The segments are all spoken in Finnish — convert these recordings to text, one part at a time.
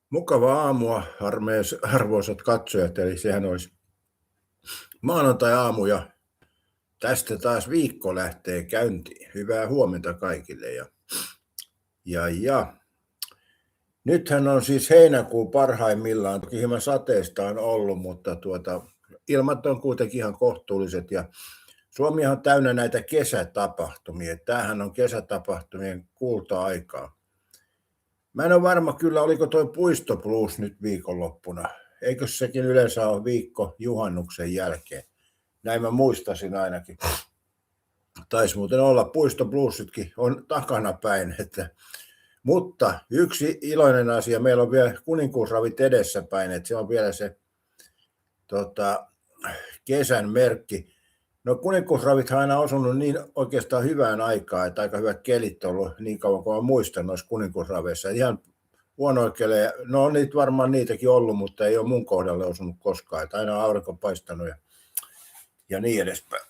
Mukavaa aamua, arvoisat katsojat. Eli sehän olisi maanantai-aamu ja tästä taas viikko lähtee käyntiin. Hyvää huomenta kaikille. Ja. Nythän on siis heinäkuu parhaimmillaan. Toki hieman sateista on ollut, mutta ilmat on kuitenkin ihan kohtuulliset. Ja Suomihan on täynnä näitä kesätapahtumia. Tämähän on kesätapahtumien kulta-aikaa. Mä en ole varma kyllä, oliko toi Puisto Blues nyt viikonloppuna. Eikö sekin yleensä ole viikko juhannuksen jälkeen? Näin mä muistasin ainakin. Taisi muuten olla, Puisto Bluesitkin on takana päin. Mutta yksi iloinen asia, meillä on vielä kuninkuusravit edessäpäin, että se on vielä se kesän merkki. No kuninkuusravithan on aina osunut niin oikeastaan hyvään aikaan, että aika hyvät kelit on ollut niin kauan kuin mä muistan noissa kuninkuusraveissa. Ihan huonoja kelejä, no on niitä varmaan niitäkin ollut, mutta ei ole mun kohdalle osunut koskaan. Että aina on aurinko paistanut ja niin edespäin.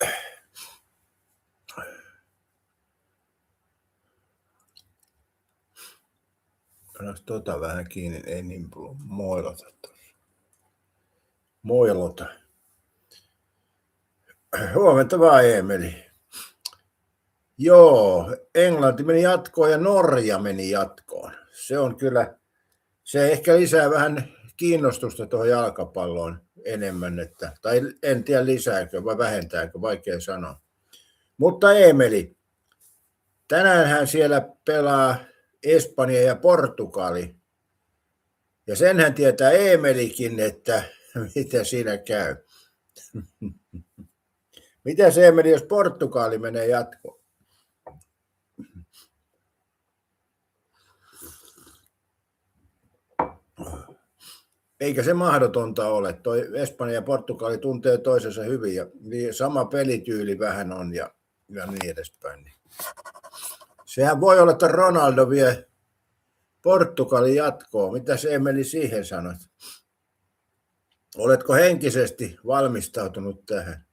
Pannaan vähän kiinni, ei niin moilota. Huomenta vaan, Eemeli. Joo, Englanti meni jatkoon ja Norja meni jatkoon. Se on kyllä, se ehkä lisää vähän kiinnostusta tuohon jalkapalloon enemmän, tai en tiedä lisääkö vai vähentääkö, vaikea sanoa. Mutta Eemeli, tänäänhän siellä pelaa Espanja ja Portugali. Ja senhän tietää Eemelikin, että mitä siinä käy. Mitä se Eemeli, jos Portugali menee jatkoon? Eikä se mahdotonta ole. Toi Espanja ja Portugali tuntee toisensa hyvin ja sama pelityyli vähän on ja niin edespäin. Sehän voi olla, että Ronaldo vie Portugalin jatkoon. Mitä se Emeli siihen sanot? Oletko henkisesti valmistautunut tähän?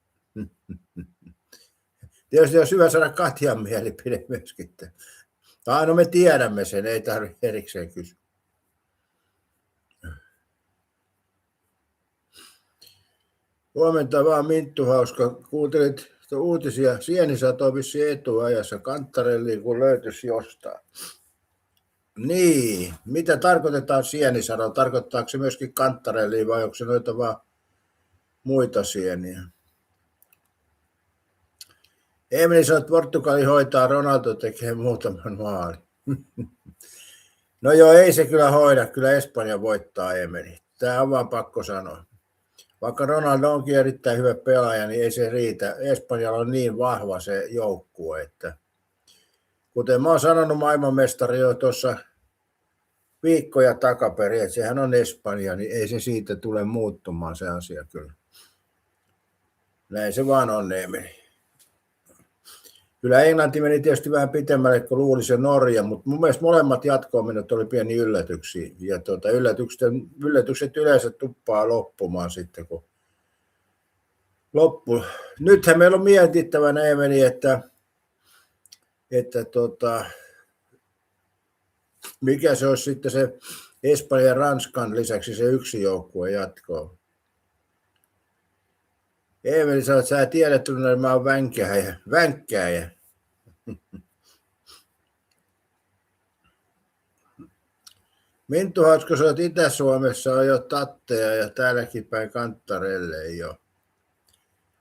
Tietysti olisi hyvä saada Katjan mielipide myöskin. No me tiedämme sen, ei tarvitse erikseen kysyä. Huomenta vaan, Minttu, hauska. Kuuntelit uutisia. Sienisato on vissiin etuajassa Kantarelliin, kun löytyisi jostain. Niin, mitä tarkoitetaan sienisadon? Tarkoittaako se myöskin Kantarelliin vai onko se noita vaan muita sieniä? Emeli sanoi, että Portugali hoitaa, Ronaldo tekee muutaman maalin. No joo, ei se kyllä hoida. Kyllä Espanja voittaa, Emeli. Tämä on vaan pakko sanoa. Vaikka Ronaldo onkin erittäin hyvä pelaaja, niin ei se riitä. Espanjalla on niin vahva se joukkue, että kuten mä oon sanonut maailmanmestari jo tuossa viikkoja takaperin, että sehän on Espanja, niin ei se siitä tule muuttumaan se asia kyllä. Näin se vaan on, Emeli. Kyllä Englanti meni tietysti vähän pitemmälle kuin luuli se Norja, mutta mun mielestä molemmat jatkoon oli pieni yllätyksiä. Ja yllätykset yleensä tuppaa loppumaan sitten, kun loppu. Nythän meillä on mietittävänä, Emeli, että mikä se olisi sitten se Espanjan ja Ranskan lisäksi se yksi joukkue jatkoon. Emeli sanoi, että sä tiedät, että mä oon vänkkääjä. Minttu Hauska sanoi, että Itä-Suomessa on jo tatteja ja täälläkin päin Kantarelle ei ole.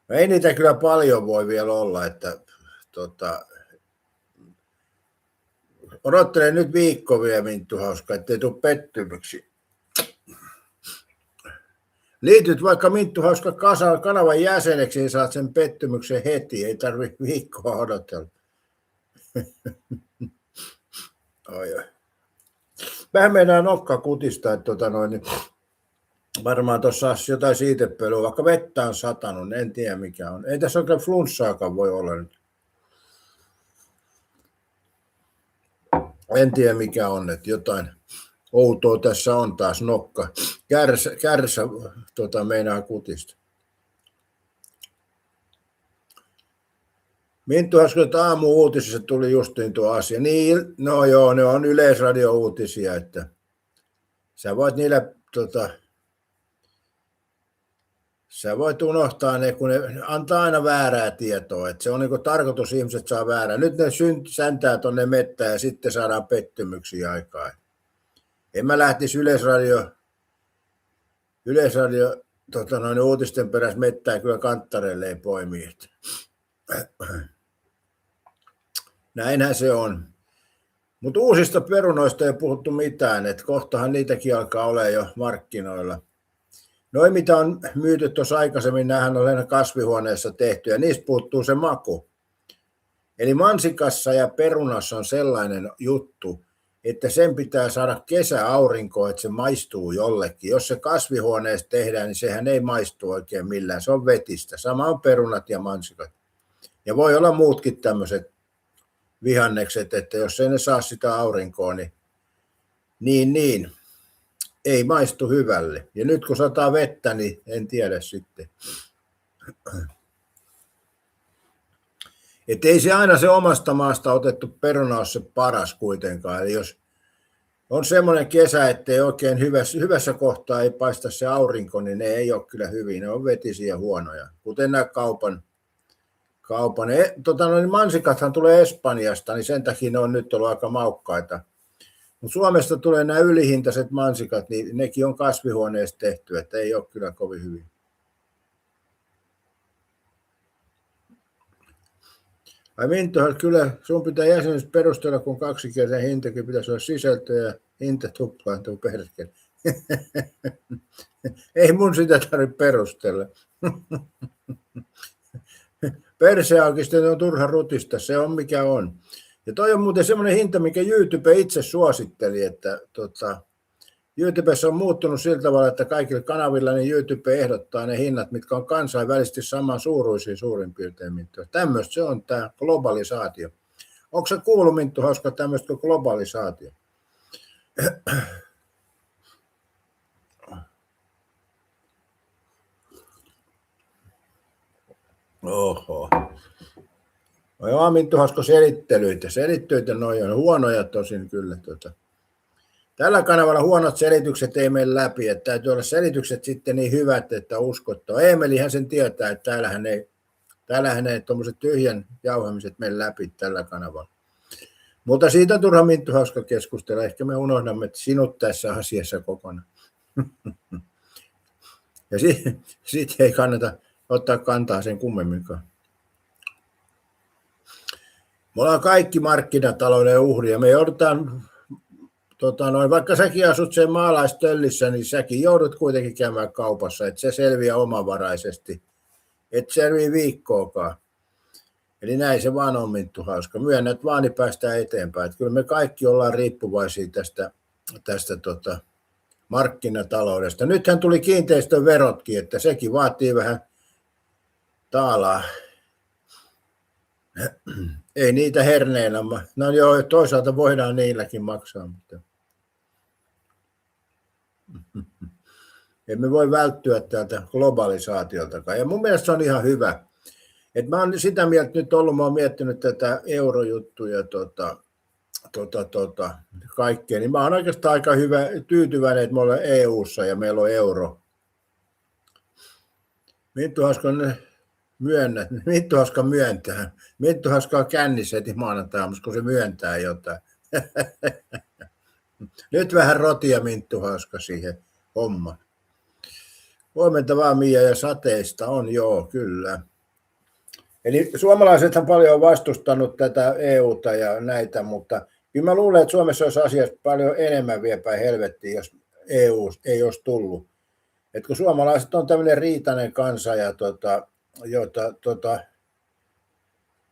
No ei niitä kyllä paljon voi vielä olla, että odottelen nyt viikko vielä, Minttu Hauska, ettei tule pettymyksiä. Liityt vaikka Minttu Hauska kanavan jäseneksi, niin saat sen pettymyksen heti, ei tarvitse viikkoa odotella. Oi. Vähän meinaa nokka kutista, että niin varmaan tuossa jotain siitepölyä, vaikka vettä on satanut, en tiedä mikä on. Ei tässä oikein flunssaakaan voi olla nyt. En tiedä mikä on, että jotain outoa tässä on taas nokka. Kärsä meinaa kutista. Minttu Haskonen, aamu-uutisissa tuli justiin tuo asia. Niin, no joo, ne on yleisradio-uutisia, että Sä voit niillä, sä voit unohtaa ne, kun ne antaa aina väärää tietoa. Että se on niin tarkoitus, ihmiset saa väärää. Nyt ne säntää tuonne mettään ja sitten saadaan pettymyksiä aikaan. En mä lähtisi Yleisradio uutisten perässä mettään kyllä kanttareille ei poimi. Näinhän se on. Mutta uusista perunoista ei puhuttu mitään, että kohtahan niitäkin alkaa olla jo markkinoilla. Noi mitä on myyty tuossa aikaisemmin, nämähän on kasvihuoneessa tehty ja niistä puuttuu se maku. Eli mansikassa ja perunassa on sellainen juttu, että sen pitää saada kesäaurinkoa, että se maistuu jollekin. Jos se kasvihuoneessa tehdään, niin sehän ei maistu oikein millään. Se on vetistä. Sama on perunat ja mansikat. Ja voi olla muutkin tämmöiset vihannekset, että jos ei ne saa sitä aurinkoa, niin ei maistu hyvälle. Ja nyt kun sataa vettä, niin en tiedä sitten. Että ei se aina se omasta maasta otettu peruna ole se paras kuitenkaan. Eli jos on semmoinen kesä, että ei oikein hyvässä kohtaa ei paista se aurinko, niin ne ei ole kyllä hyviä. Ne on vetisiä huonoja. Kuten nämä kaupan. Mansikathan tulee Espanjasta, niin sen takia ne on nyt ollut aika maukkaita. Mutta Suomesta tulee nämä ylihintaiset mansikat, niin nekin on kasvihuoneessa tehty, että ei ole kyllä kovin hyvin. Ai Minttu, kyllä sun pitää jäsenyys perustella, kun kaksikielisen hintakin pitäisi olla sisältö ja hinta tuplaantuu perkele. Ei mun sitä tarvitse perustella. Perseaukista on turha rutista, se on mikä on. Ja toi on muuten semmoinen hinta, mikä YouTube itse suositteli, että YouTubessa on muuttunut sillä tavalla, että kaikilla kanavilla niin YouTube ehdottaa ne hinnat, mitkä on kansainvälisesti saman suuruisia suurin piirtein. Tämmöistä se on tämä globalisaatio. Onko se kuullut, Minttu Hauska, tämmöistä kuin globalisaatio? Oho. No joo, Minttu Hauska selittelyitä, noi on huonoja tosin kyllä. Tällä kanavalla huonot selitykset ei mene läpi, että täytyy olla selitykset sitten niin hyvät, että uskottaa. Eemelihän sen tietää, että täällähän ei tuommoiset tyhjän jauhamiset mene läpi tällä kanavalla. Mutta siitä on turha Minttu Hauska keskustella. Ehkä me unohdamme sinut tässä asiassa kokonaan. Ja sitten ei kannata ottaa kantaa sen kummemminkaan. Me ollaan kaikki markkinatalouden uhria. Me joudutaan, vaikka säkin asut sen maalaistöllissä, niin säkin joudut kuitenkin käymään kaupassa, että se selviää omavaraisesti. Et selviä viikkoakaan. Eli näin se vaan on, Minttu Hauska. Myönnät vaan, niin päästään eteenpäin. Että kyllä me kaikki ollaan riippuvaisia tästä markkinataloudesta. Nythän tuli kiinteistöverotkin, että sekin vaatii vähän taalaa. Ei niitä herneenä. No joo, toisaalta voidaan niilläkin maksaa, mutta emme voi välttyä täältä globalisaatioltakaan. Ja mun mielestä se on ihan hyvä. Et mä oon sitä mieltä nyt ollut, mä oon miettinyt tätä eurojuttuja kaikkea, niin mä oon oikeastaan aika tyytyväinen, että me ollaan EU:ssa ja meillä on euro. Minttu Hauska myöntää. Minttu Hauska on kännissä heti maanantai-aamussa, kun se myöntää jotain. Nyt vähän rotia Minttu Hauska siihen hommaan. Huomenta vaan Mia, ja sateista on joo, kyllä. Eli suomalaisethan paljon on vastustanut tätä EUta ja näitä, mutta kyllä mä luulen, että Suomessa olisi asiasta paljon enemmän vielä päin helvettiin, jos EU ei olisi tullut. Et kun suomalaiset on tämmöinen riitainen kansa ja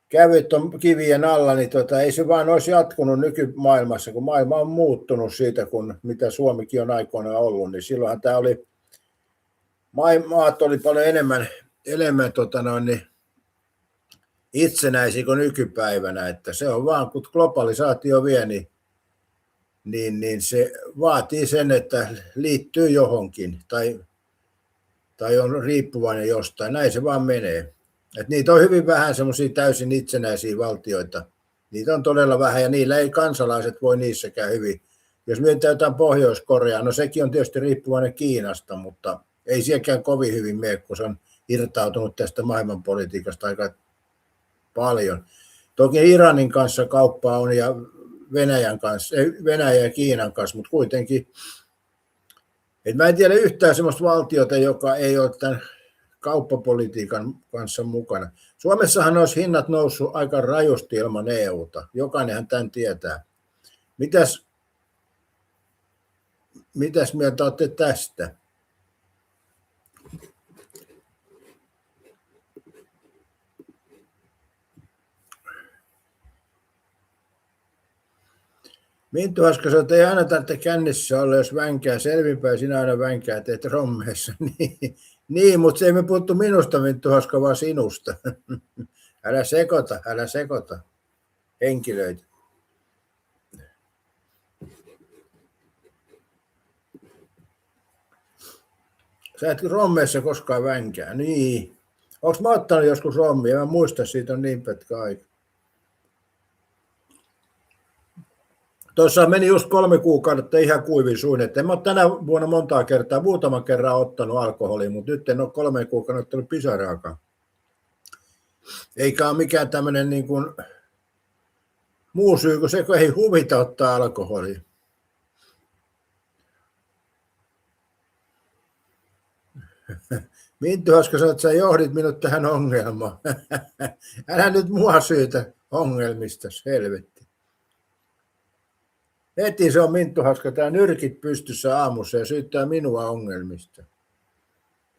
kävyt on kivien alla, niin ei se vaan olisi jatkunut nykymaailmassa, kun maailma on muuttunut siitä, kun mitä Suomikin on aikoinaan ollut, niin silloinhan tämä oli, maat oli paljon enemmän itsenäisiä kuin nykypäivänä, että se on vaan, kun globalisaatio vie, niin se vaatii sen, että liittyy johonkin tai on riippuvainen jostain. Näin se vaan menee. Et niitä on hyvin vähän semmoisia täysin itsenäisiä valtioita. Niitä on todella vähän ja niillä ei kansalaiset voi niissäkään hyvin Jos mietitään jotain Pohjois-Koreaa, no sekin on tietysti riippuvainen Kiinasta, mutta ei sielläkään kovin hyvin mene, kun se on irtautunut tästä maailmanpolitiikasta aika paljon. Toki Iranin kanssa kauppaa on ja Venäjän ja Kiinan kanssa, mutta kuitenkin. Et mä en tiedä yhtään sellaista valtiota, joka ei ole tämän kauppapolitiikan kanssa mukana. Suomessahan olisi hinnat noussut aika rajusti ilman EUta. Jokainenhan tämän tietää. Mitäs mieltä olette tästä? Minttu Haska sanoi, että ei aina tarvitse kännissä olla, jos vänkää selvinpäin, sinä aina vänkää, teet rommeissa. Niin, mutta se ei me puhuttu minusta, Minttu Haska, vaan sinusta. Älä sekoita henkilöitä. Sä et rommeissa koskaan vänkää. Niin. Onko mä ottanut joskus rommia? Mä muistan, siitä on niin pitkä aika. Tuossa meni just 3 kuukautta ihan kuivin suin, että en ole tänä vuonna muutaman kerran ottanut alkoholia, mutta nyt en ole 3 kuukautta ottanut pisaraakaan. Eikä ole mikään tämmöinen niin kuin muu syy, kun se ei huvita ottaa alkoholia. Minttu Haska sanoi, että sä johdit minut tähän ongelmaan. Älä nyt mua syytä ongelmista, helvetti. Heti se on Minttu Haska, tää nyrkit pystyssä aamussa ja syyttää minua ongelmista.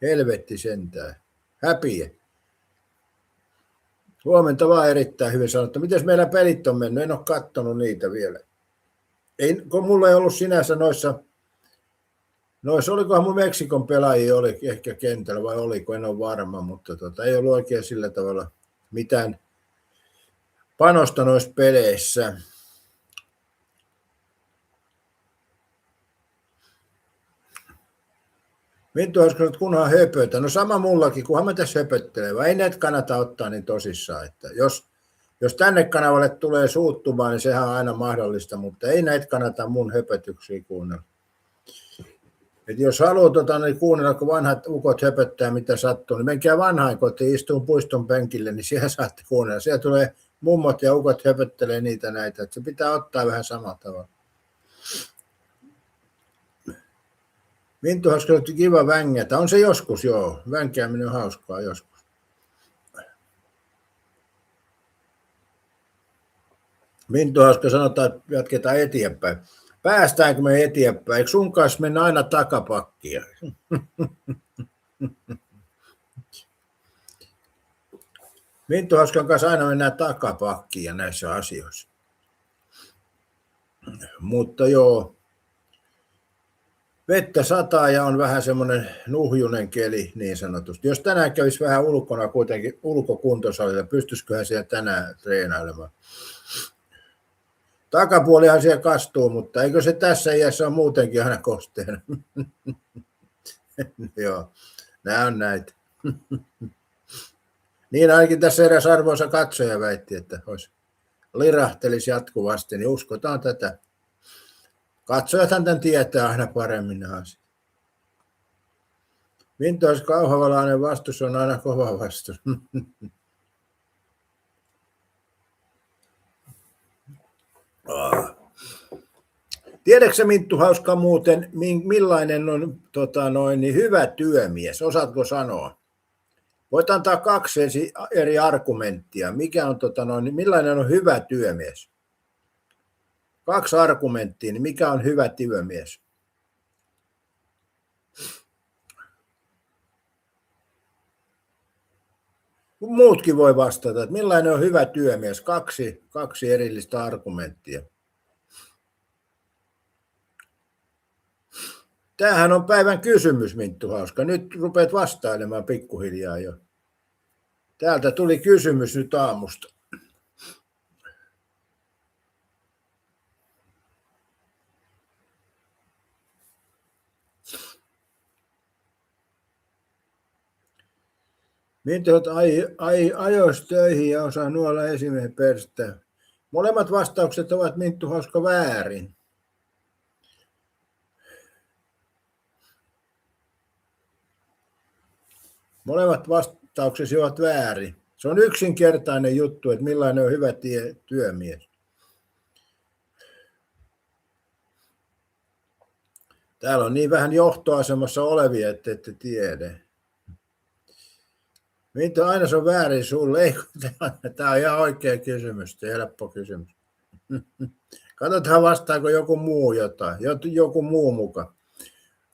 Helvetti sentään. Häpiä. Huomenta vaan erittäin hyvin sanottu. Mites meillä pelit on mennyt? En ole kattonut niitä vielä. Kun mulla ei ollut sinänsä noissa, olikohan mun Meksikon pelaajia oli ehkä kentällä vai oliko, en ole varma, mutta ei ollut oikein sillä tavalla mitään panosta noissa peleissä. Minttu Haska, että kunhan höpötä. No sama mullakin, kunhan mä tässä höpöttelen, vaan ei näitä kannata ottaa niin tosissaan. Että jos tänne kanavalle tulee suuttumaan, niin sehän on aina mahdollista, mutta ei näitä kannata mun höpötyksiä kuunnella. Et jos haluat niin kuunnella, kun vanhat ukot höpöttää, mitä sattuu, niin menkää vanhainkotiin, istuun puiston penkille, niin siellä saatte kuunnella. Siellä tulee mummot ja ukot höpöttelee niitä näitä, että se pitää ottaa vähän samalla tavalla. Minttu Haska, kiva vängätä. On se joskus, joo. Vänkääminen on hauskaa joskus. Minttu Haska sanotaan, että jatketaan eteenpäin. Päästäänkö me eteenpäin? Eikö sun kanssa mennä aina takapakkia? Minttu Haskan kanssa aina mennään takapakkia näissä asioissa. Mutta joo. Vettä sataa ja on vähän semmoinen nuhjunen keli niin sanotusti. Jos tänään kävisi vähän ulkona kuitenkin ulkokuntosalilla, pystyisiköhän siellä tänään treenailemaan? Takapuolihan siellä kastuu, mutta eikö se tässä iässä ole muutenkin aina kosteena? Joo, nämä on näitä. Niin ainakin tässä eräs arvoisa katsoja väitti, että lirahtelisi jatkuvasti, niin uskotaan tätä. Katsojathan tämän tietää aina paremmin asiat. Minttu Haska, kauhavalainen vastus on aina kova vastus. Tiedätkö Minttu Haska muuten, millainen on niin hyvä työmies? Osaatko sanoa? Voit antaa 2 eri argumenttia. Mikä on, millainen on hyvä työmies? 2 argumenttia, niin mikä on hyvä työmies? Muutkin voi vastata, että millainen on hyvä työmies? 2 erillistä argumenttia. Tämähän on päivän kysymys, Minttu Haska. Nyt rupeat vastailemaan pikkuhiljaa jo. Täältä tuli kysymys nyt aamusta. Minttu ajoisi töihin ja osaa nuolla esimiehen perstää. Molemmat vastaukset ovat Minttu Haska väärin. Molemmat vastauksesi ovat väärin. Se on yksinkertainen juttu, että millainen on hyvä työmies. Täällä on niin vähän johtoasemassa olevia, että ette tiedä. Mitä aina se on väärin sulle? Tämä on ihan oikea kysymys, helppo kysymys. Katsotaan vastaako joku muu jotain, joku muu mukaan.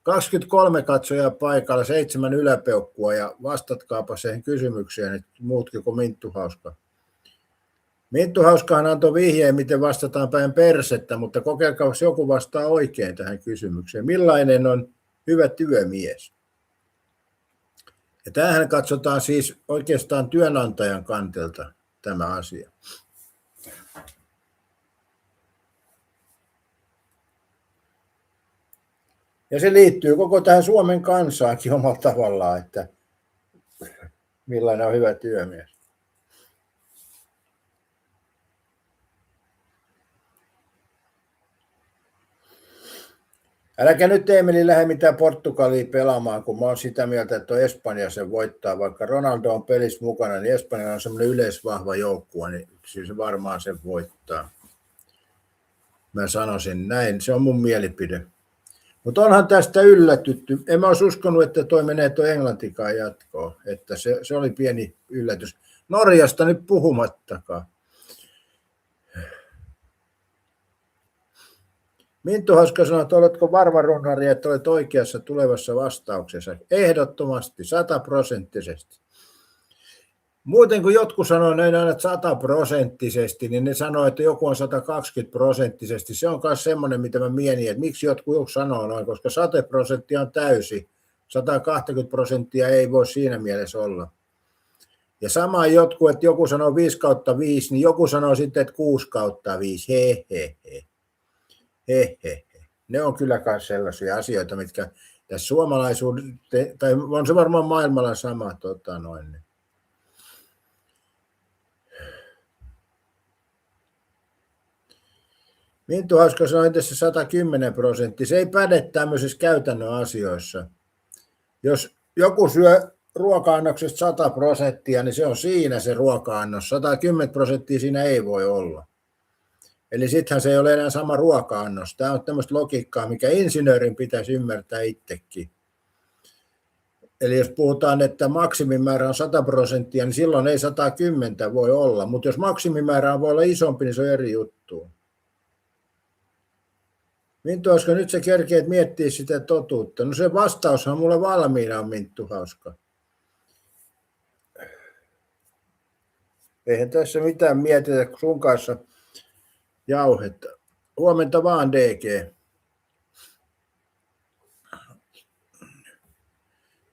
23 katsojaa paikalla, 7 yläpeukkua ja vastatkaapa siihen kysymykseen, että muutkin kuin Minttu Hauska. Minttu Hauskahan antoi vihjeen, miten vastataan päin persettä, mutta kokeilkaa, jos joku vastaa oikein tähän kysymykseen. Millainen on hyvä työmies? Ja tämähän katsotaan siis oikeastaan työnantajan kantelta tämä asia. Ja se liittyy koko tähän Suomen kansaankin omalla tavallaan, että millainen on hyvä työmies. Äläkä nyt Emeli lähde mitään Portugalia pelaamaan, kun mä oon sitä mieltä, että Espanja sen voittaa. Vaikka Ronaldo on pelissä mukana, niin Espanja on semmoinen yleisvahva joukkue, niin se varmaan sen voittaa. Mä sanoisin näin, se on mun mielipide. Mutta onhan tästä yllätytty. En mä olisi uskonut, että toi menee toi Englantikaan jatkoon. Että se oli pieni yllätys. Norjasta nyt puhumattakaan. Minttu Hauska sanoi, että oletko varma, Runari, että olet oikeassa tulevassa vastauksessa? Ehdottomasti, 100%. Muuten kun jotkut sanoo näin aina 100%, niin ne sanoo, että joku on 120%. Se on myös semmoinen, mitä mä mietin, että miksi jotkut sanoo noin, koska 100% on täysi. 120% ei voi siinä mielessä olla. Ja sama jotkut, että joku sanoo 5/5, niin joku sanoo sitten, että 6/5. He. Ne on kyllä myös sellaisia asioita, mitkä tässä suomalaisuuden, tai on se varmaan maailmalla sama. Minttu Hauska sanoi tässä 110%. Se ei päde tämmöisissä käytännön asioissa. Jos joku syö ruoka-annoksesta 100%, niin se on siinä se ruoka-annos. 110% siinä ei voi olla. Eli sittenhän se ei ole enää sama ruoka-annos. Tämä on tämmöistä logiikkaa, mikä insinöörin pitäisi ymmärtää itsekin. Eli jos puhutaan, että maksimimäärä on 100%, niin silloin ei 110 voi olla. Mutta jos maksimimäärä voi olla isompi, niin se on eri juttu. Minttu Hauska, nyt sä kerkeet miettiä sitä totuutta. No se vastaushan mulla valmiina on, Minttu Hauska. Eihän tässä mitään mietitä, kun sun kanssa jauhetta. Huomenta vaan, DG.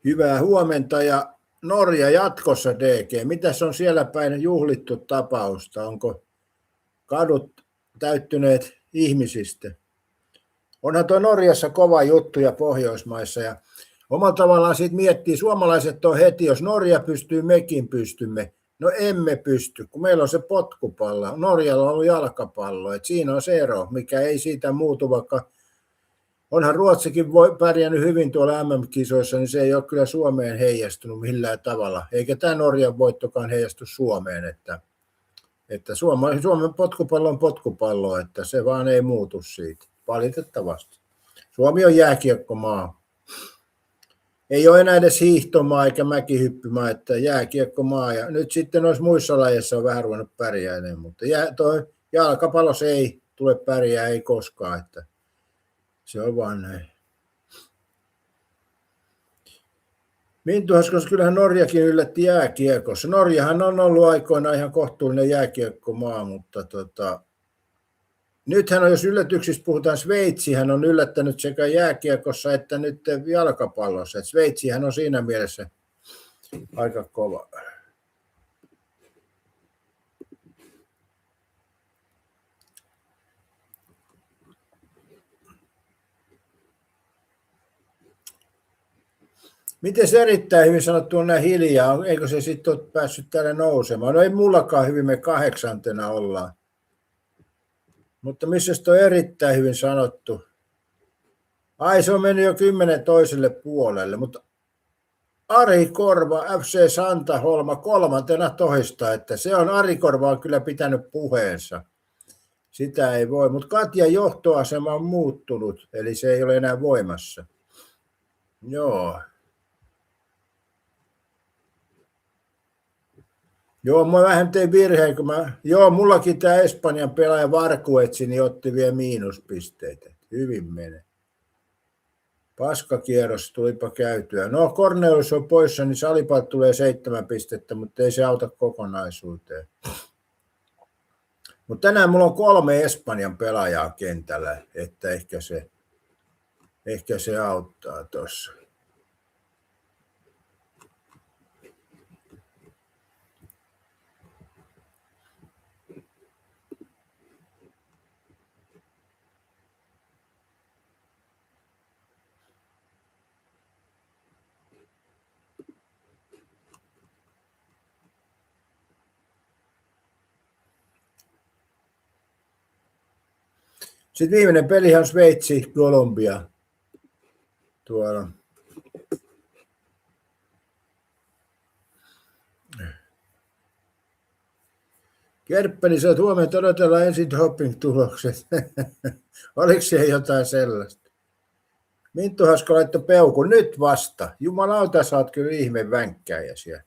Hyvää huomenta ja Norja jatkossa, DG. Mitäs on siellä päin juhlittu tapausta? Onko kadut täyttyneet ihmisistä? Onhan tuo Norjassa kova juttu ja Pohjoismaissa. Ja omalla tavallaan siitä miettii, suomalaiset on heti, jos Norja pystyy, mekin pystymme. No emme pysty, kun meillä on se potkupallo. Norjalla on ollut jalkapallo. Et siinä on se ero, mikä ei siitä muutu, vaikka onhan Ruotsikin pärjännyt hyvin tuolla MM-kisoissa, niin se ei ole kyllä Suomeen heijastunut millään tavalla. Eikä tämä Norjan voittokaan heijastu Suomeen. Että Suomen potkupallo on potkupallo, että se vaan ei muutu siitä. Valitettavasti. Suomi on jääkiekkomaa. Ei ole enää edes hiihtomaa eikä mäkihyppymaa, että jääkiekkomaa. Ja nyt sitten noissa muissa lajeissa on vähän ruvennut pärjäämään, mutta jalkapallossa ei tule pärjää, ei koskaan. Että se on vaan näin. Minttu Hauska, kyllähän Norjakin yllätti jääkiekossa. Norjahan on ollut aikoinaan ihan kohtuullinen jääkiekkomaa, mutta nythän on, jos yllätyksistä puhutaan, Sveitsihän on yllättänyt sekä jääkiekossa että nyt jalkapallossa. Et Sveitsihän on siinä mielessä aika kova. Miten se erittäin hyvin sanottu on näin hiljaa? Eikö se sitten ole päässyt täällä nousemaan? No ei mullakaan hyvin, me 8. ollaan. Mutta missä se on erittäin hyvin sanottu? Ai, se on mennyt jo 10 toiselle puolelle, mutta Ari Korva, FC Santaholma 13, että se on Ari Korva on kyllä pitänyt puheensa. Sitä ei voi, mutta Katjan johtoasema on muuttunut, eli se ei ole enää voimassa. Joo. Joo, mä vähän tein virheen, kun mullakin tämä Espanjan pelaaja Varkuetsi niin otti vielä miinuspisteitä. Hyvin menee. Paskakierros tulipa käytyä. No, Cornelius on poissa, niin Salipalta tulee 7 pistettä, mutta ei se auta kokonaisuuteen. Mutta tänään mulla on 3 Espanjan pelaajaa kentällä, että ehkä se auttaa tuossa. Sitten viimeinen peli on Sveitsi, Kolumbia. Tuolla. Kerppeli, sä huomenta odotellaan ensin doping-tulokset. Oliko se jotain sellaista? Minttu Haska laittoi peukun. Nyt vasta. Jumalauta, sä oot kyllä ihme vänkkäjä siellä.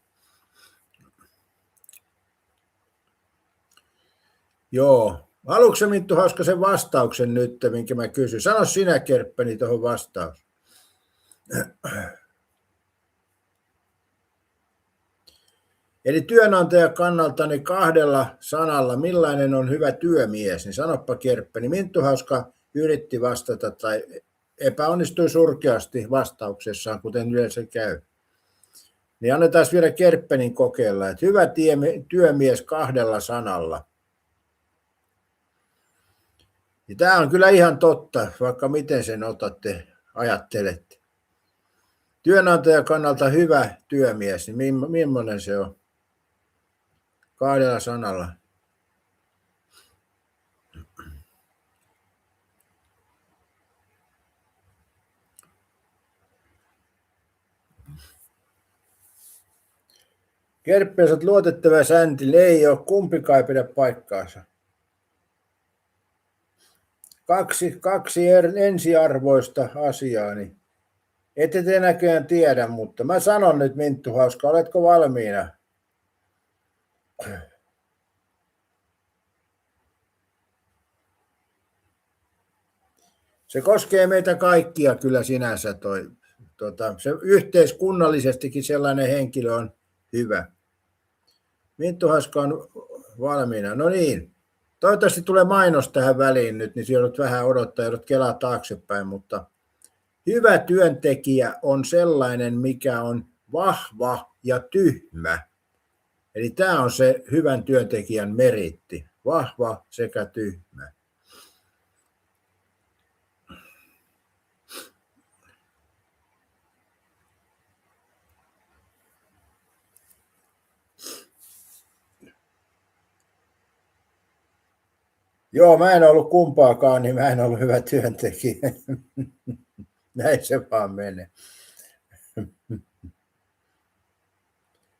Joo. Haluatko sä, Minttu Hauska, sen vastauksen nyt, minkä mä kysyn? Sano sinä, Kerppeni, tuohon vastaus. Eli työnantajan kannalta niin 2 sanalla, millainen on hyvä työmies, niin sanoppa, Kerppeni. Minttu Hauska yritti vastata tai epäonnistui surkeasti vastauksessaan, kuten yleensä käy. Niin annetaan vielä Kerppenin kokeilla, että hyvä työmies 2 sanalla. Ja tämä on kyllä ihan totta, vaikka miten sen ajattelette. Työnantajan kannalta hyvä työmies, niin millainen se on? 2 sanalla. Kerppeensä luotettava sänti, ei ole, kumpikaan ei pidä paikkaansa. Kaksi ensiarvoista asiaa, niin ette te näköjään tiedä, mutta mä sanon nyt, Minttu Hauska, oletko valmiina? Se koskee meitä kaikkia kyllä sinänsä. Se yhteiskunnallisestikin sellainen henkilö on hyvä. Minttu Hauska on valmiina. No niin. Toivottavasti tulee mainos tähän väliin nyt, niin joudut vähän odottaa, joudut kelaa taaksepäin, mutta hyvä työntekijä on sellainen, mikä on vahva ja tyhmä. Eli tämä on se hyvän työntekijän meriitti, vahva sekä tyhmä. Joo, mä en ollut kumpaakaan, niin mä en ollut hyvä työntekijä. Näin se vaan menee.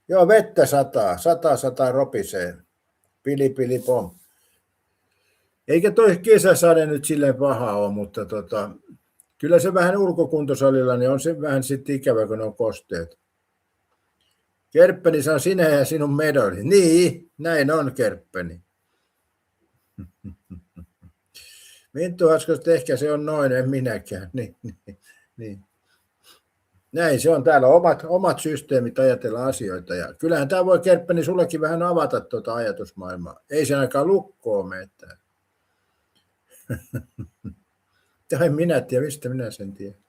Joo, vettä sataa ropisee. Pili pom. Eikä toi kesäsade nyt silleen paha ole, mutta kyllä se vähän ulkokuntosalilla, niin on se vähän sitten ikävä, kun on kosteet. Kerppeni, se on sinä ja sinun medali. Niin, näin on, Kerppeni. Minttu Haskasta ehkä se on noin, en minäkään. Niin. Näin se on, täällä on omat systeemit ajatella asioita. Ja kyllähän tämä voi, Kerppeni, sullekin vähän avata tuota ajatusmaailmaa. Ei se ainakaan lukkoon meitä. Tai minä tiedän, mistä minä sen tiedän.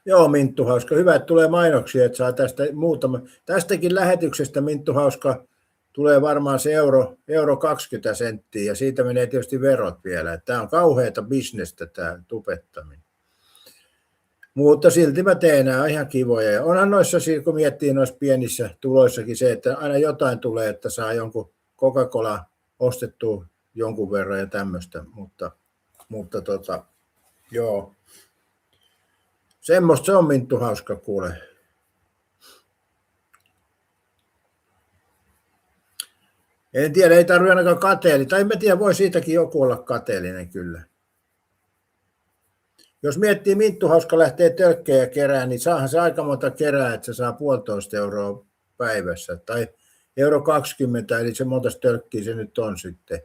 Joo, Minttu Hauska, hyvä, että tulee mainoksia, että saa tästä muutama. Tästäkin lähetyksestä, Minttu Hauska, tulee varmaan se euro 20 senttiä ja siitä menee tietysti verot vielä. Tämä on kauheata bisnestä tämä tubettaminen. Mutta silti mä teen nämä ihan kivoja. Ja onhan noissa, kun miettii noissa pienissä tuloissakin se, että aina jotain tulee, että saa jonkun Coca-Cola ostettua jonkun verran ja tämmöistä. Mutta joo. Semmoista se on, Minttu, hauska kuule. En tiedä, ei tarvitse ainakaan kateellinen. Tai en tiedä, voi siitäkin joku olla kateellinen kyllä. Jos miettii, Minttu hauska lähtee tölkkejä kerään, niin saahan se aika monta kerää, että se saa 1,5 euroa päivässä. Tai 1,20 eli se monta tölkkiä se nyt on sitten.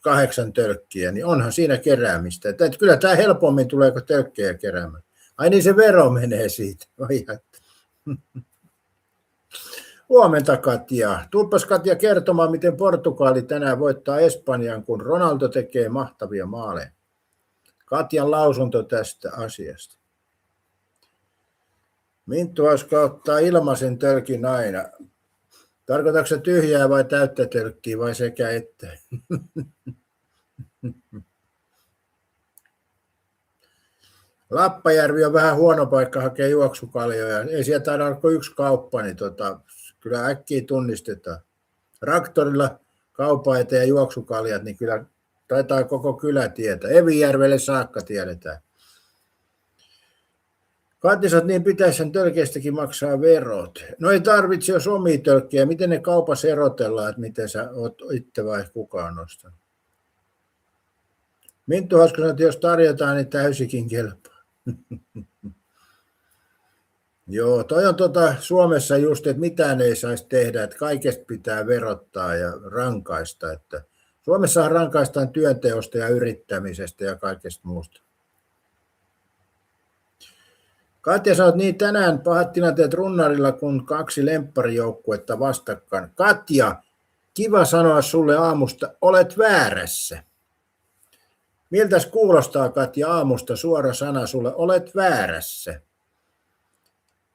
8 tölkkiä, niin onhan siinä keräämistä. Että kyllä tämä helpommin tulee, kun tölkkejä keräämään. Ai niin, se vero menee siitä. Huomenta, Katja. Tuuppas, Katja, kertomaan, miten Portugali tänään voittaa Espanjan, kun Ronaldo tekee mahtavia maaleja. Katjan lausunto tästä asiasta. Minttu hauska ottaa ilmaisen tölkin aina. Tarkoitatko se tyhjää vai täyttä tölkkiä vai sekä että? Lappajärvi on vähän huono paikka hakea juoksukaljoja. Ei sieltä taida olla yksi kauppa, niin kyllä äkkiä tunnistetaan. Traktorilla kaupan eteen ja juoksukaljat, niin kyllä taitaa koko kylä tietää. Evijärvelle saakka tiedetään. Kattisat, niin pitäisi sen tölkeistäkin maksaa verot. No ei tarvitse, jos omia tölkkejä. Miten ne kaupassa erotellaan, että miten sä oot itse vai kukaan nostanut? Minttu hauska sanoi, että jos tarjotaan, niin täysikin kelpaa. Joo, toi on Suomessa just, että mitään ei saisi tehdä, että kaikesta pitää verottaa ja rankaista. Että Suomessahan rankaistaan työnteosta ja yrittämisestä ja kaikesta muusta. Katja sanoi, että niin tänään pahat tilanteet runnarilla, kun 2 lempparijoukkuetta vastakkain. Katja, kiva sanoa sulle aamusta, olet väärässä. Miltäs kuulostaa, Katja, aamusta suora sana sulle, olet väärässä.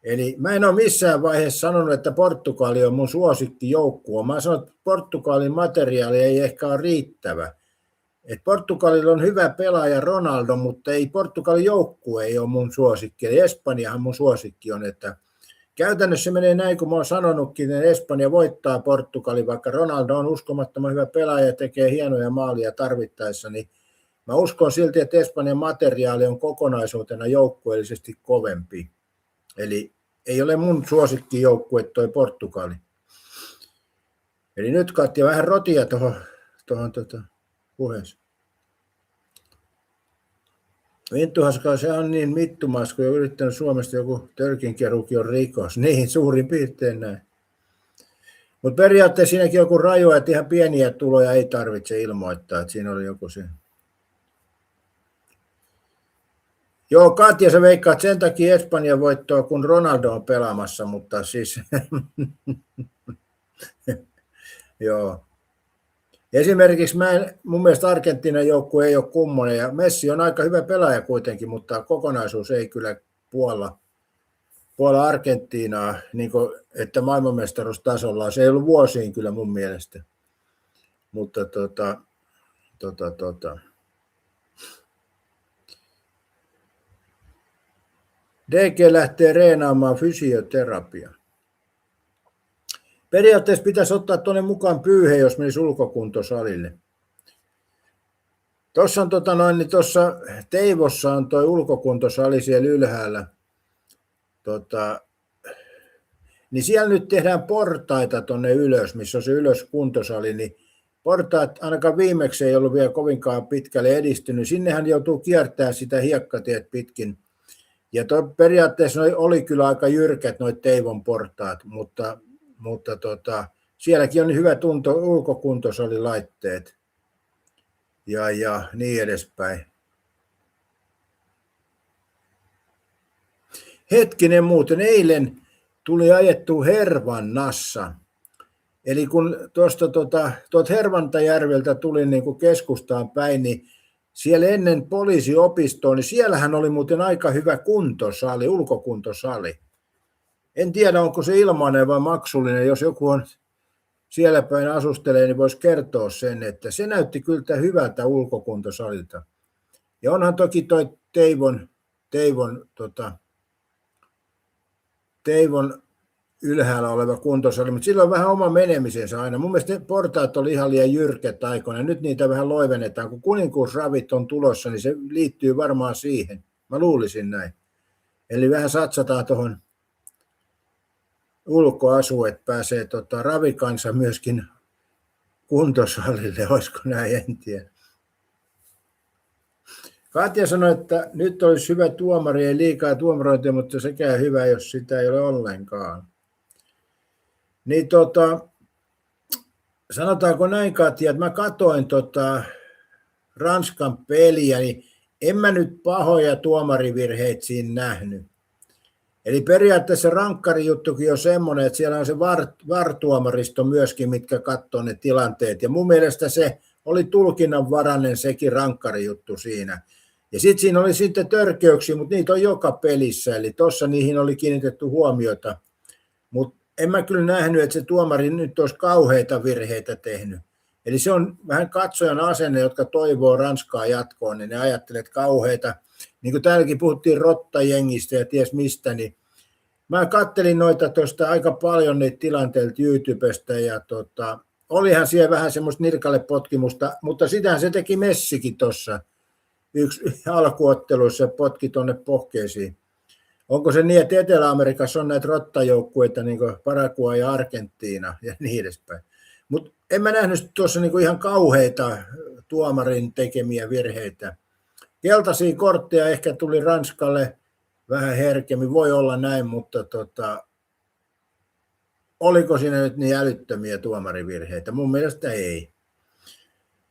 Eli mä en ole missään vaiheessa sanonut, että Portugali on mun suosikkijoukkue. Mä sanon, että Portugalin materiaali ei ehkä ole riittävä. Et Portugalilla on hyvä pelaaja Ronaldo, mutta ei Portugalin joukkue ei ole mun suosikki. Eli Espanjahan mun suosikki on, että käytännössä menee näin, kun mä oon sanonutkin, että Espanja voittaa Portugali, vaikka Ronaldo on uskomattoman hyvä pelaaja ja tekee hienoja maalia tarvittaessa, niin mä uskon silti, että Espanjan materiaali on kokonaisuutena joukkueellisesti kovempi. Eli ei ole mun suosikkijoukkue toi Portugali. Eli nyt Katja vähän rotia tuohon puheeseen. Minttu hauska, se on niin mittumas, kun on yrittänyt Suomesta joku tölkinkeruukin on rikos. Niin, suurin piirtein näin. Mutta periaatteessa siinäkin joku raju, että ihan pieniä tuloja ei tarvitse ilmoittaa, että siinä oli joku se. Joo, Katja, sä veikkaat sen takia Espanjan voittoa, kun Ronaldo on pelaamassa, mutta siis joo. Esimerkiksi mun mielestä Argentiinan joukkue ei ole kummonen ja Messi on aika hyvä pelaaja kuitenkin, mutta kokonaisuus ei kyllä puola Argentiinaa, niin kuin, että maailmanmestaruustasolla se ei ollut vuosiin kyllä mun mielestä. Mutta DG lähtee reenaamaan fysioterapiaa. Periaatteessa pitäisi ottaa tuonne mukaan pyyhe, jos menisi ulkokuntosalille. Tuossa on tuossa Teivossa on tuo ulkokuntosali siellä ylhäällä. Niin siellä nyt tehdään portaita tuonne ylös, missä on se ylöskuntosali, niin portaat ainakaan viimeksi ei ollut vielä kovinkaan pitkälle edistynyt. Sinnehän joutuu kiertämään sitä hiekkatiet pitkin. Ja periaatteessa oli kyllä aika jyrkät nuo Teivon portaat, mutta sielläkin on hyvä ulkokuntosalilaitteet ja niin edespäin. Hetkinen muuten, eilen tuli ajettua Hervannassa. Eli kun tuolta Hervantajärveltä tuli niin kuin keskustaan päin, niin siellä ennen poliisiopistoa, niin siellähän oli muuten aika hyvä kuntosali, ulkokuntosali. En tiedä, onko se ilmainen vai maksullinen. Jos joku on siellä päin asustelee, niin voisi kertoa sen, että se näytti kyllä hyvältä ulkokuntosalilta. Ja onhan toki toi Teivon ylhäällä oleva kuntosali, mutta sillä on vähän oma menemisensä aina. Mun mielestä ne portaat oli ihan liian jyrkät aikoina. Nyt niitä vähän loivennetaan. Kun kuninkuusravit on tulossa, niin se liittyy varmaan siihen. Mä luulisin näin. Eli vähän satsataan tuohon ulkoasuun, että pääsee ravikansa myöskin kuntosalille. Olisiko näin, en tiedä. Katja sanoi, että nyt olisi hyvä tuomari, ei liikaa tuomarointia, mutta sekään hyvä, jos sitä ei ole ollenkaan. Niin sanotaanko näin, Katja, että mä katoin Ranskan peliä, niin en mä nyt pahoja tuomarivirheitä siinä nähnyt. Eli periaatteessa rankkarijuttukin on semmoinen, että siellä on se VAR-tuomaristo myöskin, mitkä katsoo ne tilanteet. Ja mun mielestä se oli tulkinnanvarainen sekin rankkarijuttu siinä. Ja sitten siinä oli sitten törkeyksiä, mutta niitä on joka pelissä, eli tuossa niihin oli kiinnitetty huomiota. Mutta en mä kyllä nähnyt, että se tuomari nyt olisi kauheita virheitä tehnyt. Eli se on vähän katsojan asenne, jotka toivoo Ranskaa jatkoon, niin ne ajattelee, että kauheita. Niin kuin täälläkin puhuttiin rottajengistä ja ties mistä, niin mä kattelin noita tuosta aika paljon niitä tilanteilta YouTubesta ja olihan siellä vähän semmoista nirkalle potkimusta, mutta sitähän se teki Messikin tuossa. Yksi alkuotteluissa potki tuonne pohkeisiin. Onko se niin, että Etelä-Amerikassa on näitä rottajoukkueita, niin kuin Paraguay ja Argentiina ja niin edespäin. Mutta en mä nähnyt tuossa niin kuin ihan kauheita tuomarin tekemiä virheitä. Keltaisia kortteja ehkä tuli Ranskalle vähän herkemmin, voi olla näin, mutta oliko siinä nyt niin älyttömiä tuomarivirheitä? Mun mielestä ei.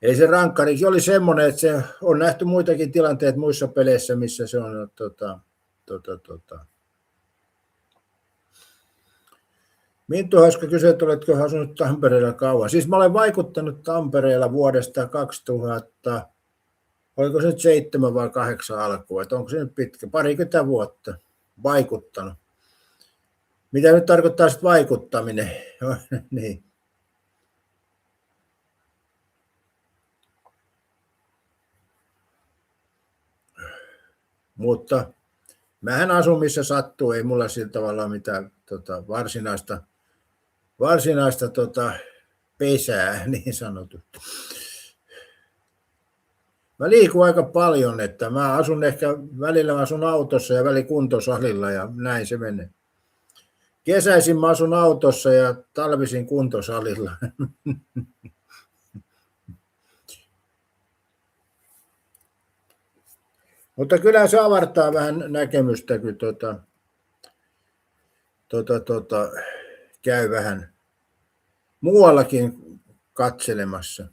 Eli se rankkarikin oli semmoinen, että se on nähty muitakin tilanteita muissa peleissä, missä se on Minttu Hauska kysyi, että oletko asunut Tampereella kauan. Siis mä olen vaikuttanut Tampereella vuodesta 2000, oliko se nyt 7 vai 8 alkuun, että onko se nyt pitkä, 20 vuotta vaikuttanut. Mitä nyt tarkoittaa sitten vaikuttaminen? Niin. Mutta mähän asun missä sattuu, ei mulla sillä tavalla mitään varsinaista pesää niin sanotusti. Mä liikun aika paljon, että mä asun ehkä välillä asun autossa ja välikuntosalilla ja näin se menee. Kesäisin mä asun autossa ja talvisin kuntosalilla. Mutta kyllä se avartaa vähän näkemystä, kun käy vähän muuallakin katselemassa.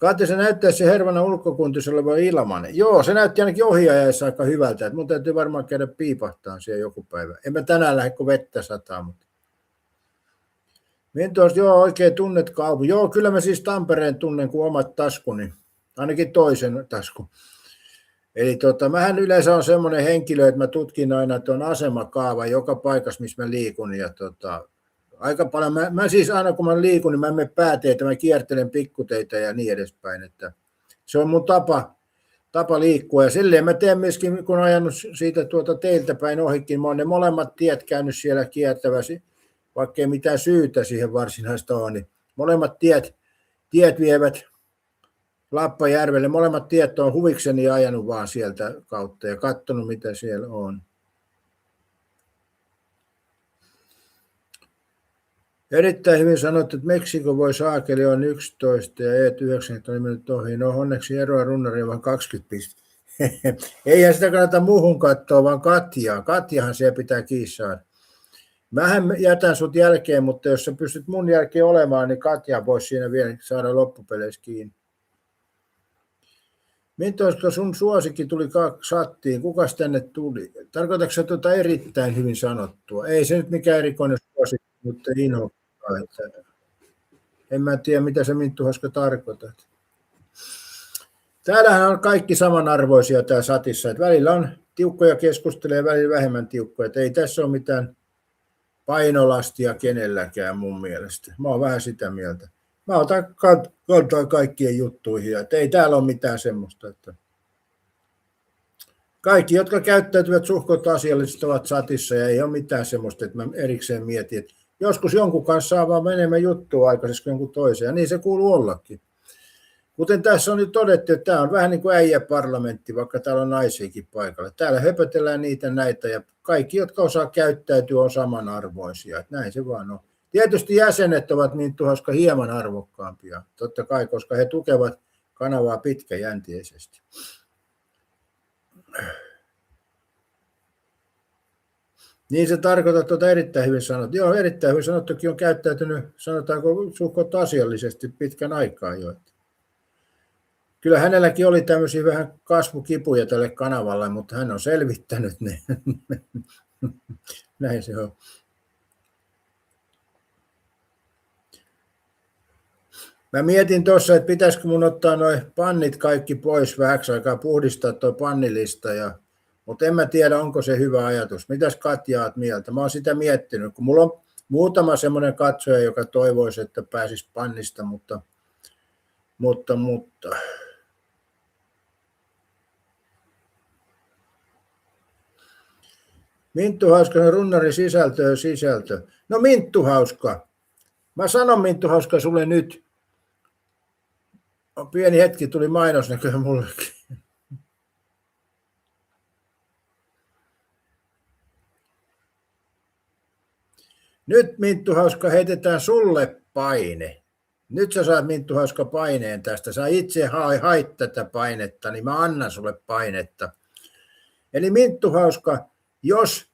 Katja, se näyttää se Hervannan ulkokuntis oleva ilmanen. Joo, se näytti ainakin ohjaajaissa aika hyvältä. Mun täytyy varmaan käydä piipahtaan siellä joku päivä. En mä tänään lähde, kun vettä sataa. Mutta joo, oikein tunnet kaupungin. Joo, kyllä mä siis Tampereen tunnen kuin omat taskuni. Ainakin toisen taskun. Eli mähän yleensä on semmoinen henkilö, että mä tutkin aina tuon asemakaavan joka paikassa, missä mä liikun. Ja aika paljon, mä siis aina kun mä liikun, niin mä en mene pääteitä, mä kiertelen pikkuteitä ja niin edespäin. Että se on mun tapa liikkua. Ja silleen mä teen myöskin, kun olen ajanut siitä teiltä päin ohikin, mä oon ne molemmat tiet käynyt siellä kiertävästi, vaikka ei mitään syytä siihen varsinaista ole, niin molemmat tiet vievät Lappajärvelle. Molemmat tiet on huvikseni ajanut vaan sieltä kautta ja katsonut, mitä siellä on. Erittäin hyvin sanottu, että Meksiko voi saakeli on 11 ja E90 on mennyt ohi. No onneksi eroa runnariin vaan 20 pistettä. Eihän sitä kannata muuhun katsoa, vaan Katjaa. Katjahan siellä pitää kiinni saada. Mähän jätän sut jälkeen, mutta jos sä pystyt mun jälkeen olemaan, niin Katja voisi siinä vielä saada loppupeleissä kiinni. Mintoisko sun suosikki tuli sattiin? Kukas tänne tuli? Tarkoitatko sä erittäin hyvin sanottua? Ei se nyt mikään erikoinen suosikki, mutta inhokkaa. En mä tiedä, mitä se Minttu Hauska tarkoitat. Täällähän on kaikki samanarvoisia täällä satissa. Että välillä on tiukkoja keskusteluja ja välillä vähemmän tiukkoja. Että ei tässä ole mitään painolastia kenelläkään mun mielestä. Mä oon vähän sitä mieltä. Mä otan kantaa kaikkien juttuihin, että ei täällä ole mitään semmoista. Että Kaikki, jotka käyttäytyvät suhkot asiallisesti, ovat satissa ja ei ole mitään semmoista, että mä erikseen mietin, että joskus jonkun kanssa saa vaan menemään juttua aikaisesti jonkun toiseen, ja niin se kuuluu ollakin. Kuten tässä on nyt todettu, että tämä on vähän niin kuin äijäparlamentti, vaikka täällä on naisiakin paikalla. Täällä höpötellään niitä näitä, ja kaikki, jotka osaa käyttäytyä, on samanarvoisia. Että näin se vaan on. Tietysti jäsenet ovat niin tuossa hieman arvokkaampia, totta kai, koska he tukevat kanavaa pitkäjänteisesti. Niin se tarkoittaa erittäin hyvin sanottu. Joo, erittäin hyvin sanottukin on käyttäytynyt, sanotaanko suhkot asiallisesti pitkän aikaa jo. Kyllä hänelläkin oli tämmöisiä vähän kasvukipuja tälle kanavalle, mutta hän on selvittänyt ne. Näin se on. Mä mietin tuossa, että pitäisikö mun ottaa nuo pannit kaikki pois vähäksi aikaa, puhdistaa tuo pannilista, mutta en mä tiedä, onko se hyvä ajatus. Mitäs Katja oot mieltä? Mä oon sitä miettinyt, kun mulla on muutama semmoinen katsoja, joka toivoisi, että pääsisi pannista, mutta. Minttu Hauska, runnari sisältö. No Minttu Hauska. Mä sanon Minttu Hauska sulle nyt. Pieni hetki tuli mainos näköjään mullekin. Nyt Minttu Hauska heitetään sulle paine. Nyt sä saat Minttu Hauska paineen tästä. Sä itse hait tätä painetta, niin mä annan sulle painetta. Eli Minttu Hauska, jos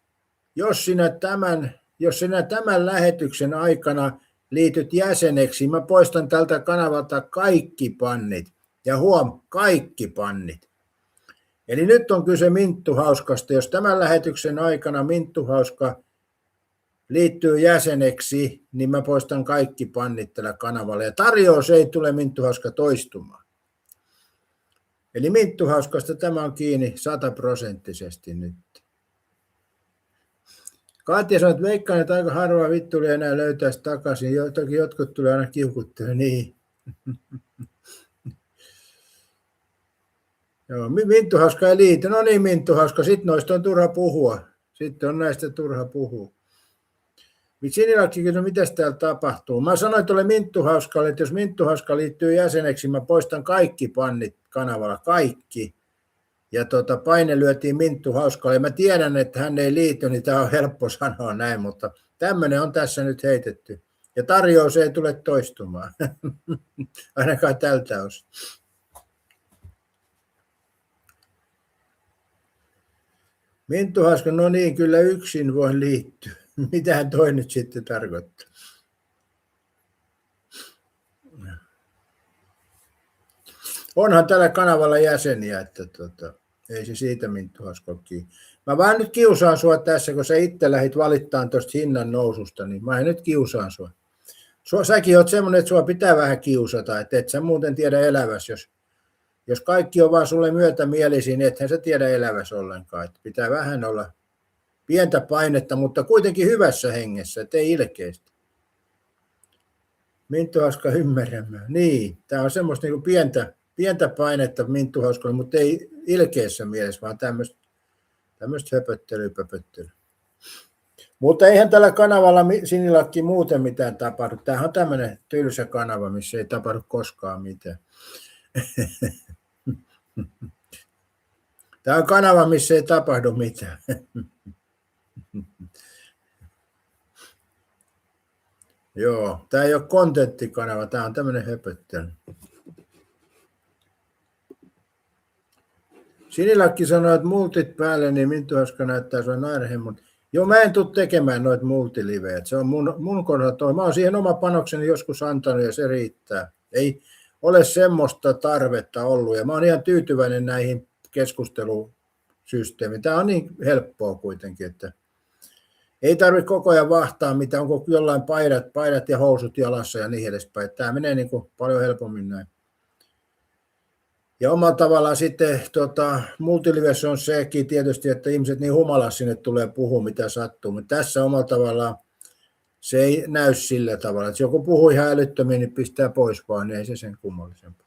sinä tämän lähetyksen aikana liityt jäseneksi, mä poistan tältä kanavalta kaikki pannit. Ja kaikki pannit. Eli nyt on kyse Minttu Hauskasta. Jos tämän lähetyksen aikana Minttu Hauska liittyy jäseneksi, niin mä poistan kaikki pannit tällä kanavalla. Ja tarjous ei tule Minttu Hauska toistumaan. Eli Minttu Hauskasta tämä on kiinni 100% nyt. Katja sanoi, että veikkaan, että aika harva vittulia enää löytäisi takaisin. Toki jotkut tulee aina kiukuttelemaan. Niin. Joo, Minttu Hauska ei liity. No niin, Minttu Hauska, sitten noista on turha puhua. Sitten on näistä turha puhua. Sinilakki kysyi, mitä täällä tapahtuu. Mä sanoin tuolle Minttu Hauskalle, että jos Minttu Hauska liittyy jäseneksi, mä poistan kaikki pannit kanavalla. Kaikki. Ja paine lyötiin Minttu Hauskalle. Mä tiedän, että hän ei liity, niin tämä on helppo sanoa näin, mutta tämmöinen on tässä nyt heitetty. Ja tarjous ei tule toistumaan. Ainakaan tältä osin. Minttu Hauska, no niin, kyllä yksin voi liittyä. Mitähän toi nyt sitten tarkoittaa? Onhan tällä kanavalla jäseniä, että ei se siitä Minttu Hauska kiinni. Mä vaan nyt kiusaan sua tässä, kun sä itse lähdit valittaan tuosta hinnan noususta, niin mä nyt kiusaan sua. Säkin oot semmoinen, että sua pitää vähän kiusata, että et sä muuten tiedä eläväs, jos kaikki on vaan sulle myötämielisiä, niin ethän sä tiedä eläväs ollenkaan. Että pitää vähän olla pientä painetta, mutta kuitenkin hyvässä hengessä, ettei ilkeistä. Minttu Hauska ymmärrämään. Niin, tämä on semmoista niin kuin pientä painetta Minttu Hauskalle, mutta ei ilkeässä mielessä, vaan tämmöistä höpöttelyä. Mutta eihän tällä kanavalla Sinilakki muuten mitään tapahdu. Tämähän on tämmöinen tylsä kanava, missä ei tapahdu koskaan mitään. Tämä on kanava, missä ei tapahdu mitään. Joo, tämä ei ole kontenttikanava, tämä on tämmöinen höpöttely. Sinilakki sanoi, että multit päälle, niin Minttu Hauska näyttää sua nairehemmun. Joo, mä en tule tekemään noita multilivejä. Se on mun kohdalla toi. Mä oon siihen oma panokseni joskus antanut ja se riittää. Ei ole semmoista tarvetta ollut ja mä oon ihan tyytyväinen näihin keskustelusysteemiin. Tämä on niin helppoa kuitenkin, että ei tarvitse koko ajan vahtaa, mitä onko jollain paidat ja housut jalassa ja niin edespäin. Tämä menee niin kuin paljon helpommin näin. Ja omalla tavallaan sitten multilivessä on sekin tietysti, että ihmiset niin humalassa sinne tulee puhua, mitä sattuu. Mutta tässä omalla tavallaan se ei näy sillä tavalla. Että joku puhuu ihan älyttömiin, niin pistää pois vaan, niin ei se sen kummallisempaa.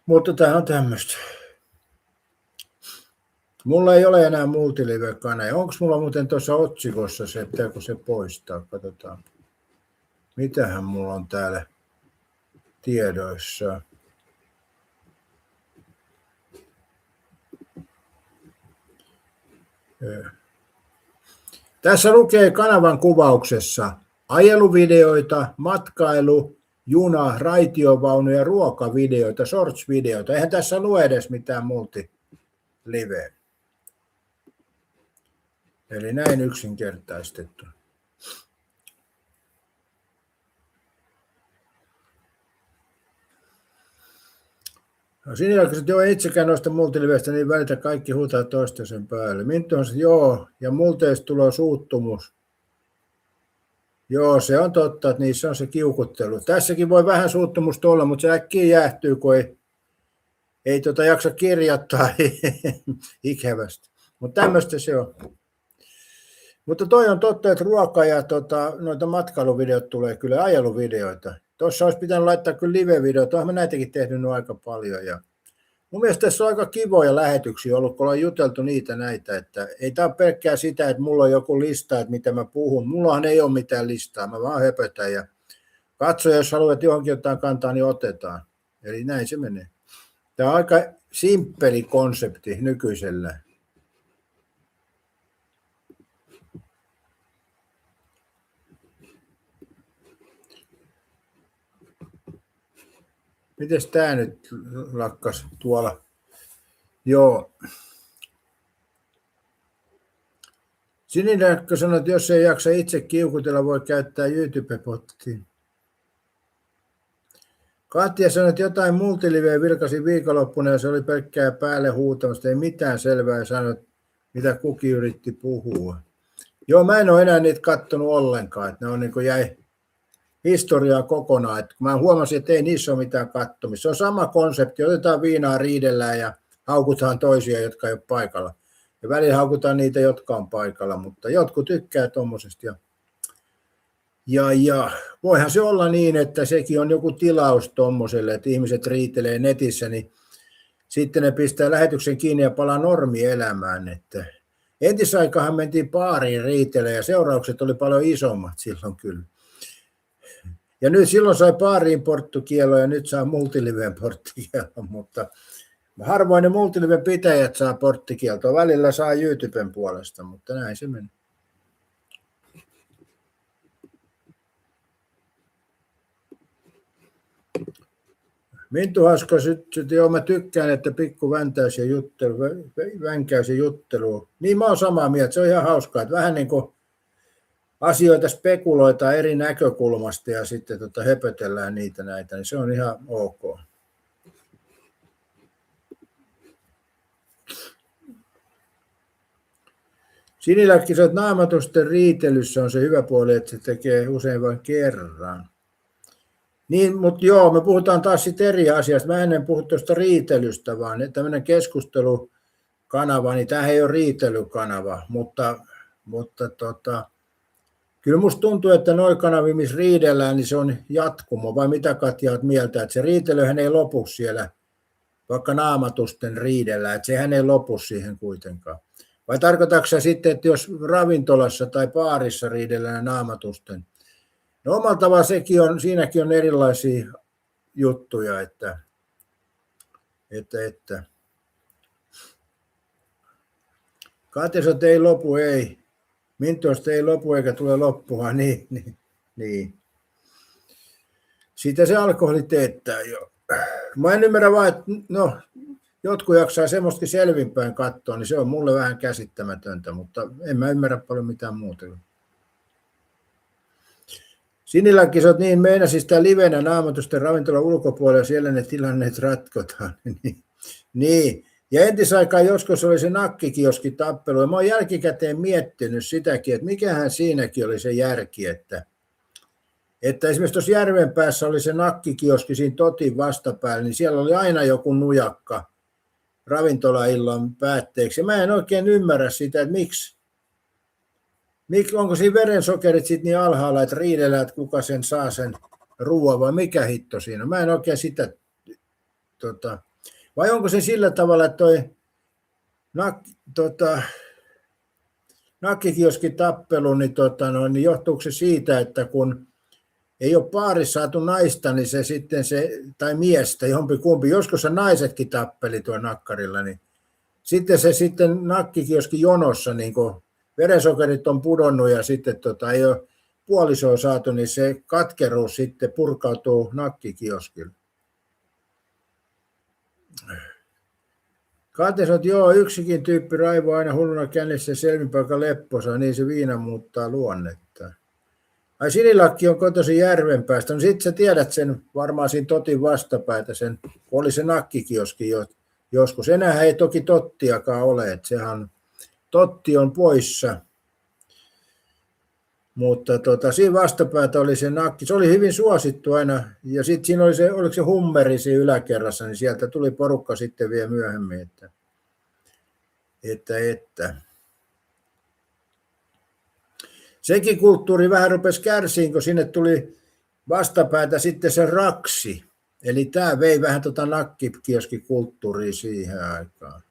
Mutta tämä on tämmöistä. Mulla ei ole enää multilive-kanavia. Onko mulla muuten tuossa otsikossa se, pitääkö se poistaa? Katsotaan. Mitähän mulla on täällä tiedoissa? Tässä lukee kanavan kuvauksessa ajeluvideoita, matkailu, juna, raitiovaunu ja ruokavideoita, shorts-videoita. Eihän tässä lue edes mitään multiliveä. Eli näin yksinkertaistettu. No, sinilaiset, joo, itsekään noista multiliveistä, niin välitä kaikki huutaa toistensa päälle. Minttu on, joo, ja multeista tulee suuttumus. Joo, se on totta, että niissä on se kiukuttelu. Tässäkin voi vähän suuttumusta olla, mutta se äkkiä jäähtyy, kun ei jaksa kirjoittaa ikävästi. Mutta tämmöistä se on. Mutta toi on totta, että ruoka ja noita matkailuvideot tulee kyllä, ajeluvideoita. Tuossa olisi pitänyt laittaa kyllä live-videoita, olen näitäkin tehnyt aika paljon. Ja mun mielestä tässä on aika kivoja lähetyksiä ollut, kun ollaan juteltu niitä näitä, että ei tämä ole pelkkää sitä, että mulla on joku lista, että mitä mä puhun. Mullahan ei ole mitään listaa, mä vaan höpötän ja katsoja, jos haluat johonkin jotain kantaa, niin otetaan. Eli näin se menee. Tämä on aika simppeli konsepti nykyisellä. Mites tää nyt lakkas tuolla? Joo. Sininäkkö sanoi, että jos ei jaksa itse kiukutella, voi käyttää YouTube-pottiin. Katja sanoi, että jotain multiliveä vilkasi viikonloppuna ja se oli pelkkää päälle huutamasta. Ei mitään selvää ja sanoi, mitä kukin yritti puhua. Joo, mä en ole enää niitä kattonut ollenkaan. Että ne on niin kuin jäi historiaa kokonaan. Että mä huomasin, että ei niissä ole mitään kattomista. Se on sama konsepti. Otetaan viinaa, riidellään ja haukutaan toisia, jotka ei ole paikalla. Ja välillä haukutaan niitä, jotka on paikalla, mutta jotkut tykkää tuommoisesta. Ja voihan se olla niin, että sekin on joku tilaus tuommoiselle, että ihmiset riitelee netissä, niin sitten ne pistää lähetyksen kiinni ja palaa normielämään. Että entisaikahan mentiin baariin riitelemään ja seuraukset oli paljon isommat silloin kyllä. Ja nyt silloin sai baariin porttikielon ja nyt saa multiliveen porttikielon, mutta harvoin ne multiliven pitäjät saa porttikieltoa. Välillä saa YouTuben puolesta, mutta näin se meni. Minttu Hasko syttyy, joo mä tykkään, että pikku vänkäys ja juttelu. Niin mä oon samaa mieltä, se on ihan hauskaa, että vähän niin kuin asioita spekuloitaan eri näkökulmasta ja sitten höpötellään niitä näitä, niin se on ihan ok. Siniläkki sanoo, että naamatusten riitelyssä on se hyvä puoli, että se tekee usein vain kerran. Niin, mutta joo, me puhutaan taas sitten eri asiasta. Mä en puhu tuosta riitelystä, vaan tämmöinen keskustelukanava, niin tämä ei ole riitelykanava, mutta kyllä musta tuntuu, että noi kanavi, missä riidellään, niin se on jatkumo. Vai mitä Katja olet mieltä, että se riitelyhän ei lopu siellä, vaikka naamatusten riidellään, että sehän ei lopu siihen kuitenkaan. Vai tarkoitatko sä sitten, että jos ravintolassa tai baarissa riidellään naamatusten? No omalla tavalla siinäkin on erilaisia juttuja, että Katesot ei lopu, ei. Mintoista ei lopu eikä tule loppumaan, niin. Siitä se alkoholi teettää jo. Mä en ymmärrä vaan, että no, jotkut jaksaa semmoistakin selvinpäin katsoa, niin se on mulle vähän käsittämätöntä, mutta en mä ymmärrä paljon mitään muuta. Siniläkki sanoo, niin meinasi sitä livenä naamatusten ravintolan ulkopuolella, siellä ne tilanneet ratkotaan. Niin, ja entisaikaan joskus oli se nakkikioski tappelu, ja mä oon jälkikäteen miettinyt sitäkin, että mikähän siinäkin oli se järki, että esimerkiksi tuossa järven päässä oli se nakkikioski siinä Totin vastapäällä, niin siellä oli aina joku nujakka ravintolaillan päätteeksi, ja mä en oikein ymmärrä sitä, että miksi. Onko siinä verensokerit sitten niin alhaalla, että riidellään, että kuka sen saa sen ruoan, vai mikä hitto siinä on? Mä en oikein sitä, vai onko se sillä tavalla, että nakkikioskin tappelu, niin johtuuko se siitä, että kun ei ole paarissa saatu naista, niin se sitten tai miestä, jompikumpi, joskus se naisetkin tappeli tuon nakkarilla, niin sitten nakkikioskin jonossa, niin kun verensokerit on pudonnut ja sitten ei ole puolisoa saatu, niin se katkeruus sitten purkautuu nakkikioskille. Kate sanoo, että joo, yksikin tyyppi raivoo aina hulluna kännissä selvinpäivä lepposa, niin se viina muuttaa luonnetta. Ai Sinilakki on kotoisin Järvenpäästä, no sit sä tiedät sen varmaan siinä Totin vastapäätä, kun oli se nakkikioski joskus. Enää ei toki Tottiakaan ole, että sehän Totti on poissa. Mutta siinä vastapäätä oli se nakki, se oli hyvin suosittu aina, ja sitten siinä oli oliko se hummeri siinä yläkerrassa, niin sieltä tuli porukka sitten vielä myöhemmin, että. Sekin kulttuuri vähän rupesi kärsiin, kun sinne tuli vastapäätä sitten se raksi, eli tämä vei vähän nakkikioskikulttuuria siihen aikaan.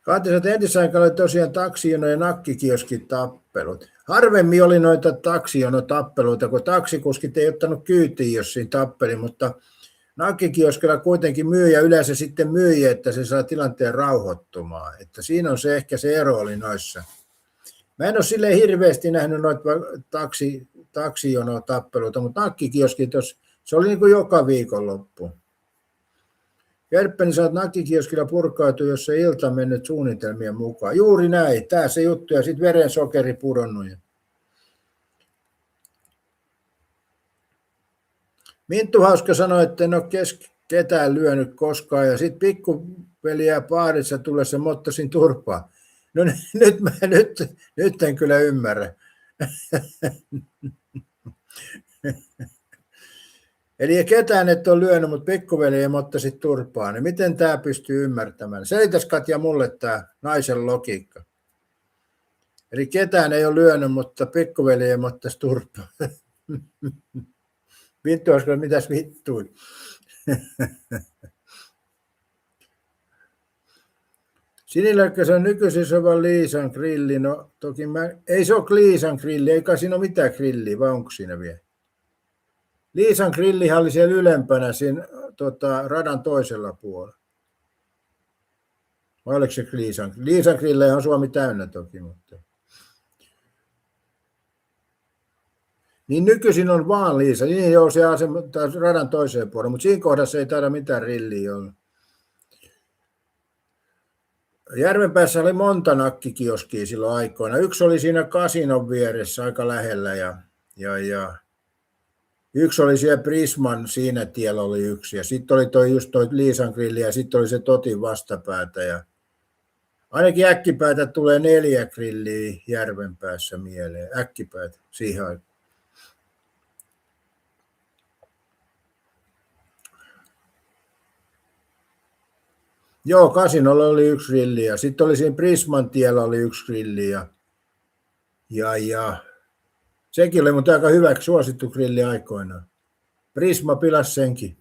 Kaatiset entisaikana oli tosiaan taksijono ja nakkikioski tappelut. Harvemmin oli noita taksijono-tappeluita, kun taksikuskit ei ottanut kyytiin, jos siinä tappeli, mutta nakkikioskilla kuitenkin myyjä yleensä sitten myi, että se saa tilanteen rauhoittumaan. Että siinä on se ehkä se ero oli noissa. Mä en ole silleen hirveästi nähnyt noita taksijono-tappeluita, mutta nakkikioskit, se oli niin kuin joka viikonloppu. Kerppeni sanoo, että nakkikioskilla purkautui, jos se ilta mennyt suunnitelmien mukaan. Juuri näin, tämä se juttu, ja sitten verensokeri pudonnut. Minttu Hauska sanoi, että en ole ketään lyönyt koskaan, ja sitten pikkuveliä paarissa tulee se mottasin turpaa. No nyt en kyllä ymmärrä. Eli ketään et ole lyönyt, mutta pikkuveli mottasit turpaa. Niin miten tämä pystyy ymmärtämään? Selitäs Katja mulle tämä naisen logiikka. Eli ketään ei ole lyönyt, mutta pikkuveli mottaisi turpaa. Vittu, olisiko mitäs vittuin? Siniläkkä se on nykyisin sovan Liisan grilli. No toki ei se ole Liisan grilli, eikä siinä ole mitään grilliä, vai onko siinä vielä? Liisan grillihan oli siellä ylempänä siinä radan toisella puolella. Vai oliko se Liisan grillejä on Suomi täynnä toki, mutta. Niin nykyisin on vaan Liisa, niin joo, se radan toiseen puolelle, mutta siinä kohdassa ei taida mitään grilliä olla. Järvenpäässä oli monta nakkikioskia silloin aikoina. Yksi oli siinä kasinon vieressä aika lähellä ja yksi oli siellä Prisman, siinä tiellä oli yksi. Ja sitten oli just toi Liisan grilli ja sitten oli se Totin vastapäätä. Ja ainakin äkkipäätä tulee 4 grilliä Järvenpäässä mieleen. Äkkipäätä siihen aikaan. Joo, kasinolla oli yksi grilli ja sitten oli siinä Prisman tiellä oli yksi grilli ja sekin oli mutta aika hyväksi suosittu grilli aikoinaan. Prisma pilasi senkin.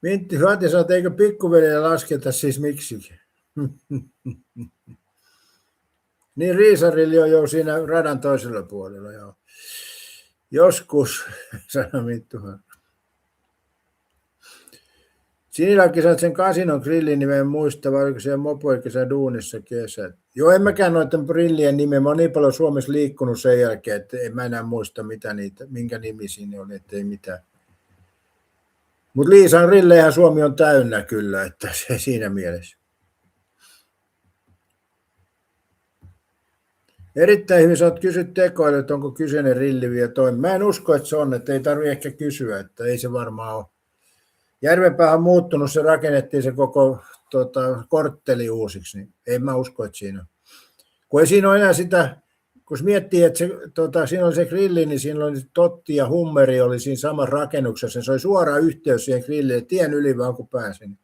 Mintti Vati sanoo, että eikö pikkuveljellä lasketa siis miksi? Niin Riisarilli on jo siinä radan toisella puolella. Joo. Joskus, sanoi Minttuhan. Siniläkki sanoi, että sen kasinon grillin nimen muista, vai oliko se mopoikisä duunissa kesät. Joo, en mäkään noiden grillien nimeä. Mä oon niin paljon Suomessa liikkunut sen jälkeen, että en mä enää muista, minkä nimi siinä oli, ettei mitään. Mutta Liisan grillejähän Suomi on täynnä kyllä, että se siinä mielessä. Erittäin hyvin sä oot kysyt tekoille, että onko kyseinen grilli vielä toimii. Mä en usko, että se on, että ei tarvitse ehkä kysyä, että ei se varmaan ole. Järvenpää on muuttunut, se rakennettiin se koko kortteli uusiksi, niin en mä usko, että siinä on. Kun ei siinä ole enää sitä, kun miettii, että siinä oli se grilli, niin siinä oli Totti ja Hummeri oli siinä samassa rakennuksessa. Se oli suora yhteys siihen grillille, tien yli vaan kun pääsin.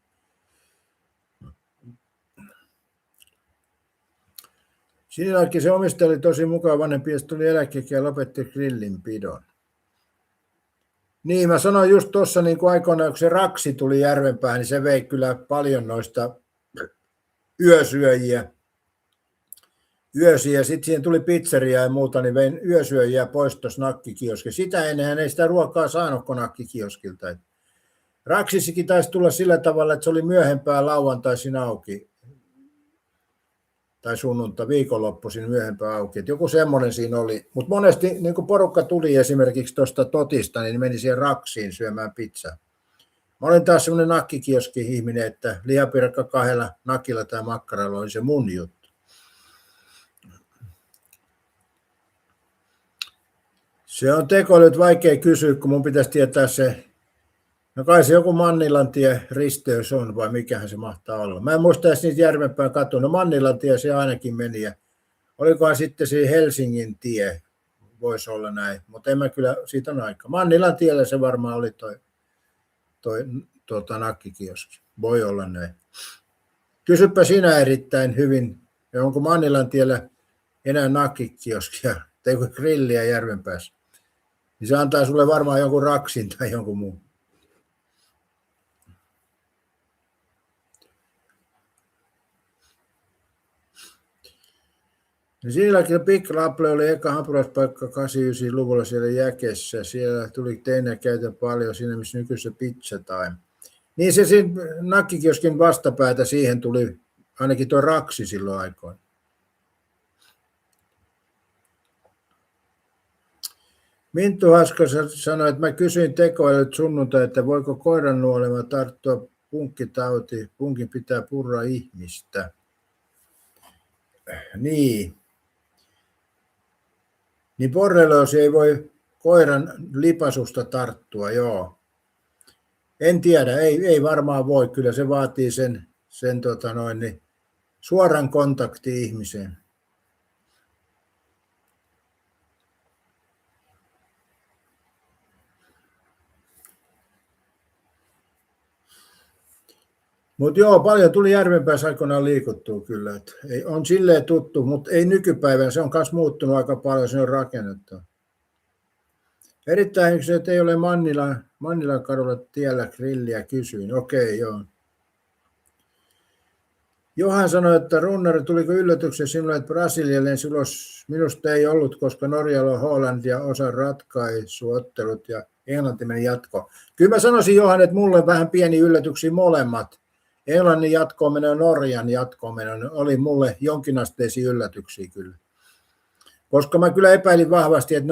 Sinilakin se omistaja oli tosi mukava, vanhempi ja tuli eläkkeekin ja lopetti grillinpidon. Niin, mä sanoin just tuossa niin kuin aikoinaan, kun se raksi tuli Järvenpäähän, niin se vei kyllä paljon noista yösyöjiä. Sitten siihen tuli pizzeria ja muuta, niin vein yösyöjiä pois tuossa nakkikioskilta. Sitä ennen ei sitä ruokaa saanut nakkikioskilta. Raksissakin taisi tulla sillä tavalla, että se oli myöhempää lauantaisin auki. Tai sunnuntai, viikonloppuisin myöhempää auki. Et joku semmoinen siinä oli. Mutta monesti niin kun porukka tuli esimerkiksi tuosta Totista, niin meni siihen Raksiin syömään pizzaa. Mä olin taas semmoinen nakkikioski-ihminen, että lihapiirakka 2 nakilla tai makkaralla oli se mun juttu. Se on tekoälyt vaikea kysyä, kun mun pitäisi tietää se. No kai se joku Mannilantie risteys on, vai mikähän se mahtaa olla. Mä en muista edes niitä Järvenpään katuja. No Mannilantie se ainakin meni. Ja olikohan sitten se Helsingin tie, voisi olla näin. Mutta en mä kyllä, siitä on aika. Mannilantiellä se varmaan oli toi nakkikioski. Voi olla näin. Kysypä sinä erittäin hyvin, ja onko Mannilantiellä enää nakkikioskia tai grilliä Järvenpäässä. Niin se antaa sulle varmaan jonkun Raksin tai jonkun muun. Silläkin Big Apple oli eka hampurilaispaikka 89-luvulla siellä Jäkessä. Siellä tuli teinä käytä paljon siinä, missä nykyisessä Pizza Time. Niin se siinä nakkikioskin vastapäätä siihen tuli ainakin tuo Raksi silloin aikoina. Minttu Haska sanoi, että mä kysyin tekoälyt sunnuntai, että voiko koiran nuolema tarttua punkkitauti. Punkin pitää purra ihmistä. Niin borrelioosi ei voi koiran lipasusta tarttua, joo. En tiedä, ei varmaan voi. Kyllä se vaatii sen suoran kontakti ihmiseen. Mutta joo, paljon tuli Järvenpäässä aikoinaan liikuttua kyllä. Et on silleen tuttu, mutta ei nykypäivänä. Se on myös muuttunut aika paljon, se on rakennettu. Erittäin yksi, että ei ole Mannilan kadulla tiellä grilliä, kysyin. Okei, joo. Johan sanoi, että runnari, tuliko yllätyksen sinulle, että Brasilia lensi ulos? Minusta ei ollut, koska Norjalla on Hollandia osa ratkaisuottelut ja Englanti meni jatkoon. Kyllä mä sanoisin, Johan, että mulle vähän pieni yllätyksiä molemmat. Englannin jatkoon menee ja Norjan jatkoon menee. Oli mulle jonkinasteisia yllätyksiä kyllä. Koska mä kyllä epäilin vahvasti, että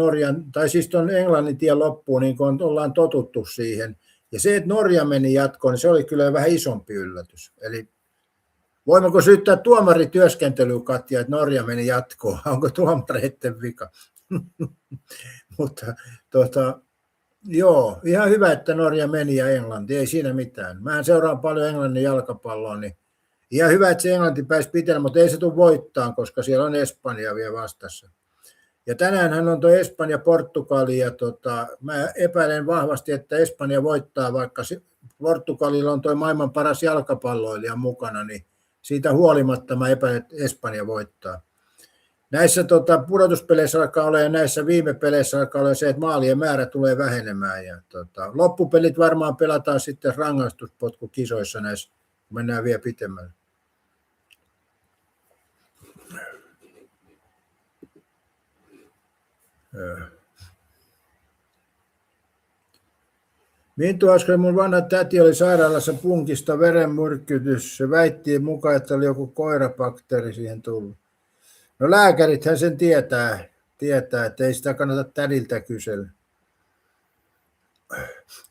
tuon Englannin tie loppuun, niin kuin ollaan totuttu siihen. Ja se, että Norja meni jatkoon, niin se oli kyllä vähän isompi yllätys. Eli voimmeko syyttää tuomarityöskentelyä, Katja, että Norja meni jatkoon? Onko tuomareiden vika? Mutta joo, ihan hyvä, että Norja meni ja Englanti, ei siinä mitään. Mähän seuraan paljon Englannin jalkapalloa, niin ihan hyvä, että se Englanti pääsi pitää, mutta ei se tule voittaa, koska siellä on Espanja vielä vastassa. Ja tänäänhän on tuo Espanja-Portugali, ja mä epäilen vahvasti, että Espanja voittaa, vaikka Portugalilla on tuo maailman paras jalkapalloilija mukana, niin siitä huolimatta mä epäilen, että Espanja voittaa. Näissä pudotuspeleissä alkaa olla ja näissä viime peleissä alkaa olla se, että maalien määrä tulee vähenemään. Ja, loppupelit varmaan pelataan sitten rangaistuspotkukkisoissa näissä, kun mennään vielä pitemmälle. Minttu Askel, mun vanha täti oli sairaalassa punkista verenmyrkytys. Se väitti mukaan, että oli joku koirabakteeri siihen tullut. No lääkärithän sen tietää, että ei sitä kannata tädiltä kysellä.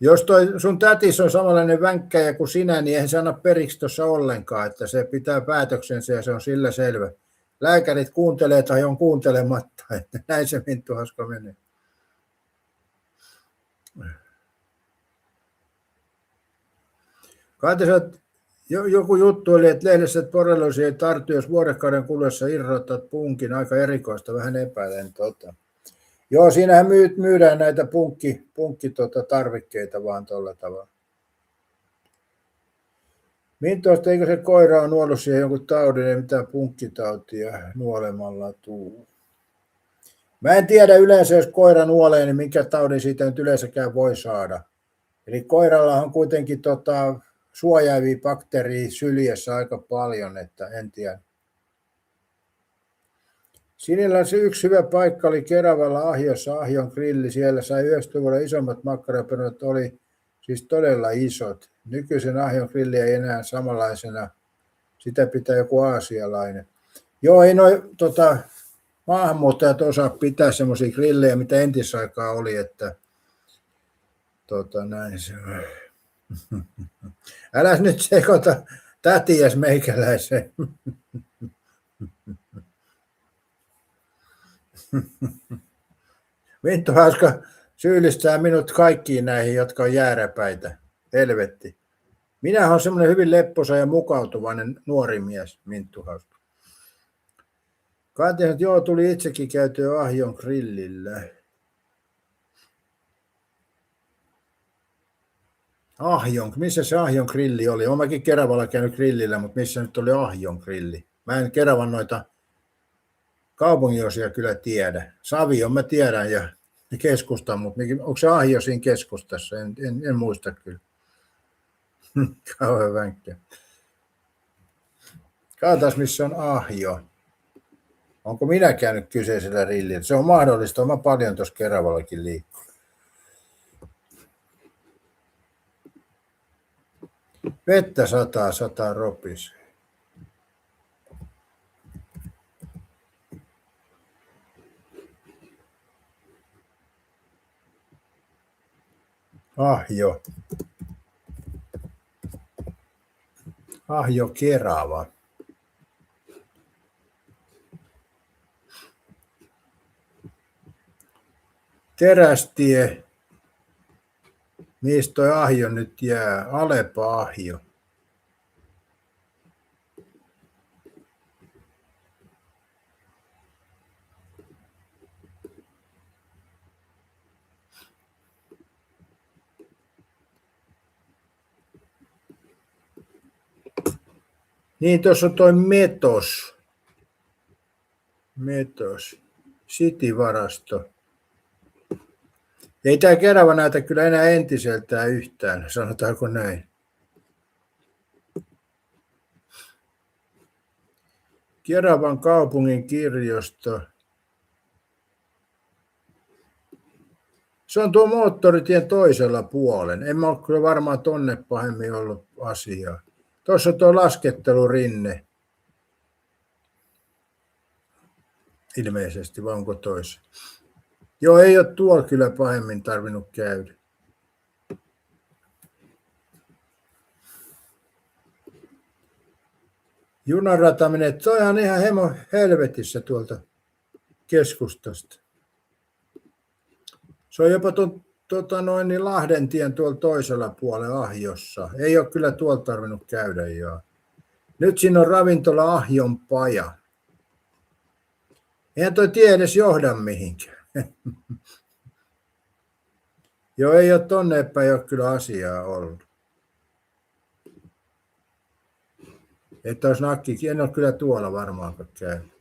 Jos toi sun tätis on samanlainen vänkkäjä kuin sinä, niin eihän se anna periksi tuossa ollenkaan, että se pitää päätöksensä ja se on sillä selvä. Lääkärit kuuntelee tai on kuuntelematta, että näin se Minttu Haska menee. Joku juttu oli, että lehdessä, että borrelioosi ei tartu, jos vuorokauden kuluessa irrotat punkin, aika erikoista, vähän epäilen. Joo, siinähän myydään näitä tarvikkeita vaan tuolla tavalla. Mintoista, eikö se koira on nuollut siihen jonkun taudin, ei mitään punkkitautia nuolemalla tuu. Mä en tiedä yleensä, jos koira nuolee, niin minkä taudin siitä nyt yleensäkään voi saada. Eli koiralla on kuitenkin suojaavia bakteereja syljessä aika paljon, että en tiedä. Sinillä se yksi hyvä paikka oli Keravalla Ahjossa, Ahjon grilli. Siellä sai 90-luvulla isommat makkaraperunat, oli siis todella isot. Nykyisen Ahjon grilli ei enää samanlaisena, sitä pitää joku aasialainen. Joo, ei noi maahanmuuttajat osaa pitää semmoisia grillejä, mitä entisaikaa oli, että näin se on. Äläs nyt sekoita tätiäs meikäläiseen. Minttu hauska syyllistää minut kaikkiin näihin, jotka on jääräpäitä. Helvetti. Minä olen semmoinen hyvin lepposa ja mukautuvainen nuori mies, Minttu hauska. Katsoin, että joo, tuli itsekin käytyä Ahjon grillillä. Ahjon, missä se Ahjon grilli oli? Olen mäkin Keravalla käynyt grillillä, mutta missä nyt oli Ahjon grilli? Mä en Keravan noita kaupunginosia kyllä tiedä. Savion mä tiedän ja keskustan, mutta onko se Ahjo siinä keskustassa? En muista kyllä. Kauhean vänkkä. Katsotaan, missä on Ahjo. Onko minä käynyt kyseisellä rillillä? Se on mahdollista. Mä paljon tuossa Keravallakin liikkuu. Vettä sataa ropis. Ahjo. Ahjo Kerava. Terästie. Mistä toi Ahjo nyt jää? Alepa-Ahjo. Niin, tuossa on toi Metos. City-varasto. Ei tämä Kerava näytä kyllä enää entiseltään yhtään, sanotaanko näin. Keravan kaupungin kirjasto. Se on tuo moottoritien toisella puolen. En mä ole kyllä varmaan tonne pahemmin ollut asiaa. Tuossa on tuo laskettelurinne. Ilmeisesti, vai onko toisa? Joo, ei ole tuolla kyllä pahemmin tarvinnut käydä. Junarata menee, toihan ihan hemo helvetissä tuolta keskustasta. Se on jopa niin Lahdentien tuolla toisella puolella Ahjossa. Ei ole kyllä tuolla tarvinnut käydä joo. Nyt siinä on ravintola Ahjon paja. Eihän toi tie edes johda mihinkään. Joo, ei ole tonne päin ole kyllä asiaa ollut. Että olisi nakkikin, en ole kyllä tuolla varmaankaan käynyt.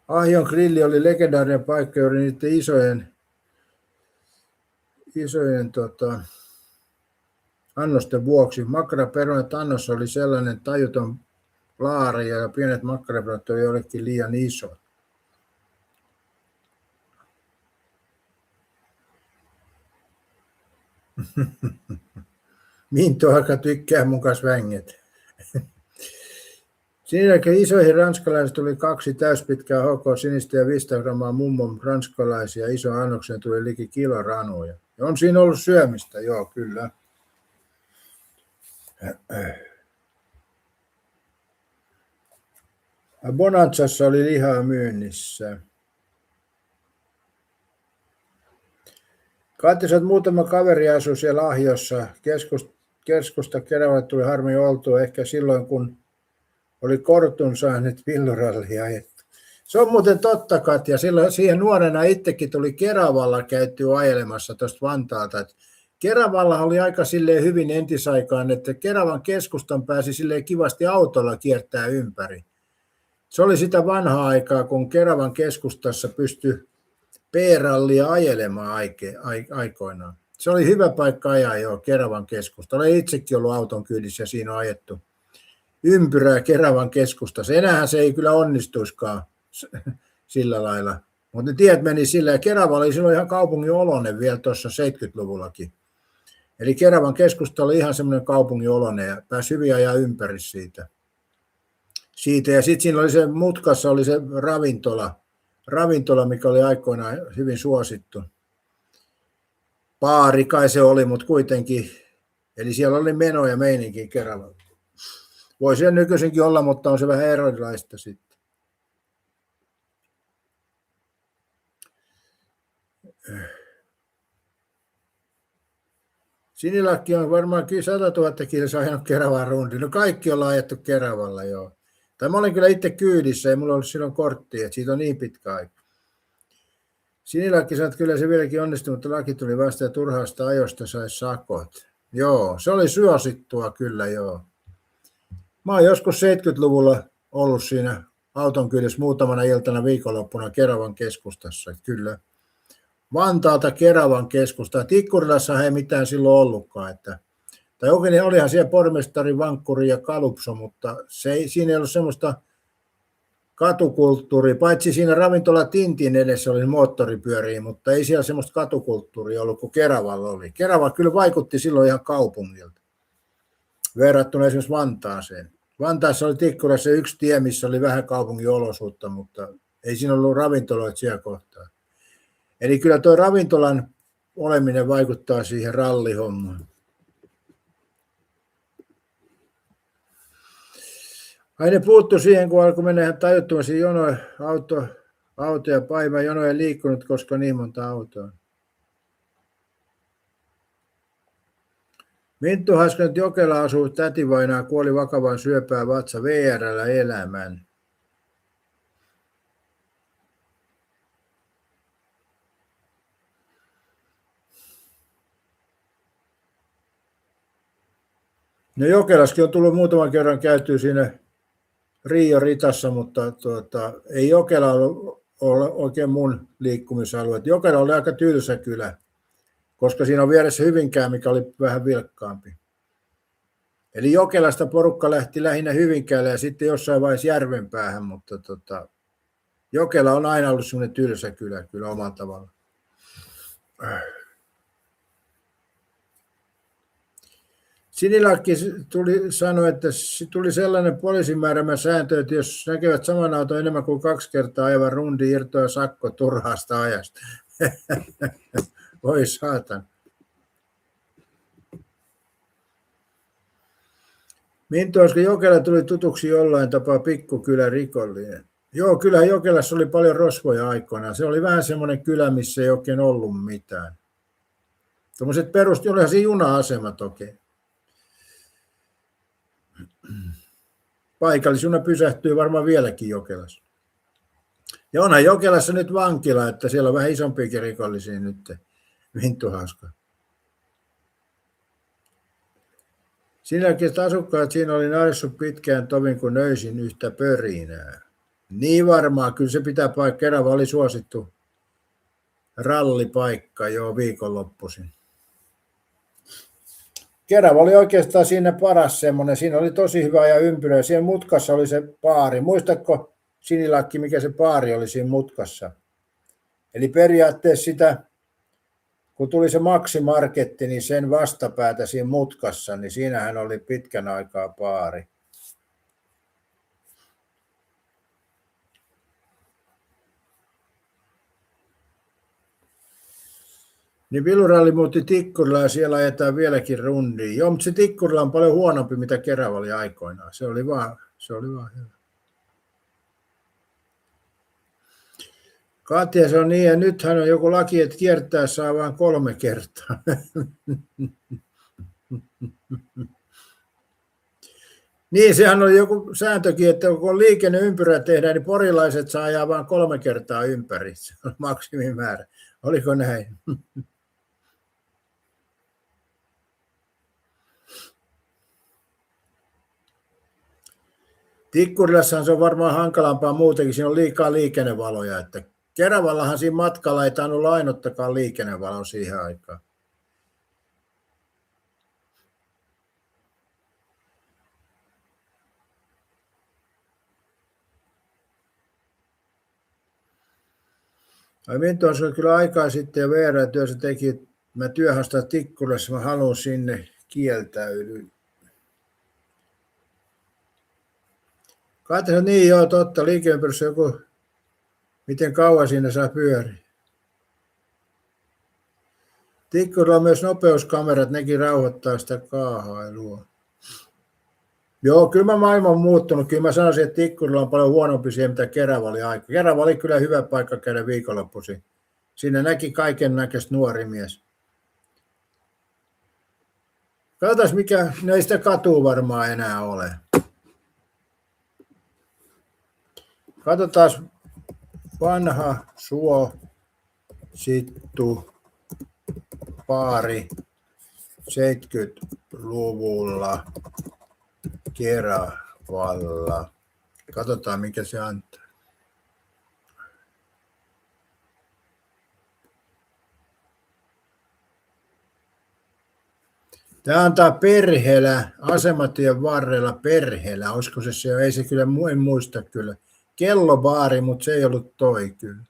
Ahjon grilli oli legendaarinen paikka juuri niiden isojen annosten vuoksi. Makkaraperunat annossa oli sellainen tajuton laari ja pienet makkaraperunat oli jollekin liian iso. Minttu aika tykkää mun kanssa vänget. Siinä isoihin ranskalaisiin tuli 2 täyspitkää HK sinistä ja 500 grammaa mummon ranskalaisia. Iso annokseen tuli liki kilo ranuja. Ja on siinä ollut syömistä, joo kyllä. Bonanzassa oli lihaa myynnissä. Katsotaan, muutama kaveri asui siellä Ahjossa. Keskusta Keravalle tuli harmi oltua ehkä silloin, kun oli Kortun saaneet villurallia ajettu. Se on muuten totta, Katja. Silloin siihen nuorena itsekin tuli Keravalla käytyä ajelemassa tuosta Vantaalta. Keravalla oli aika silleen hyvin entisaikaan, että Keravan keskustan pääsi silleen kivasti autolla kiertää ympäri. Se oli sitä vanhaa aikaa, kun Keravan keskustassa pystyi P-rallia ajelemaan aikoinaan. Se oli hyvä paikka ajaa jo Keravan keskusta. Olen itsekin ollut auton kyydissä ja siinä on ajettu ympyrää Keravan keskustassa. Enäähän se ei kyllä onnistuiskaan sillä lailla. Mutta ne tiet meni sillä ja Kerava oli silloin ihan kaupungin oloinen vielä tuossa 70-luvullakin. Eli Keravan keskusta oli ihan semmoinen kaupungin oloinen ja pääsi hyvin ajaa ympäri siitä. Ja sitten siinä oli se mutkassa oli se ravintola, mikä oli aikoinaan hyvin suosittu. Baari kai se oli, mutta kuitenkin. Eli siellä oli meno ja meininki Keravalla. Voi se nykyisinkin olla, mutta on se vähän erilaista sitten. Sinilakki on varmaan 100 000 kilsaa ajanut Keravan rundin. No kaikki ollaan ajettu Keravalla, joo. Tai mä olin kyllä itse kyydissä, ei mulla ollut silloin korttia, että siitä on niin pitkä aika. Sinilakki sanoi, että kyllä se vieläkin onnistui, mutta laki tuli vasta ja turhasta ajosta sai sakot. Joo, se oli suosittua kyllä, joo. Mä oon joskus 70-luvulla ollut siinä auton kyydissä muutamana iltana viikonloppuna Keravan keskustassa, että kyllä. Vantaalta Keravan keskusta. Tikkurilassa ei mitään silloin ollutkaan. Tai oikein olihan siellä pormestari, vankkuri ja kalupso, mutta siinä ei ollut semmoista katukulttuuria. Paitsi siinä ravintola Tintin edessä oli moottoripyöriä, mutta ei siellä semmoista katukulttuuria ollut kuin Keravalla oli. Kerava kyllä vaikutti silloin ihan kaupungilta verrattuna esimerkiksi Vantaaseen. Vantaassa oli Tikkurilassa yksi tie, missä oli vähän kaupungin olosuutta, mutta ei siinä ollut ravintoloita siellä kohtaa. Eli kyllä tuo ravintolan oleminen vaikuttaa siihen rallihommaan. Ai ne puuttu siihen, kun alkoi mennä tajuttomasti jonoja, auto ja päivä jonoja liikkunut, koska niin monta autoa. Minttu Haskan Jokela asui tätivainaa, kuoli vakavaan syöpään vatsa VR:llä elämään. No Jokelaskin on tullut muutaman kerran käytyä siinä Rio-ritassa, mutta ei Jokela ole oikein mun liikkumisalue. Jokela oli aika tylsä kylä, koska siinä on vieressä Hyvinkää, mikä oli vähän vilkkaampi. Eli Jokelasta porukka lähti lähinnä Hyvinkäälle ja sitten jossain vaiheessa Järvenpäähän, mutta Jokela on aina ollut semmoinen tylsä kylä kyllä omalla tavalla. Sinilakki sanoi, että tuli sellainen poliisin määräämä sääntö, että jos näkevät saman auton enemmän kuin 2 kertaa ajavan rundi, irtoaa sakko turhasta ajasta. Voi saatan. Minttu Haskan Jokela tuli tutuksi jollain tapaa pikkukylä rikollinen. Joo, kyllähän Jokelassa oli paljon rosvoja aikoinaan. Se oli vähän semmoinen kylä, missä ei oikein ollut mitään. Tuommoiset olihan se juna-asemat oikein. Paikallisjuna pysähtyy varmaan vieläkin Jokelassa. Ja onhan Jokelassa nyt vankila, että siellä on vähän isompiakin rikollisia nyt. Minttu Haska. Siinäkin asukkaat siinä oli naissut pitkään tovin kuin nöisin yhtä pörinää. Niin varmaan, kyllä se pitää paikka. Kerava oli suosittu rallipaikka jo viikonloppuisin. Kerava oli oikeastaan siinä paras semmoinen. Siinä oli tosi hyvä ja ympyrä. Siinä mutkassa oli se baari. Muistatko Sinilakki, mikä se baari oli siinä mutkassa? Eli periaatteessa sitä, kun tuli se Maximarketti, niin sen vastapäätä siinä mutkassa, niin siinähän oli pitkän aikaa baari. Niin Viluralli muutti Tikkurilaan ja siellä ajetaan vieläkin rundiin. Joo, mutta se Tikkurila on paljon huonompi, mitä Kerava oli aikoinaan. Se oli vaan hyvä. Katja, se on niin, ja nythän on joku laki, että kiertää saa vain 3 kertaa. Niin, sehän oli joku sääntökin, että kun liikenneympyrä tehdään, niin porilaiset saa ajaa vain 3 kertaa ympäri. Se on maksimimäärä. Oliko näin? Tikkurilassahan se on varmaan hankalampaa muutenkin, siinä on liikaa liikennevaloja. Että Keravallahan siinä matkalla ei tainnut olla ainuttakaan liikennevalo siihen aikaan. Mintu on kyllä aikaa sitten ja VR-työssä teki, mä työhastan Tikkurilassa, mä haluan sinne kieltäytyä. Katso, niin joo, totta, liikenneympyrässä joku, miten kauan siinä saa pyöriä. Tikkurilla on myös nopeuskamerat, nekin rauhoittaa sitä kaahailua. Joo, kyllä maailma on muuttunut. Kyllä mä sanoisin, että Tikkurilla on paljon huonompi siihen, mitä Kerava oli aika. Kerava oli kyllä hyvä paikka käydä viikonloppuisin. Siinä näki kaiken näköistä nuori mies. Katsotaan, mikä näistä katua varmaan enää ole. Katsotaan vanha suosittu baari 70-luvulla Keravalla. Katsotaan, mikä se antaa. Tämä antaa Perhelä, asematien varrella Perhelä. Olisiko se? Ei se kyllä, en muista kyllä. Kellobaari, mutta se ei ollut toi kyllä.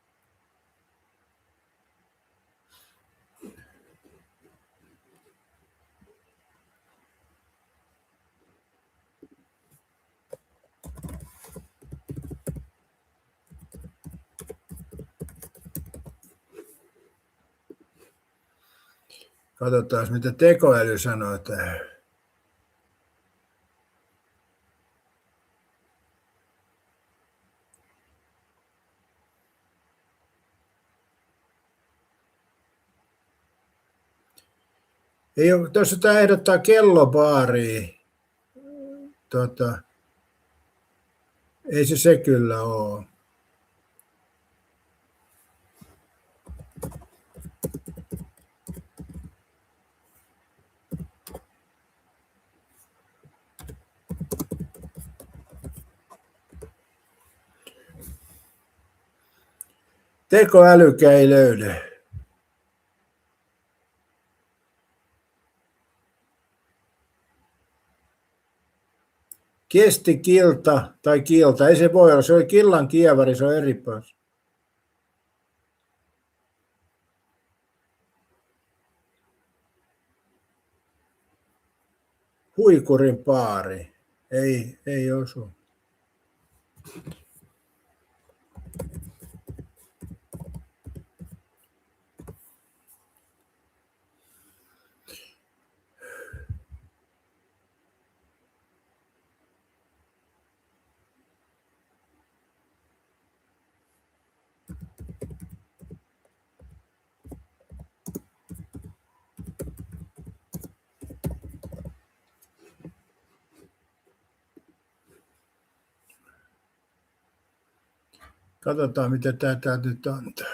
Katsotaan, mitä tekoäly sanoo tähän. Ei ole, tuossa tämä ehdottaa kellobaaria. Ei se kyllä ole. Tekoälykä ei löydä. Kesti kilta tai kilta, ei se voi olla, se oli killan kievari, se on eri päässä. Huikurin paari, ei osu. Katsotaan, mitä tämä nyt antaa.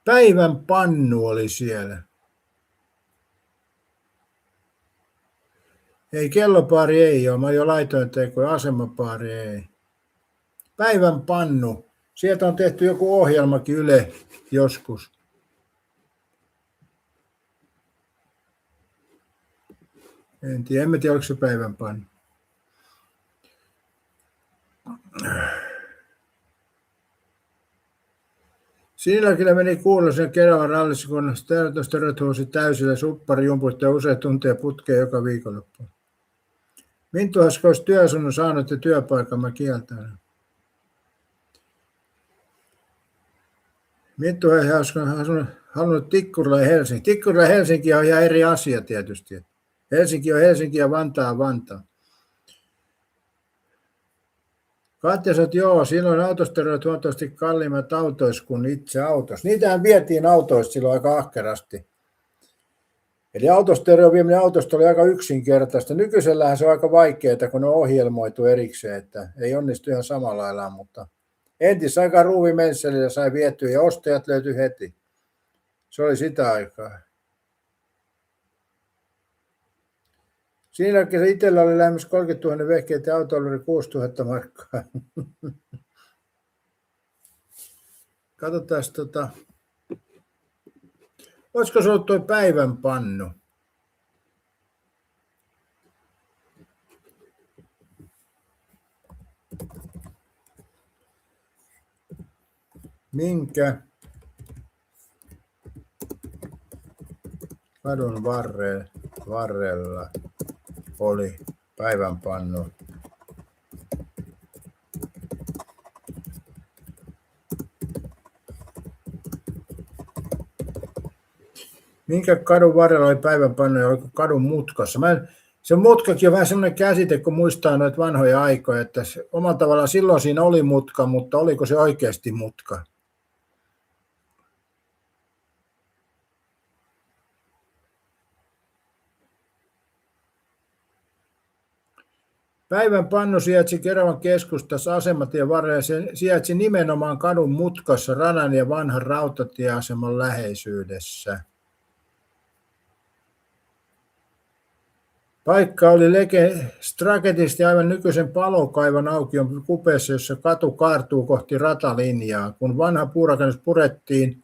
Päivän pannu oli siellä. Ei, kellopaari ei ole. Mä jo laitoin tekoja, asemapaari ei. Päivän pannu. Sieltä on tehty joku ohjelmakin Yle joskus. En tiedä, oliko se päivän pannu. Sillä kyllä meni kuulla sen Keravan rallissa, kun Steröt huusi täysillä suppari jumpuitte usein tunteja putkeen joka viikonloppu. Minttu Haska olisi työasunnon saanut ja työpaikan mä kieltänyt. Minttu Haska on halunnut Tikkurila ja Helsinki. Tikkurila ja Helsinki on ihan eri asia tietysti. Helsinki on Helsinki ja Vantaa on Vantaa. Katja sanoi, että joo, silloin autostereot huomattavasti kalliimmat autoissa kuin itse autossa. Niitähän vietiin autoista silloin aika ahkerasti. Eli autostereon vieminen autosta oli aika yksinkertaista. Nykyisellähän se on aika vaikeaa, kun ne on ohjelmoitu erikseen, että ei onnistu ihan samalla lailla, mutta entisaikaan Ruuvi Mensselillä sai vietyä ja ostajat löytyi heti. Se oli sitä aikaa. Siinä jälkeen itsellä oli lähemmäs 30 000 vehkeet ja autolla oli 6 000 markkaa. Katsotaan, olisiko se ollut tuo päivän pannu? Minkä kadun varrella oli päivän pannu? Minkä kadun varrella oli päivän pannu ja oliko kadun mutkassa? Se mutkakin on vähän sellainen käsite, kun muistaa noita vanhoja aikoja, että omalla tavallaan silloin siinä oli mutka, mutta oliko se oikeasti mutka? Päivän pannu sijaitsi Keravan keskustassa asematien varrella. Se sijaitsi nimenomaan kadun mutkassa radan ja vanhan rautatieaseman läheisyydessä. Paikka oli strategisti aivan nykyisen palokaivan aukion kupeessa, jossa katu kaartuu kohti ratalinjaa. Kun vanha puurakennus purettiin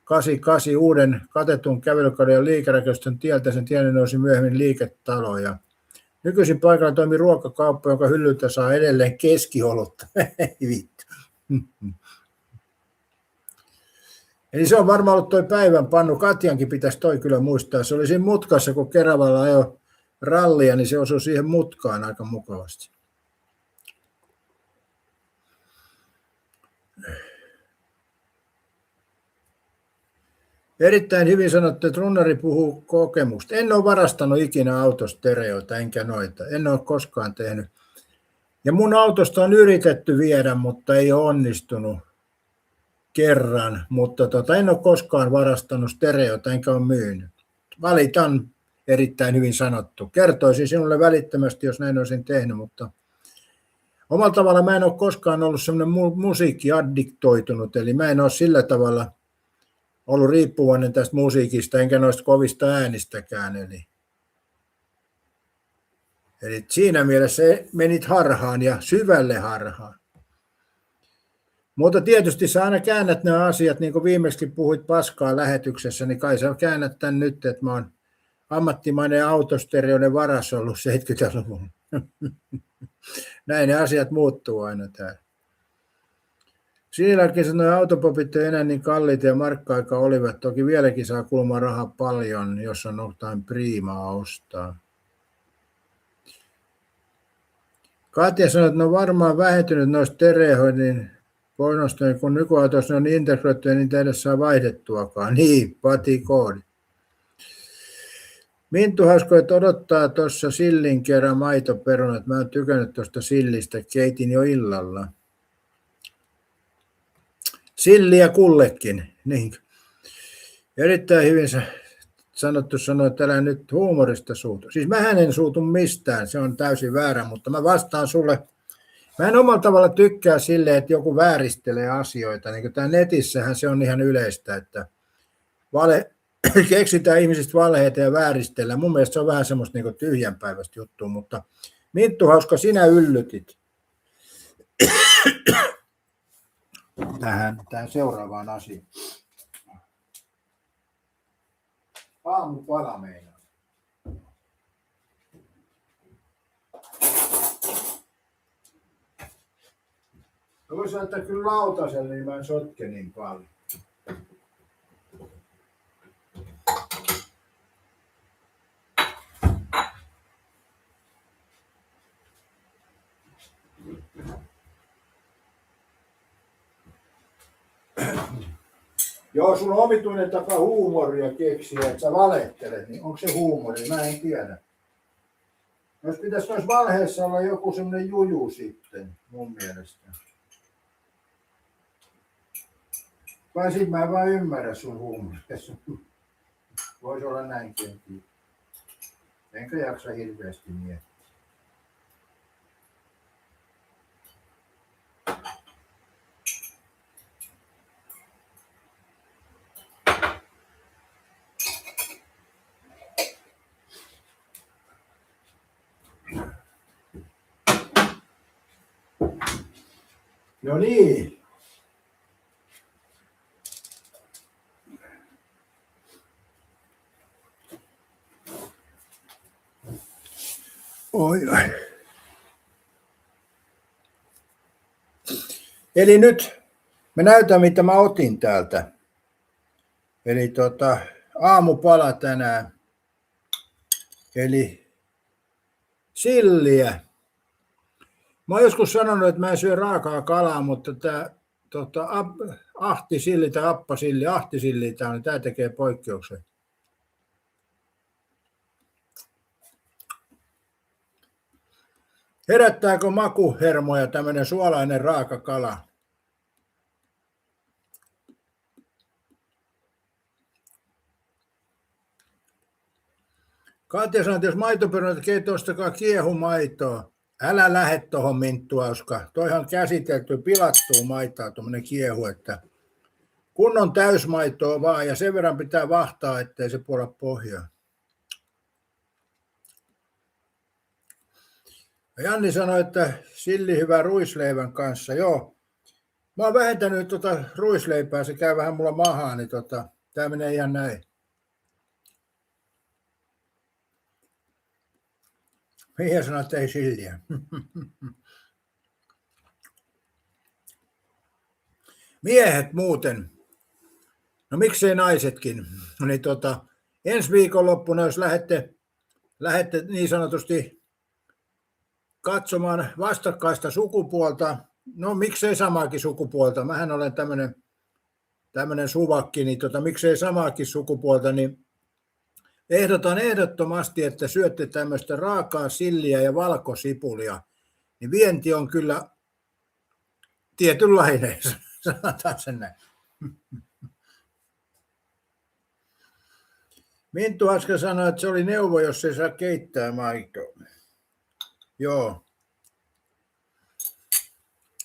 88 uuden katetun kävelykadun ja liikerakennuksen tieltä, sen tielle nousi myöhemmin liiketaloja. Nykyisin paikalla toimi ruokakauppa, jonka hyllyltä saa edelleen keskiolutta. Vittu. Eli se on varmaan ollut toi päivän pannu. Katjankin pitäisi toi kyllä muistaa. Se oli siinä mutkassa, kun Keravalla ajoi rallia, niin se osui siihen mutkaan aika mukavasti. Erittäin hyvin sanottu, että runnari puhuu kokemusta. En ole varastanut ikinä autostereoita, enkä noita. En ole koskaan tehnyt. Ja mun autosta on yritetty viedä, mutta ei ole onnistunut kerran. Mutta en ole koskaan varastanut stereoita, enkä ole myynyt. Valitan, erittäin hyvin sanottu. Kertoisin sinulle välittömästi, jos näin olisin tehnyt, mutta omalla tavalla mä en ole koskaan ollut semmoinen musiikkiaddiktoitunut, eli mä en ole sillä tavalla ollut riippuvainen tästä musiikista, enkä noista kovista äänistäkään. Eli siinä mielessä menit harhaan ja syvälle harhaan. Mutta tietysti sä aina käännät nämä asiat, niin kuin viimeksi puhuit paskaa lähetyksessä, niin kai sä käännät tämän nyt, että mä oon ammattimainen autostereoiden varas ollut 70-luvulla. Näin ne asiat muuttuu aina täällä. Siinäkin sanoi, että autopopit ei enää niin kalliita ja markka-aika olivat. Toki vieläkin saa kulmaa rahaa paljon, jos on jotain priimaa ostaa. Katja sanoi, että ne on varmaan vähentynyt noista stereoiden poinosta, kun nykyautoissa ne on integroittu ja niitä edes saa vaihdettuakaan. Niin, patikoodi. Minttu hausko, että odottaa tuossa sillin kerran maitoperunat. Mä oon tykännyt tuosta sillistä, keitin jo illalla. Silliä kullekin. Niin. Erittäin hyvin sanottu sanoa, että älä nyt huumorista suutu. Siis mähän en suutu mistään, se on täysin väärä, mutta mä vastaan sulle. Mä en omalla tavalla tykkää silleen, että joku vääristelee asioita. Niin kuin tää netissähän se on ihan yleistä, että keksitään ihmisistä valheita ja vääristellään. Mun mielestä se on vähän semmoista niin tyhjänpäiväistä juttua, mutta Minttu hauska, sinä yllytit tähän seuraavaan asiaan. Aamupala meinaa. No voisi laittaa kyllä lautaselle, niin mä en sotke niin paljon. Joo, sun on omituinen tapa huumoria keksiä, että sä valehtelet, niin onko se huumori? Mä en tiedä. Jos pitäisi noissa valheissa olla joku semmoinen juju sitten, mun mielestä. Vai sit mä en vaan ymmärrä sun huumoreissa. Voisi olla näinkin. Enkä jaksa hirveästi miettiä. No niin. Oi. Eli nyt mä näytän mitä mä otin täältä. Eli aamupala tänään. Eli silliä. Mä oon joskus sanonut, että mä en syö raakaa kalaa, mutta tää ahtisilli tai appasilli, ahtisilli tää tekee poikkeuksen. Herättääkö makuhermoja tämmöinen suolainen raaka kala? Katja sanoi, että jos maitoperunat keitto, ostakaa kiehumaitoa. Älä lähde tuohon Minttu Auska. Toihan käsitelty, pilattua maitoa, tuommoinen kiehu, että kunnon täysmaitoa vaan ja sen verran pitää vahtaa, ettei se puola pohjaa. Janni sanoi, että silli hyvä ruisleivän kanssa. Joo, mä oon vähentänyt ruisleipää, se käy vähän mulla mahaan, niin tää menee ihan näin. Mihin sanoi, että ei silliä? Miehet muuten. No miksei naisetkin? Niin ensi viikonloppuna, jos lähette niin sanotusti katsomaan vastakkaista sukupuolta, no miksei samaakin sukupuolta, mähän olen tämmöinen suvakki, niin miksei samaakin sukupuolta, niin ehdotan ehdottomasti, että syötte tämmöistä raakaa silliä ja valkosipulia, niin vienti on kyllä tietynlainen, sanotaan sen näin. Minttu äsken sanoi, että se oli neuvo, jos ei saa keittää maitoa. Joo.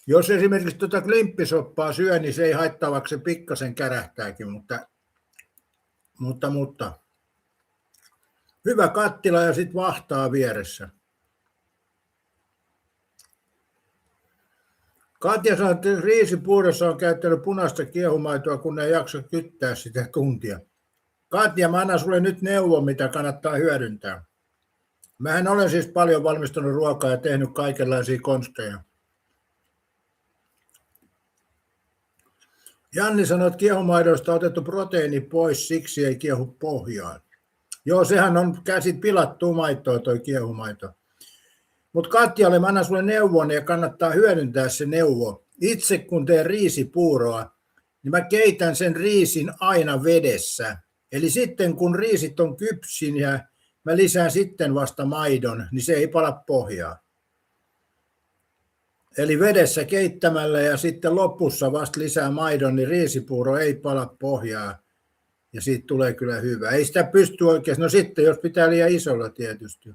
Jos esimerkiksi klimppisoppaa syö, niin se ei haittaa, vaikka se pikkasen kärähtääkin, mutta hyvä kattila ja sitten vahtaa vieressä. Katja sanoi, että riisipuurossa on käyttänyt punaista kiehumaitoa, kun ei jaksa kyttää sitä tuntia. Katja, mä annan sulle nyt neuvon, mitä kannattaa hyödyntää. Mähän olen siis paljon valmistanut ruokaa ja tehnyt kaikenlaisia konsteja. Janni sanoi, että kiehumaidosta on otettu proteiini pois, siksi ei kiehu pohjaan. Joo, sehän on käsit pilattua maitoa toi kiehumaito. Mutta Katjalle mä annan sulle neuvon ja kannattaa hyödyntää se neuvo. Itse kun teen riisipuuroa, niin mä keitän sen riisin aina vedessä. Eli sitten kun riisit on kypsin ja mä lisään sitten vasta maidon, niin se ei pala pohjaan. Eli vedessä keittämällä ja sitten lopussa vasta lisää maidon, niin riisipuuro ei pala pohjaan. Ja siitä tulee kyllä hyvä. Ei sitä pysty oikeasti. No sitten, jos pitää liian isolla tietysti.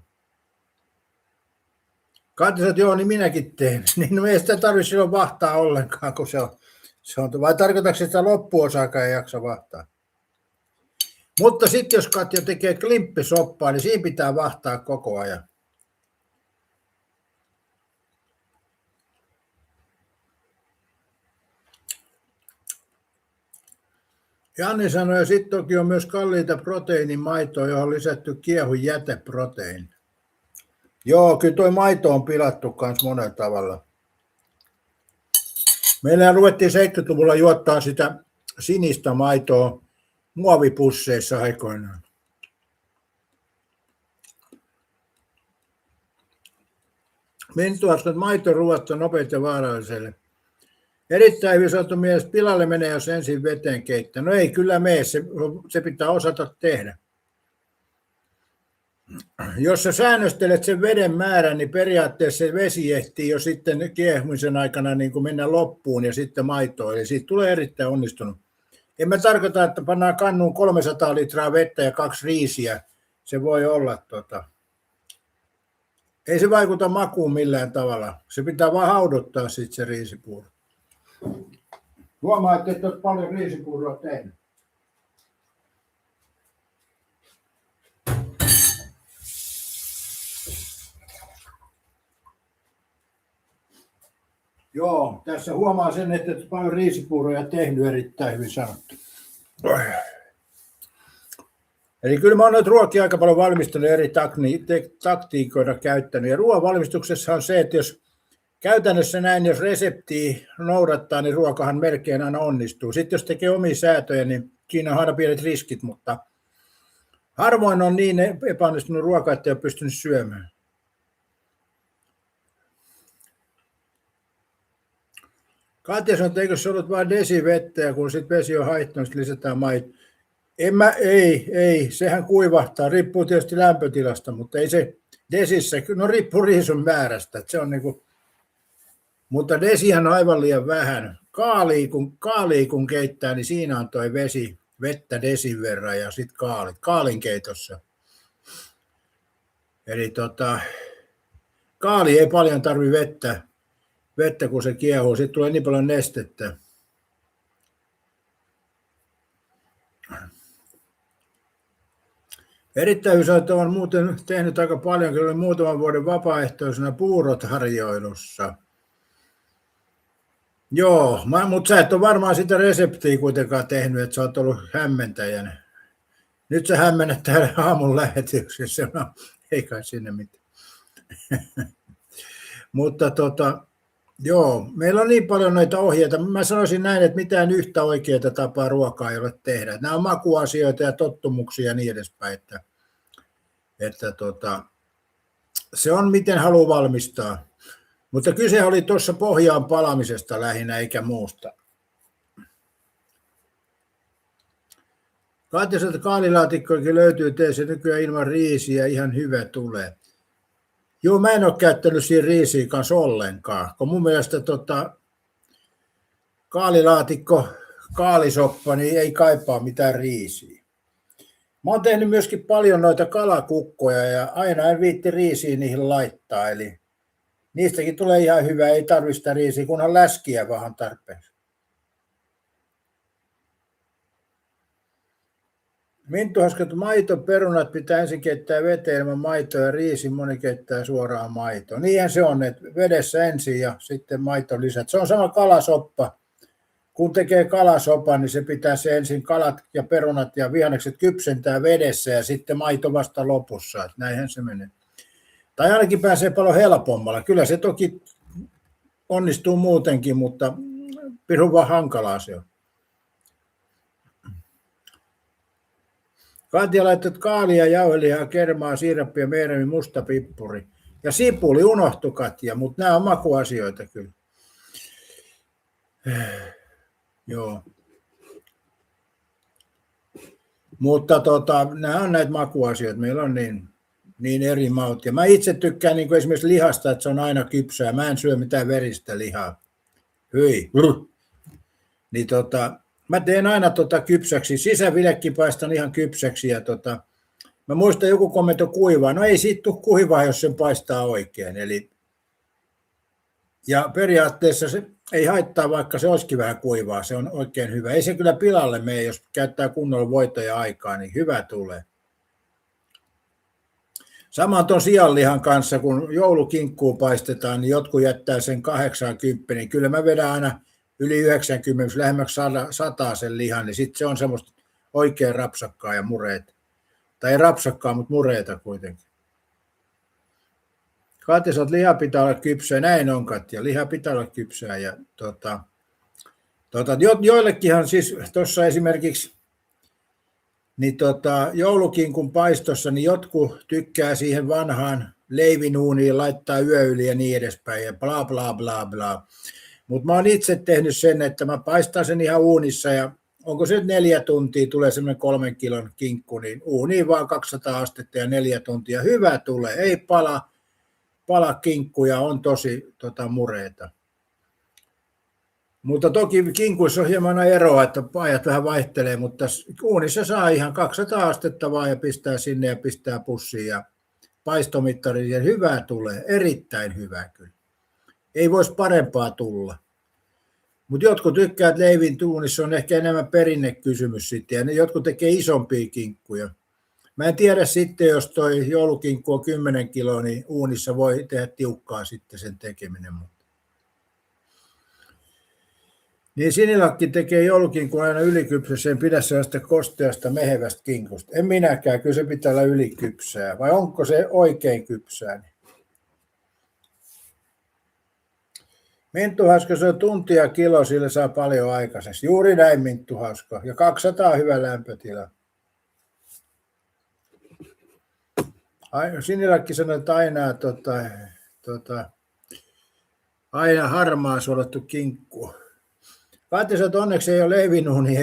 Katja sanoi, että joo, niin minäkin teen. Niin no ei sitä tarvitse silloin vahtaa ollenkaan, kun se on. Vai tarkoitatko, että sitä loppuosaakaan ei jaksa vahtaa? Mutta sitten jos Katja tekee klimppisoppaa, niin siinä pitää vahtaa koko ajan. Janni sanoi, että sitten toki on myös kalliita proteiinimaitoa, johon on lisätty kiehun jäteproteiini. Joo, kyllä tuo maito on pilattu myös monella tavalla. Meillä ruvettiin 70-luvulla juottaa sitä sinistä maitoa muovipusseissa aikoinaan. Minttu Auska, että maitoruuat on nopeat ja vaaralliselle. Erittäin hyvin sanottu mies, pilalle menee, jos ensin veteen keittää. No ei kyllä mene, se pitää osata tehdä. Jos sä säännöstelet sen veden määrän, niin periaatteessa se vesi ehtii jo sitten kiehumisen aikana niin kuin mennä loppuun ja sitten maitoon. Eli siitä tulee erittäin onnistunut. En mä tarkoita, että pannaan kannuun 300 litraa vettä ja 2 riisiä. Se voi olla, ei se vaikuta makuun millään tavalla. Se pitää vaan haudottaa sitten se riisipuuro. Huomaa, että et ole paljon riisipuuroa tehnyt. Joo, tässä huomaa sen, että et paljon riisipuuroja tehnyt, erittäin hyvin sanottu. Eli kyllä mä oon noita ruokia aika paljon valmistanut eri taktiikoita käyttänyt. Ja ruoan valmistuksessa on se, että jos käytännössä näin, jos reseptiä noudattaa, niin ruokahan melkein aina onnistuu. Sitten jos tekee omia säätöjä, niin siinä on aina pienet riskit, mutta harvoin on niin epäonnistunut ruoka, että ei ole pystynyt syömään. Katja sanoi, että eikö se ollut vain desivettä, ja kun sitten vesi on haittanut, sitten lisätään maito. Ei, sehän kuivahtaa, riippuu tietysti lämpötilasta, mutta ei se desissä, no riippuu riisun määrästä, että se on niinku, mutta desihän on aivan liian vähän. Kaalia kun keittää, niin siinä on toi vettä desin verran ja sitten kaalinkeitossa. Eli kaali ei paljon tarvi vettä kun se kiehuu, sitten tulee niin paljon nestettä. Erittäin hyvin olen muuten tehnyt aika paljon, kyllä olin muutaman vuoden vapaaehtoisena puurot harjoilussa. Joo, mutta sä et ole varmaan sitä reseptiä kuitenkaan tehnyt, että sä oot ollut hämmentäjänä. Nyt sä hämmennät täällä aamun lähetyksessä, no, ei kai sinne mitään. Mutta joo, meillä on niin paljon noita ohjeita. Mä sanoisin näin, että mitään yhtä oikeaa tapaa ruokaa ei ole tehdä. Nämä on makuasioita ja tottumuksia ja niin edespäin, että se on miten haluaa valmistaa. Mutta kyse oli tuossa pohjaan palamisesta lähinnä eikä muusta. Katjaselta kaalilaatikkoakin löytyy teessä nykyään ilman riisiä, ihan hyvä tulee. Joo, mä en ole käyttänyt siinä riisiä kanssa ollenkaan, kun mun mielestä kaalilaatikko, kaalisoppa, niin ei kaipaa mitään riisiä. Mä oon tehnyt myöskin paljon noita kalakukkoja ja aina en viitti riisiä niihin laittaa, eli niistäkin tulee ihan hyvä, ei tarvitse sitä riisiä, kunhan läskiä vähän tarpeeksi. Minttu Haskat, maitoperunat pitää ensin keittää veteen ilman maitoa ja riisi moni keittää suoraan maitoa. Niinhän se on, että vedessä ensin ja sitten maito lisät. Se on sama kalasoppa. Kun tekee kalasopan, niin se pitää se ensin kalat ja perunat ja vihannekset kypsentää vedessä ja sitten maito vasta lopussa. Että näinhän se menee. Tai ainakin pääsee paljon helpommalla. Kyllä se toki onnistuu muutenkin, mutta pirun vaan hankalaa se on. Katja laittaa kaalia, jauhelihaa, kermaa, siirappia, meeremi, musta pippuri. Ja sipuli unohtui Katja, mutta nämä on makuasioita kyllä. Joo. Mutta nämä on näitä makuasioita. Meillä on niin eri maut. Ja mä itse tykkään niin kuin esimerkiksi lihasta, että se on aina kypsää. Mä en syö mitään veristä lihaa. Hyi. Niin mä teen aina kypsäksi. Sisävilekin paistan ihan kypsäksi. Ja mä muistan joku kommentoi kuivaa. No ei siitä tule kuivaa, jos sen paistaa oikein. Ja periaatteessa se ei haittaa, vaikka se olisikin vähän kuivaa. Se on oikein hyvä. Ei se kyllä pilalle mene, jos käyttää kunnolla voita ja aikaa, niin hyvä tulee. Samoin tuon sianlihan kanssa, kun joulukinkkuu paistetaan, niin jotkut jättää sen 80, niin kyllä mä vedän aina yli 90, lähemmäksi 100 sen lihan, niin sitten se on semmoista oikein rapsakkaa ja mureita. Tai ei rapsakkaa, mutta mureita kuitenkin. Katja, että liha pitää olla kypsää. Näin on, Katja. Liha pitää olla kypsää. Ja joillekinhan siis tuossa esimerkiksi niin joulukinkun paistossa, niin jotkut tykkää siihen vanhaan leivinuuniin laittaa yöyli ja niin edespäin ja bla bla bla bla. Mutta mä oon itse tehnyt sen, että mä paistan sen ihan uunissa ja onko se 4 tuntia, tulee semmoinen 3 kilon kinkku, niin uuniin vaan 200 astetta ja 4 tuntia. Hyvä tulee, ei pala kinkkuja, on tosi mureita. Mutta toki kinkuissa on hieman eroa, että ajat vähän vaihtelee, mutta uunissa saa ihan 200 astetta vaan ja pistää sinne ja pistää pussiin ja paistomittari ja hyvää tulee, erittäin hyvää kyllä. Ei voisi parempaa tulla. Mutta jotkut tykkää, että leivin uunissa on ehkä enemmän perinnekysymys sitten, ja ne jotkut tekee isompia kinkkuja. Mä en tiedä sitten, jos toi joulukinkku on 10 kiloa, niin uunissa voi tehdä tiukkaa sitten sen tekeminen. Niin Sinilakki tekee joulukinkun aina ylikypsässä, en pidä sellaista kosteasta mehevästä kinkusta. En minäkään, kyllä se pitää olla ylikypsää, vai onko se oikein kypsää? Minttuhauska, se on tuntia kilo, sillä saa paljon aikaiseksi. Juuri näin minttuhauska. Ja 200 hyvä lämpötila. Sinilakki sanoi, että aina harmaa suolattu kinkku. Katsotaan, että onneksi ei ole leivinuuni.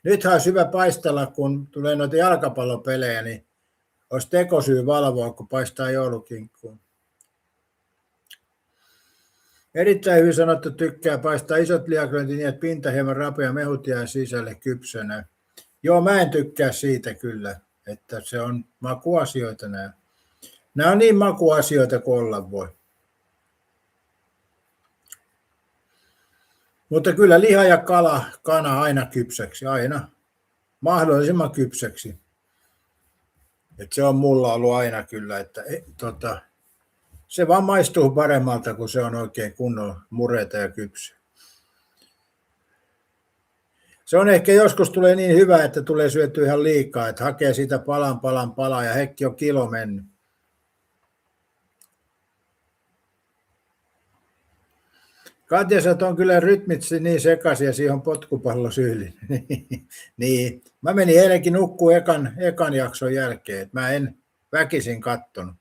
Nythän olisi hyvä paistella, kun tulee noita jalkapallopelejä, niin olisi tekosyy valvoa, kun paistaa joulukinkkuun. Erittäin hyvin sanottu, tykkää paistaa isot lihaklöntit niin, että pinta hieman rapea mehut jää sisälle kypsänä. Joo, mä en tykkää siitä kyllä, että se on makuasioita nämä. Nämä on niin makuasioita kuin olla voi. Mutta kyllä liha ja kana aina kypsäksi, aina mahdollisimman kypsäksi. Et se on mulla ollut aina kyllä, että se vaan maistuu paremmalta, kun se on oikein kunnon mureita ja kypsä. Se on ehkä joskus tulee niin hyvä, että tulee syötyä ihan liikaa, että hakee sitä palan ja hekki on kilo mennyt. Katja sanoi, että on kyllä rytmit niin sekaisin ja siihen on potkupallosyyllinen. Niin. Mä menin eilenkin nukkuun ekan jakson jälkeen, että mä en väkisin kattonut.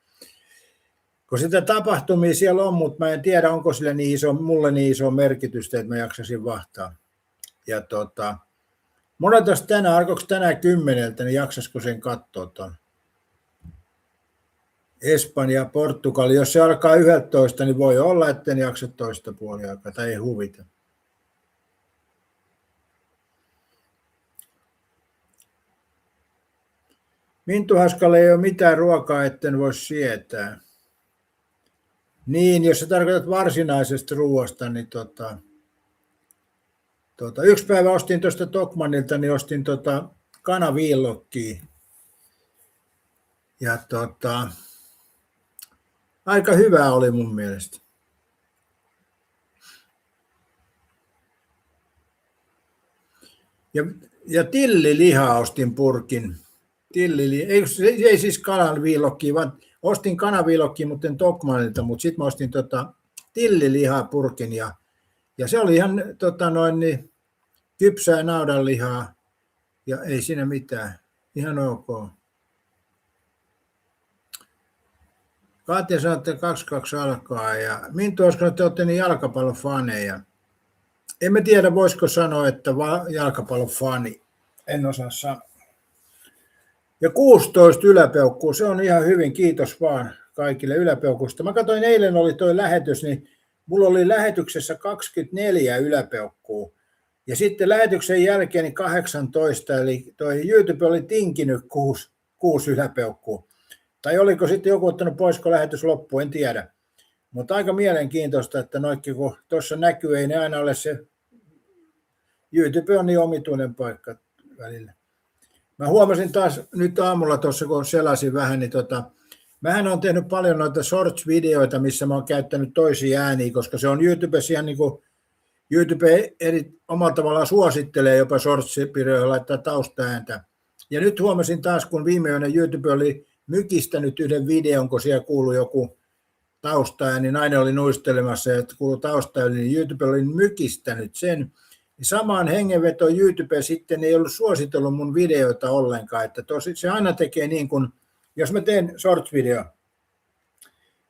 Kun sitä tapahtumia siellä on, mutta mä en tiedä, onko sille mulle niin iso merkitystä, että mä jaksasin vahtaa. Ja monet olisi tänään, alkoiko tänään 10, niin jaksaisiko sen katsoa tuon? Espanja, Portugali, jos se alkaa 11, niin voi olla, etten jaksa toista puoliaikaa, tai ei huvita. Minttuhauskalle ei ole mitään ruokaa, etten voi sietää. Niin, jos sä tarkoitat varsinaisesta ruoasta, niin yksi päivä ostin tuosta Tokmannilta, niin ostin kanaviillokkia. Ja aika hyvää oli mun mielestä. Ja tillilihaa ostin purkin. Ei siis kanaviillokkia, vaan ostin kanaviillokkia, mutta en Tokmannilta, mutta sitten mä ostin tillilihaa purkin ja se oli ihan kypsää naudanlihaa ja ei siinä mitään. Ihan ok. Katja sanoi, että 2-2 alkaa ja Minttu uskon, että olette niin jalkapallofaneja. En mä tiedä, voisiko sanoa, että jalkapallofani. En osaa sanoa. Ja 16 yläpeukkuu, se on ihan hyvin, kiitos vaan kaikille yläpeukusta. Mä katsoin, eilen oli toi lähetys, niin mulla oli lähetyksessä 24 yläpeukkuu. Ja sitten lähetyksen jälkeen niin 18, eli toi YouTube oli tinkinyt 6 yläpeukkuu. Tai oliko sitten joku ottanut pois, kun lähetys loppui, en tiedä. Mutta aika mielenkiintoista, että noikki kun tuossa näkyy, ei ne aina ole se. YouTube on niin omituinen paikka välillä. Mä huomasin taas nyt aamulla tuossa, kun selasin vähän, niin mähän olen tehnyt paljon noita shorts-videoita, missä mä oon käyttänyt toisia ääniä, koska se on YouTubessa ihan niin kuin YouTube omalla tavallaan suosittelee jopa shorts-videoihin laittaa taustaääntä. Ja nyt huomasin taas, kun viimeinen YouTube oli mykistänyt yhden videon, kun siellä kuului joku taustaääni, niin nainen oli nuistelemassa ja kuului taustaääni, niin YouTube oli mykistänyt sen. Samaan hengenvetoon YouTube sitten ei ollut suositellut mun videoita ollenkaan, että se aina tekee niin kuin, jos mä teen shorts-video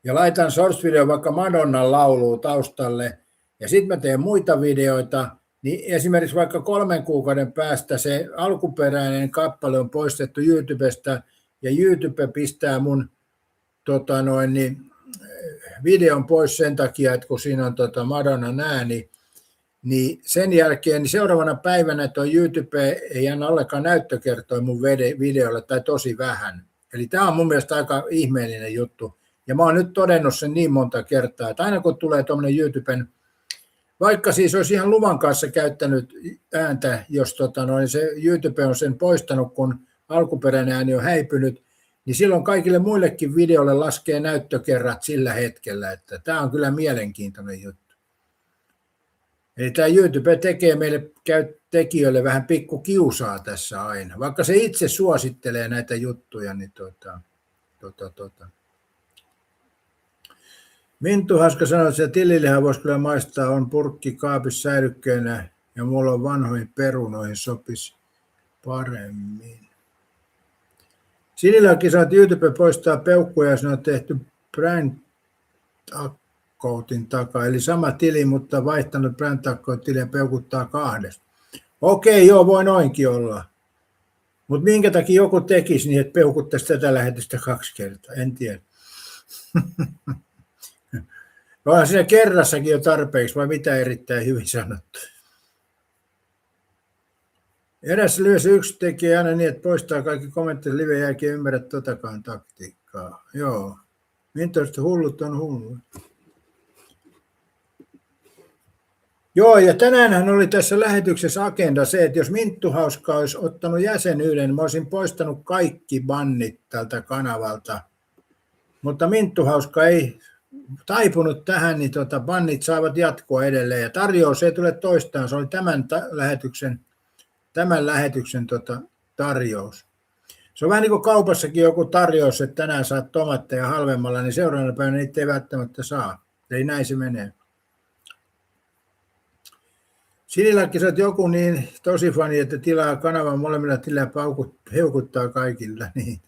ja laitan shorts-video vaikka Madonnan lauluun taustalle ja sitten mä teen muita videoita niin esimerkiksi vaikka 3 kuukauden päästä se alkuperäinen kappale on poistettu YouTubesta, ja YouTube pistää mun videon pois sen takia, että kun siinä on Madonnan ääni, niin sen jälkeen niin seuraavana päivänä tuo YouTube ei anna ollenkaan näyttökertoa mun videolle tai tosi vähän. Eli tämä on mun mielestä aika ihmeellinen juttu. Ja mä oon nyt todennut sen niin monta kertaa, että aina kun tulee tuommoinen YouTuben, vaikka siis olisi ihan luvan kanssa käyttänyt ääntä, jos se YouTube on sen poistanut, kun alkuperäinen ääni on häipynyt, niin silloin kaikille muillekin videoille laskee näyttökerrat sillä hetkellä, että tämä on kyllä mielenkiintoinen juttu. Eli tämä YouTube tekee meille tekijöille vähän pikku kiusaa tässä aina, vaikka se itse suosittelee näitä juttuja. Niin Minttu Haska sanoi, että tilillehän voisi kyllä maistaa, on purkki kaapissa säilykkeenä ja mulla on vanhoihin perunoihin sopisi paremmin. Siniläkin sanoi, että YouTube poistaa peukkuja ja se on tehty brand accountin takaa, eli sama tili, mutta vaihtanut brand account tiliä peukuttaa 2. Okei, joo, voi noinkin olla. Mutta minkä takia joku tekisi niin, että peukuttaisi tätä lähetystä 2 kertaa, en tiedä. Onhan siinä kerrassakin jo tarpeeksi, vai mitä erittäin hyvin sanottu. Eräs lyössä yksi tekee aina niin, että poistaa kaikki kommentteja live jälkeen, ymmärrä totakaan taktiikkaa. Joo. Mintoista hullut on hullut. Joo, ja tänäänhän oli tässä lähetyksessä agenda se, että jos Minttu Hauska olisi ottanut jäsenyyden, niin mä olisin poistanut kaikki bannit tältä kanavalta. Mutta Minttu Hauska ei taipunut tähän, niin bannit saavat jatkoa edelleen. Ja tarjous ei tule toistaan, se oli tämän lähetyksen tarjous. Se on vähän niin kuin kaupassakin joku tarjous, että tänään saat tomatteja halvemmalla, niin seuraavana päivänä niitä ei välttämättä saa. Eli näin se menee. Siniläkin olet joku niin tosi fani, että tilaa kanavan molemmilla tilaa heukuttaa kaikilla. Niin.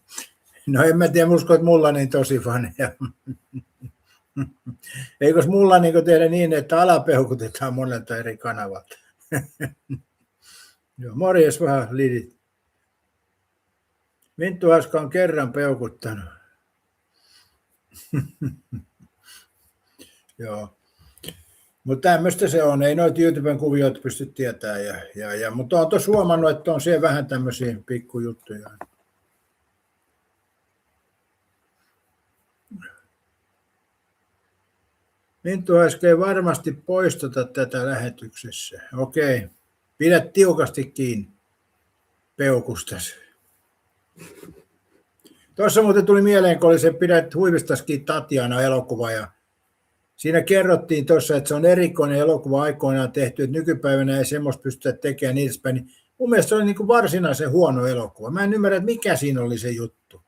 No en mä tiedä, usko, että mulla niin tosi faneja. Eikös mulla niin tehdä niin, että alapeukutetaan monelta eri kanavalta? Joo, morjes vähän lidit. Minttu Haska on kerran peukuttanut. Joo. Mutta tämmöistä se on, ei noita YouTuben kuvioita pysty tietämään. Mutta olen tuossa huomannut, että on siellä vähän tämmöisiä pikkujuttuja. Minttu Haska ei varmasti poisteta tätä lähetyksessä. Okei, pidä tiukasti kiinni peukustasi. Tuossa muuten tuli mieleen, kun oli se Pidät huivistaskin Tatjana elokuva ja siinä kerrottiin tuossa, että se on erikoinen elokuva aikoinaan tehty, että nykypäivänä ei semmoista pystytä tekemään niin edespäin. Niin mun mielestä se oli niin kuin varsinaisen huono elokuva. Mä en ymmärrä, että mikä siinä oli se juttu.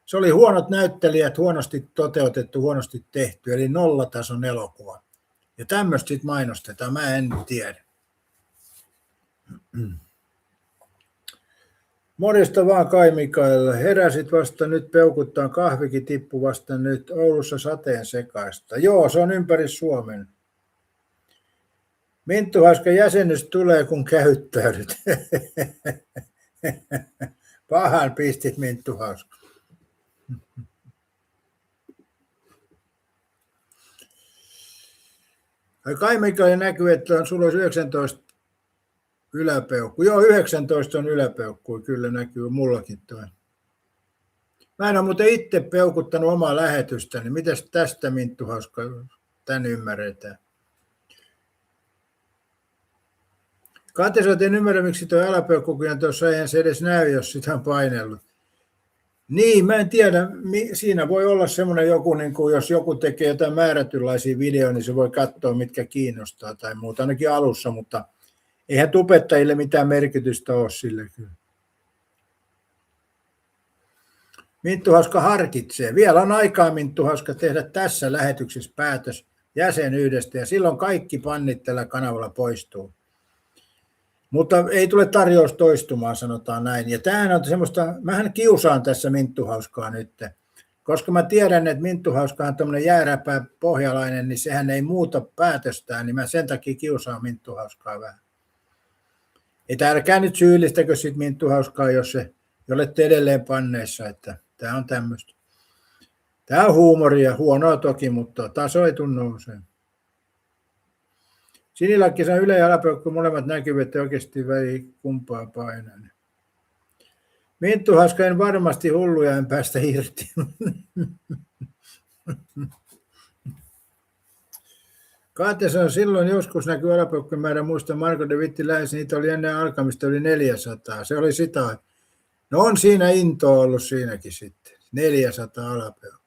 Se oli huonot näyttelijät, huonosti toteutettu, huonosti tehty, eli nollatason elokuva. Ja tämmöistä sitten mainostetaan, mä en tiedä. Morjesta vaan Kai Mikael. Heräsit vasta nyt peukuttaa, kahvikin tippu vasta nyt Oulussa sateen sekaista. Joo, se on ympäri Suomen. Minttu Haska jäsennys tulee, kun käyttäydyt. Pahan pistit, Minttu Haska. Kai Mikael näkyy, että sulla olisi 19 yläpeukku. Joo, 19 on yläpeukku, kyllä näkyy mullakin toi. Mä en ole muuten itse peukuttanut omaa lähetystäni. Niin mitäs tästä, Minttu Hauska, tän ymmärretään? Kati, sä en ymmärrä, miksi tuo alapeukkukin tuossa eihän se edes näy, jos sitä on painellut. Niin, mä en tiedä. Siinä voi olla semmoinen joku, niin kuin jos joku tekee jotain määrätynlaisia videoita, niin se voi katsoa, mitkä kiinnostaa tai muuta, ainakin alussa, mutta eihän tubettajille mitään merkitystä ole sille kyllä. Minttu Hauska harkitsee. Vielä on aikaa, Minttu Hauska, tehdä tässä lähetyksessä päätös jäsenyydestä ja silloin kaikki pannit tällä kanavalla poistuu. Mutta ei tule tarjous toistumaan, sanotaan näin. Ja tämähän on semmoista, mähän kiusaan tässä Minttu Hauskaa nyt, koska mä tiedän, että Minttu Hauska on tämmöinen jääräpää pohjalainen, niin sehän ei muuta päätöstään, niin mä sen takia kiusaan Minttu Hauskaa vähän. Että älkää nyt syyllistäkö sit Minttu Hauskaa, jos olette edelleen panneissa, että tämä on tämmöistä. Tämä on huumoria, huonoa toki, mutta taso ei tunnu nousee. Sinilakki saa yle- ja alapeukku molemmat näkyvät oikeasti väliin kumpaa painaa. Minttu Hauska en varmasti hulluja en päästä irti. Katja on silloin joskus näkyy alapeukkujen määrä, muista Marko de Vitti lähes, niitä oli ennen alkamista yli 400. Se oli sitä. No on siinä intoa ollut siinäkin sitten. 400 alapeukkuja.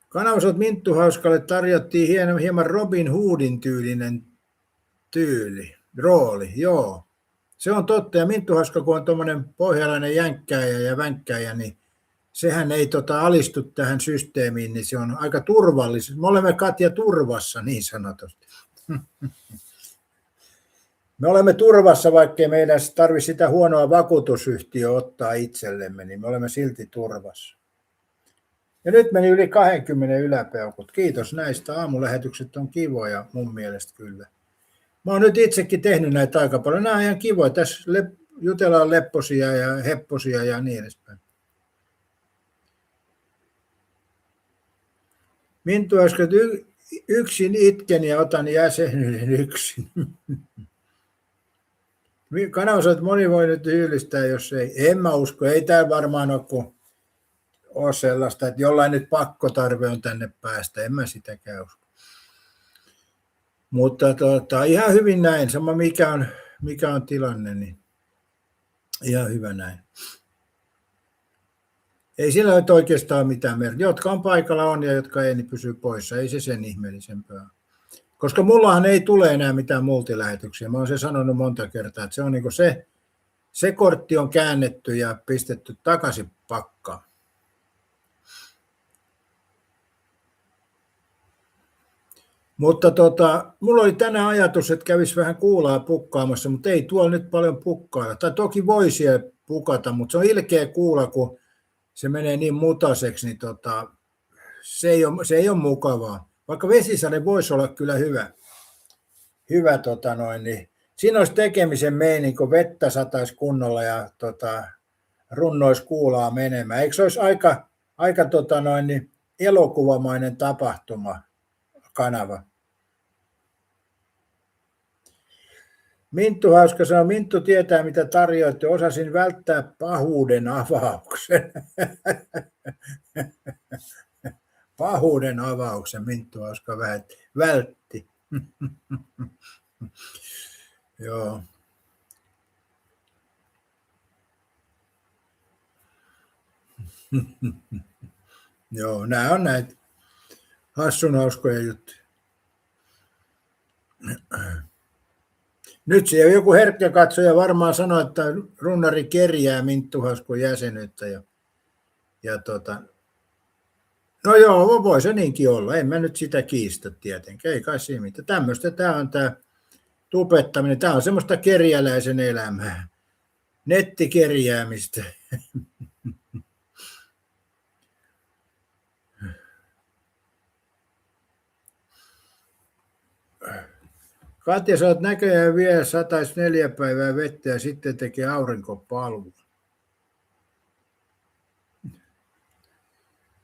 Kanavasot Minttu Hauskalle tarjottiin hieman Robin Hoodin tyylinen rooli, joo. Se on totta, ja Minttu Hauska, kun on tuommoinen pohjalainen jänkkääjä ja vänkkäjä, niin sehän ei alistu tähän systeemiin, niin se on aika turvallista. Me olemme Katja turvassa niin sanotusti. Me olemme turvassa, vaikkei meidän tarvitse sitä huonoa vakuutusyhtiöä ottaa itsellemme, niin me olemme silti turvassa. Ja nyt meni yli 20 yläpeukut. Kiitos näistä. Aamulähetykset on kivoja mun mielestä kyllä. Mä oon nyt itsekin tehnyt näitä aika paljon. Nämä on ihan kivoja. Tässä jutellaan lepposia ja hepposia ja niin edespäin. Minttu Hauska, yksin itken ja otan jäsenyyden yksin. Kanava, että moni voi nyt hyylistää, jos ei. En mä usko. Ei täällä varmaan ole sellaista, että jollain nyt pakkotarve on tänne päästä. En mä sitäkään usko. Mutta ihan hyvin näin. Sama mikä on tilanne, niin ihan hyvä näin. Ei sillä ole oikeastaan mitään merkitystä. Jotka on paikalla on ja jotka ei, niin pysyy poissa. Ei se sen ihmeellisempää. Koska mullahan ei tule enää mitään multilähetyksiä. Mä oon se sanonut monta kertaa, että se on niin kuin se kortti on käännetty ja pistetty takaisin pakkaan. Mutta mulla oli tänään ajatus, että kävisi vähän kuulaa pukkaamassa, mutta ei tuolla nyt paljon pukkailla. Tai toki voi siellä pukata, mutta se on ilkeä kuula, kun se menee niin mutaseksi, niin se ei ole mukavaa. Vaikka vesisade voisi olla kyllä hyvä niin siinä olisi tekemisen meininki, kun vettä sataisi kunnolla ja runnoisi kuulaa menemään. Eikö se olisi aika niin elokuvamainen tapahtuma kanava? Minttu Hauska sanoo, Minttu tietää mitä tarjoatte, osasin välttää pahuuden avauksen. Pahuuden avauksen Minttu Hauska vältti. Joo. Joo, nämä on näitä hassun hauskoja juttuja. Nyt siellä joku herkkä katsoja varmaan sanoo, että runnari kerjää Minttu Hauskon jäsenyyttä. No joo, voi se niinkin olla. En mä nyt sitä kiistä tietenkään. Ei kai siinä mitään. Tämmöistä tämä on tämä tupettaminen. Tämä on semmoista kerjäläisen elämää. Nettikerjäämistä. Katja, sä oot näköjään vielä 104 päivää vettä ja sitten tekee aurinkopalvun.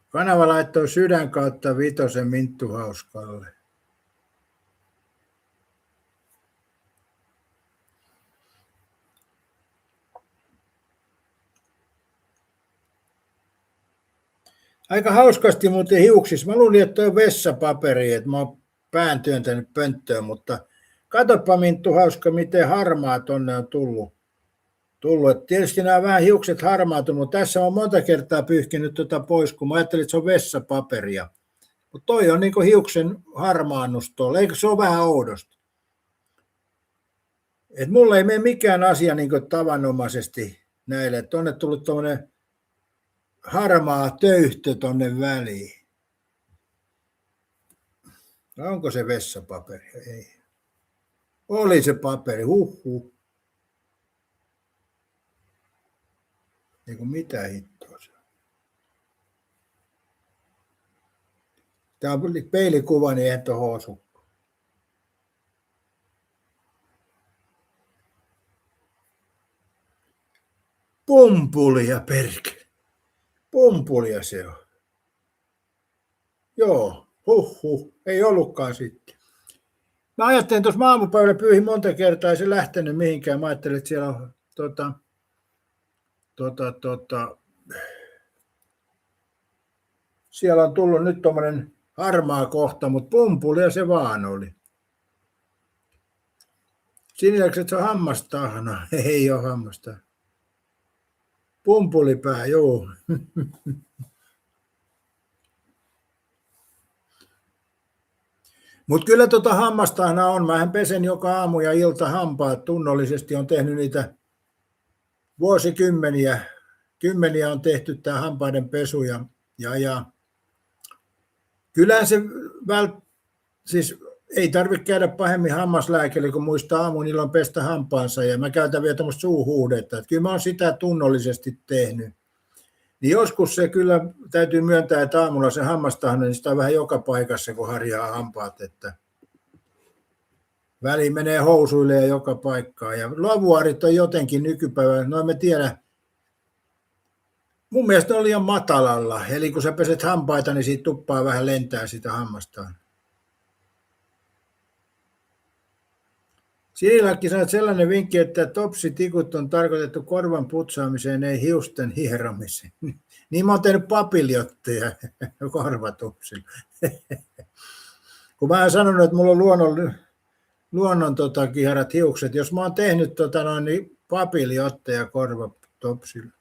Kanava laittoi sydän kautta vitosen Minttu Hauskalle. Aika hauskasti muuten hiuksissa. Mä luulin, että on vessapaperi, että mä oon pään työntänyt pönttöön, mutta katsopa Minttu Hauska, miten harmaa tonne on tullut. Tietysti nämä vähän hiukset harmaantunut, mutta tässä on monta kertaa pyyhkinyt pois, kun mä ajattelin, että se on vessapaperia. Mutta toi on niin kuin hiuksen harmaannus tuolla, eikö se ole vähän oudosta? Et mulla ei mene mikään asia niin kuin tavanomaisesti näille, että tonne tullut tuommoinen harmaa töyhtö tonne väliin. Onko se vessapaperi? Ei. Oli se paperi, huhhuh. Niin kuin mitä hittoa se on. Tämä on peilikuva, niin eihän tuohon osu. Pumpulia, perkele. Pumpulia se on. Joo, ei ollutkaan sitten. Mä ajattelin tuossa aamupäivällä pyyhin monta kertaa, ei se lähtenyt mihinkään. Mä ajattelin, että siellä on siellä on tullut nyt tommonen harmaa kohta, mutta pumpulia se vaan oli. Sinilläks, että se on hammastahna? Ei ole hammastahna. Pumpulipää, joo. Mutta kyllä hammastahnaa on. Mähän pesen joka aamu ja ilta hampaat tunnollisesti. On tehnyt niitä vuosikymmeniä. Kymmeniä on tehty tämä hampaiden pesu. Ja kyllähän se siis ei tarvitse käydä pahemmin hammaslääkärillä, kun muistaa aamuun illan pestä hampaansa. Ja mä käytän vielä tuommoista suuhuudetta. Kyllä mä oon sitä tunnollisesti tehnyt. Niin joskus se kyllä täytyy myöntää, että aamulla se hammastahna, niin sitä on vähän joka paikassa, kun harjaa hampaat. Että väliin menee housuille ja joka paikkaan. Ja lavuaarit on jotenkin nykypäivänä, no en tiedä. Mun mielestä ne on liian matalalla. Eli kun sä peset hampaita, niin siitä tuppaa vähän lentää sitä hammastaan. Sinilläkin sanoo sellainen vinkki, että topsitikut on tarkoitettu korvan putsaamiseen, ei hiusten hieromiseen. Niin mä oon tehnyt papiljottaja korvatupsilla. Kun mä oon sanonut, että mulla on luonnon kiharat hiukset. Jos mä oon tehnyt niin papiljottaja korvatupsilla.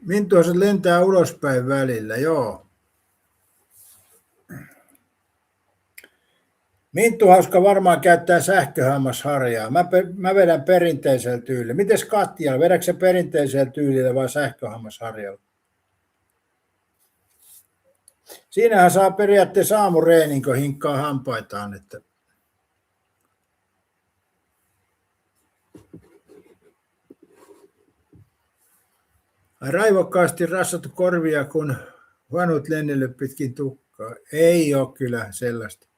Mintuoset lentää ulospäin välillä, joo. Minttu hauska varmaan käyttää sähköhammasharjaa. Mä vedän perinteisellä tyylillä. Mites Katja, vedätkö sä perinteisellä tyylillä vai sähköhammasharjalla? Siinähän saa periaatteessa aamureenin, kun hinkkaa hampaitaan. Että raivokkaasti rassattu korvia, kun vanut lennellyt pitkin tukkaa. Ei ole kyllä sellaista.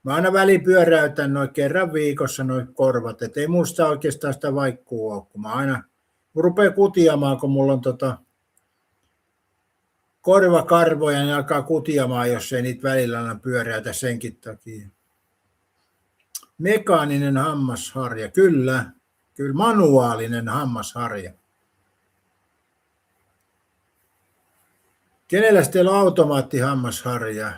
Mä aina välipyöräytän noin kerran viikossa noin korvat, et ei musta oikeastaan sitä vaikkuu ole, kun mä aina rupean kutiamaan, kun mulla on korvakarvoja, niin alkaa kutiamaan, jos ei niitä välillä aina pyöräytä senkin takia. Mekaaninen hammasharja, kyllä manuaalinen hammasharja. Kenellä teillä on automaattihammasharja?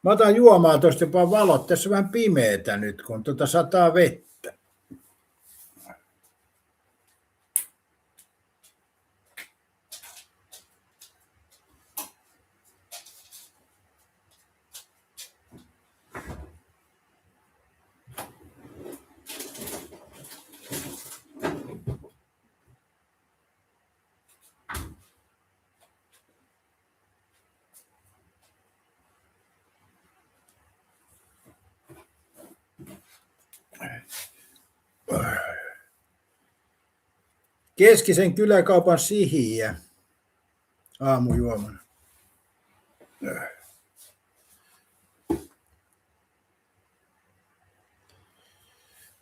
Mä otan juomaa tuosta jopa valot. Tässä on vähän pimeetä nyt, kun sataa vettä. Keskisen kyläkaupan sihiä aamujuomana.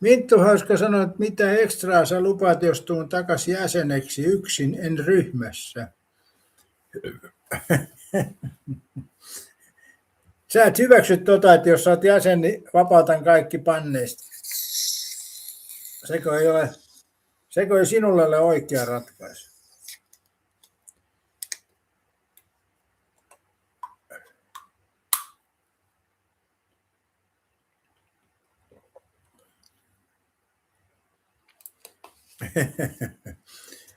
Minttu hauska sanoi, että mitä ekstraa sä lupaat, jos tuun takaisin jäseneksi yksin, en ryhmässä. Sä et hyväksy että jos sä oot jäsen, niin vapautan kaikki panneista. Sekö ei sinulle ole oikea ratkaisu?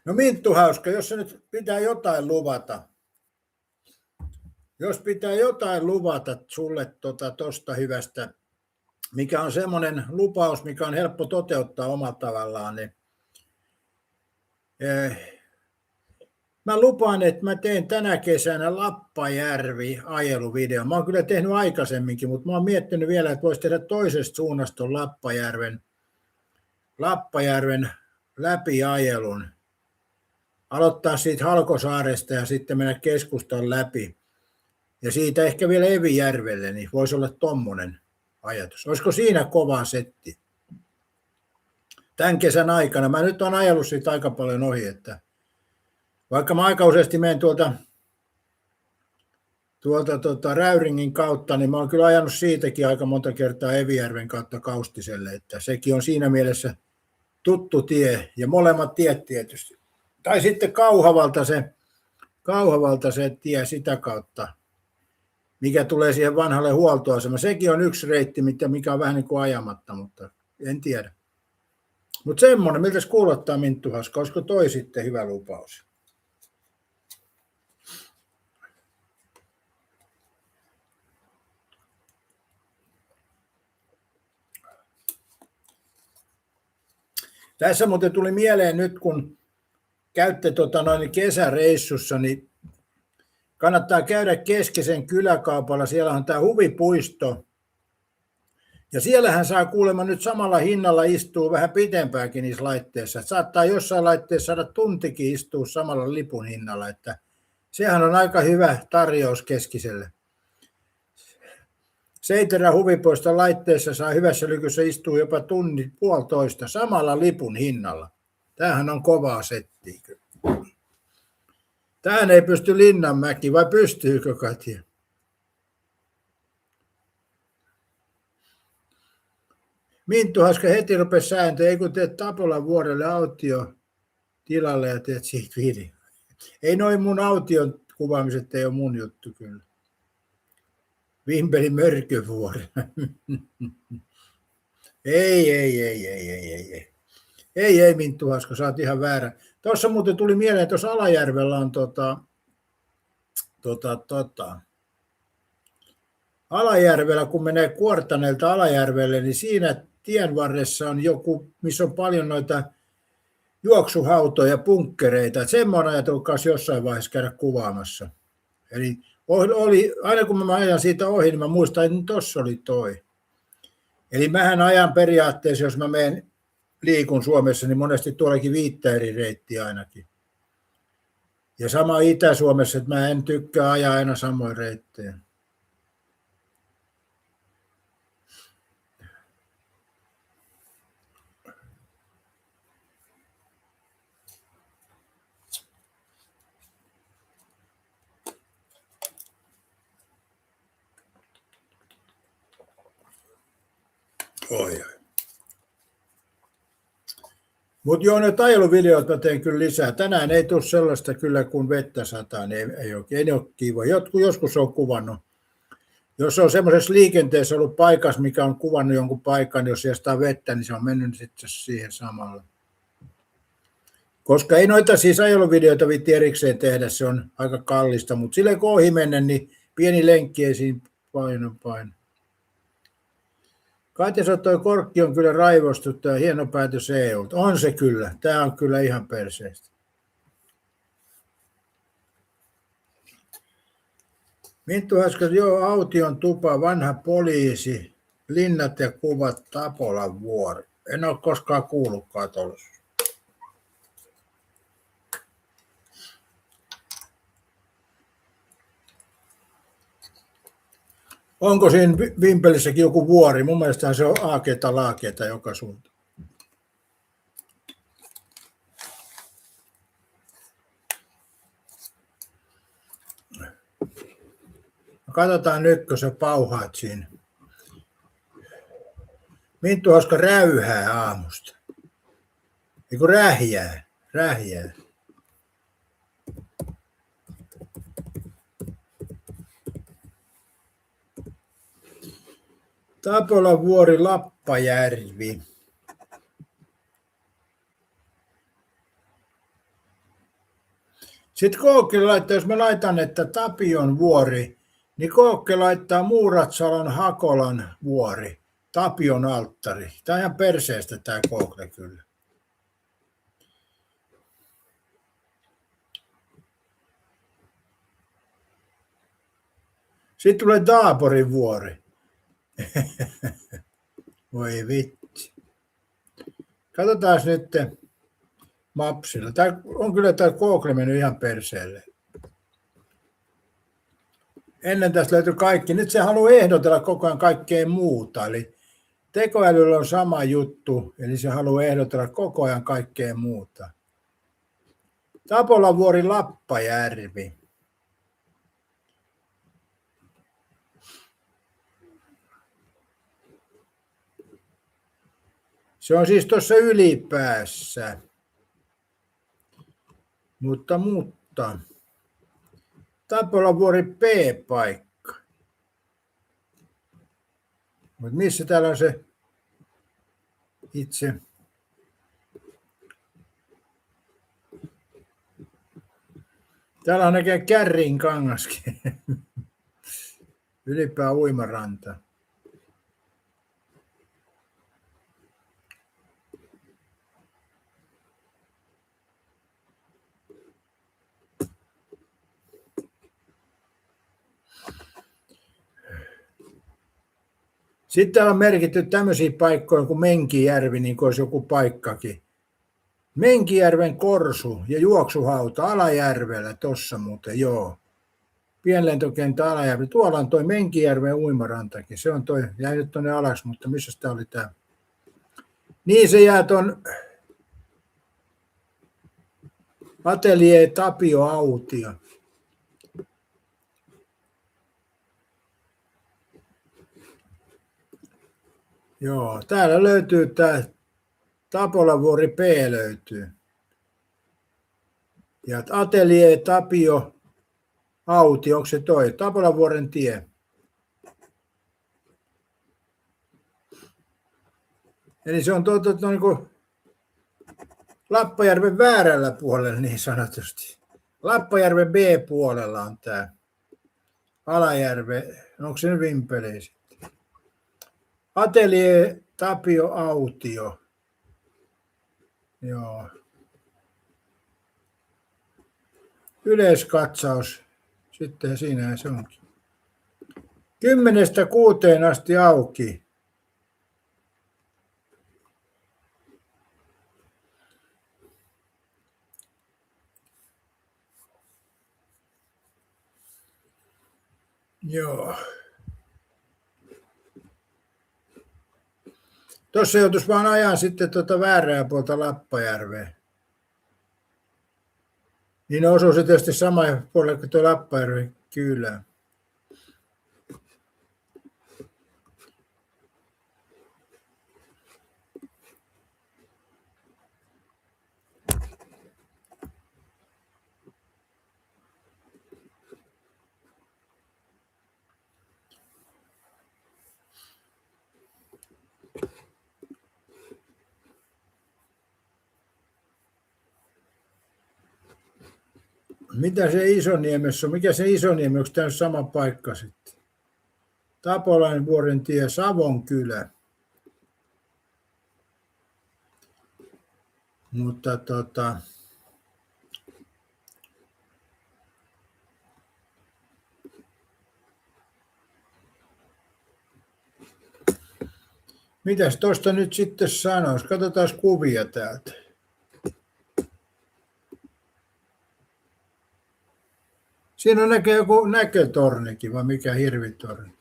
No Minttu hauska, jos se nyt pitää jotain luvata. Jos pitää jotain luvata sulle tosta hyvästä, mikä on semmoinen lupaus, mikä on helppo toteuttaa omalla tavallaan, niin Mä lupaan, että mä teen tänä kesänä Lappajärvi-ajeluvideo. Mä oon kyllä tehnyt aikaisemminkin, mutta mä oon miettinyt vielä, että voisi tehdä toisesta suunnasta ton Lappajärven läpiajelun. Aloittaa siitä Halkosaaresta ja sitten mennä keskustan läpi. Ja siitä ehkä vielä Evijärvelle, niin voisi olla tommonen ajatus. Olisiko siinä kova setti? Tämän kesän aikana. Mä nyt oon ajellut siitä aika paljon ohi, että vaikka mä aika useasti menen tuolta Räyringin kautta, niin mä oon kyllä ajanut siitäkin aika monta kertaa Evijärven kautta Kaustiselle, että sekin on siinä mielessä tuttu tie ja molemmat tiet tietysti. Tai sitten Kauhavalta se tie sitä kautta, mikä tulee siihen vanhalle huoltoasemalle. Sekin on yksi reitti, mikä on vähän niin kuin ajamatta, mutta en tiedä. Mutta semmoinen, miltä kuulottaa Minttu Haska, olisiko toi sitten hyvä lupaus? Tässä muuten tuli mieleen nyt, kun käytte kesäreissussa, niin kannattaa käydä Keskisen kyläkaupalla. Siellä on tämä huvipuisto. Ja siellähän saa kuulemma nyt samalla hinnalla istua vähän pitempääkin niissä laitteissa. Saattaa jossain laitteessa saada tuntikin istua samalla lipun hinnalla. Että sehän on aika hyvä tarjous Keskiselle. Seiterän huvipuiston laitteessa saa hyvässä lykyssä istua jopa tunnin puolitoista samalla lipun hinnalla. Tämähän on kovaa settiä. Tähän ei pysty Linnanmäki, vai pystyykö Katja? Minttu Haska heti rupesi sääntö, ei kun teet Tapolan vuorelle autio tilalle ja teet siitä video. Ei noin mun aution kuvaamiset ei ole mun juttu kyllä. Vimpeli Mörkövuori. Ei Minttu Haska, sä oot ihan väärä. Tuossa muuten tuli mieleen, että tuossa Alajärvellä on Alajärvellä, kun menee Kuortaneelta Alajärvelle, niin siinä tien varressa on joku, missä on paljon noita juoksuhautoja, punkkereita. Semmoinen ajatelkaas jossain vaiheessa käydä kuvaamassa. Eli aina kun mä ajan siitä ohi, niin mä muistan, että tuossa oli toi. Eli mähän ajan periaatteessa, jos mä liikun Suomessa, niin monesti tuollakin 5 eri reittiä ainakin. Ja sama Itä-Suomessa, että mä en tykkää ajaa aina samoin reittejä. Oi. Mutta joo, ne ajeluvideot mä teen kyllä lisää. Tänään ei tule sellaista kyllä, kun vettä sataa, niin ei ole kiva. Joskus on kuvannut. Jos on semmoisessa liikenteessä ollut paikassa, mikä on kuvannut jonkun paikan, jos siellä on vettä, niin se on mennyt sitten siihen samalla. Koska ei noita siis ajeluvideoita viitti erikseen tehdä, se on aika kallista, mutta silleen kun ohi mennä, niin pieni lenkki ei siinä paino. Katja sanoi, että korkki on kyllä raivostuttu ja hieno päätös EU:lta. On se kyllä. Tämä on kyllä ihan perseestä. Minttu Haska, joo, Aution tupa, vanha poliisi, linnat ja kuvat, Tapolan vuori. En ole koskaan kuullutkaan tuollaista. Onko siinä Vimpelissäkin joku vuori? Mun mielestä se on aakeeta laakeeta joka suuntaan. Katsotaan nyt, kun sä pauhaat siinä. Minttu Haska räyhää aamusta. Eiku rähjää. Tapolan vuori, Lappajärvi. Sitten Kookki laittaa, jos mä laitan, että Tapion vuori, niin Kookki laittaa Muuratsalon Hakolan vuori, Tapion alttari. Tämä on ihan perseestä tämä Kookle kyllä. Sitten tulee Daaborin vuori. Voi vitsi. Katsotaan nyt Mapsilla. Tää on kyllä tämä Google mennyt ihan perseelle. Ennen tästä löytyi kaikki. Nyt se haluaa ehdotella koko ajan kaikkea muuta. Eli tekoälyllä on sama juttu. Eli se haluaa ehdotella koko ajan kaikkea muuta. Tapolavuori Lappajärvi. Se on siis tuossa Ylipäässä. Mutta Tapolavuori P-paikka. Mutta missä täällä on se itse? Täällä on näkee Kärrin kangaskin. Ylipää uimaranta. Sitten täällä on merkitty tämmöisiä paikkoja kuin Menkijärvi, niin kuin olisi joku paikkakin. Menkijärven korsu ja juoksuhauta Alajärvellä, tossa muuten, joo. Pienlentokenttä Alajärvi. Tuolla on toi Menkijärven uimarantakin. Se on toi, jäi nyt tuonne alaksi, mutta missä tämä oli tämä? Niin se jää tuon Atelier Tapio Autio. Joo, täällä löytyy tämä Tapolavuori P löytyy. Ja Atelier Tapio Autio, onko se toi? Tapolavuoren tie. Eli se on niin kuin Lappajärven väärällä puolella niin sanotusti. Lappajärven B-puolella on tämä Alajärve, onko se nyt Vimpeli sitten? Atelier Tapio Autio. Joo. Yleiskatsaus. Sitten siinä se onkin. 10–6 asti auki. Joo. Tuossa joutuisi vaan ajan sitten väärää puolta Lappajärveen. Niin osuu se tietysti sama puolelle kuin tuo Lappajärven kylä. Mitä se Isoniemessä on? Mikä se Isoniemi? Onko tämä sama paikka sitten? Tapolainvuoren tie, Savonkylä. Mutta mitäs tuosta nyt sitten sanoisi? Katsotaan kuvia täältä. Siinä on näkee joku näkötornikin, vai mikä hirvitorni?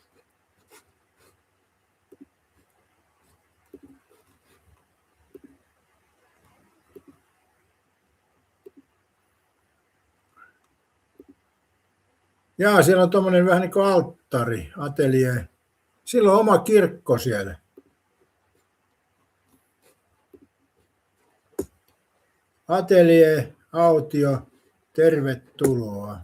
Jaa, siellä on tuommoinen vähän niin kuin alttari, atelier. Sillä on oma kirkko siellä. Atelier Autio, tervetuloa.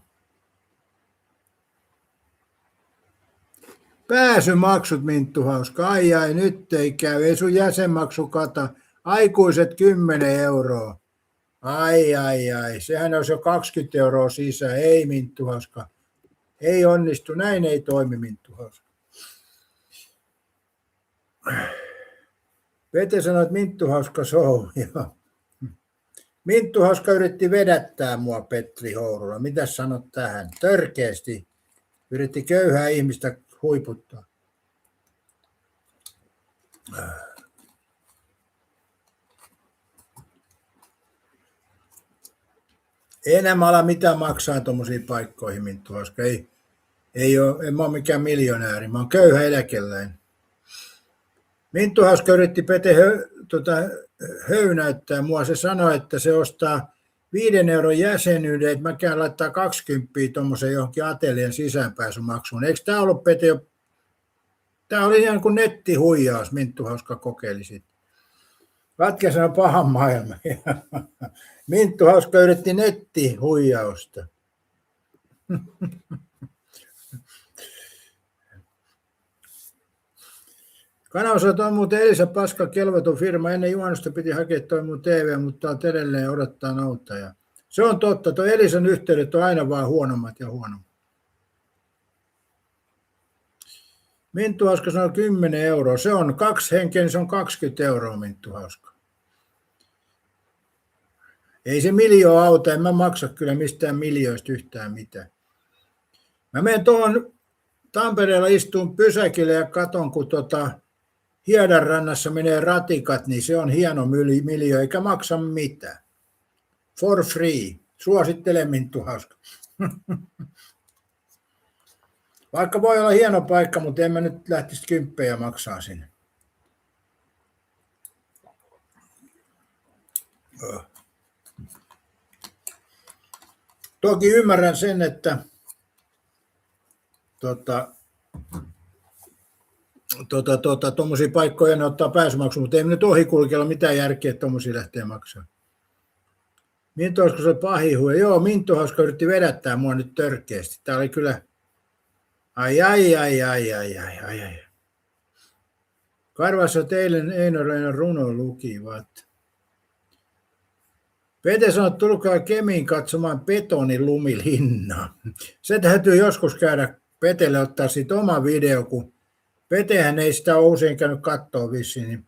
Pääsymaksut, Minttu Hauska. Ai, nyt ei käy. Ei sun jäsenmaksu kata. Aikuiset 10 €. Ai. Sehän olisi jo 20 € sisään. Ei, Minttu Hauska. Ei onnistu. Näin ei toimi, Minttu Hauska. Pete sanoi, että Minttu Hauska show. Minttu Hauska yritti vedättää mua Petri Hourula. Mitäs sanot tähän? Törkeästi Yritti köyhää ihmistä huiputtaa. Ei enää ala mitään maksaa tuommoisiin paikkoihin, Minttu Hauska. En mä ole mikään miljonääri, mä oon köyhä eläkeläinen. Minttu Hauska yritti Pete höynäyttää mua. Se sanoi, että se ostaa 5 euron jäsenyyden, että mä käyn laittaa 20 tuommoisen johonkin atelien sisäänpääsymaksuun. Eikö tämä ollut, Pete, jo? Tämä oli ihan kuin nettihuijaus, Minttu Hauska kokeili sitten. Pätkä sanoi pahan maailman. Minttu Hauska yritti nettihuijausta. Kanavasot on muuten Elisa Paska kelvoton firma. Ennen juhannusta piti hakea toi mun TV, mutta edelleen odottaa noutajaa. Se on totta. Tuo Elisan yhteydet on aina vaan huonommat ja huonommat. Minttu Hauska sanoi 10 euroa. Se on 2 henkeä, niin se on 20 euroa, Minttu Hauska. Ei se miljoona auta, en mä maksa kyllä mistään miljoista yhtään mitään. Mä menen tuohon Tampereella istuun pysäkille ja katon, kun Hiedanrannassa menee ratikat, niin se on hieno miljo, eikä maksa mitään. For free. Suosittelen, Minttu Hauska. Vaikka voi olla hieno paikka, mutta en mä nyt lähtisi 10 maksaa sinne. Toki ymmärrän sen, että tuommoisia paikkoja ne ottaa pääsymaksu, mutta ei nyt ohikulkella mitään järkeä, että tuommoisia lähtee maksamaan. Minttu Hauska se pahihuja. Joo, Minttu Hauska yritti vedättää mua nyt törkeästi. Tää oli kyllä ai. Karvassa eilen Einorainen runo lukivat. Pete sanoi, että tulkaa Kemiin katsomaan betonilumilinnaa. Se täytyy joskus käydä Petelle ottaa siitä oma video, kun Petehän ei sitä ole usein käynyt katsoa vissiin, niin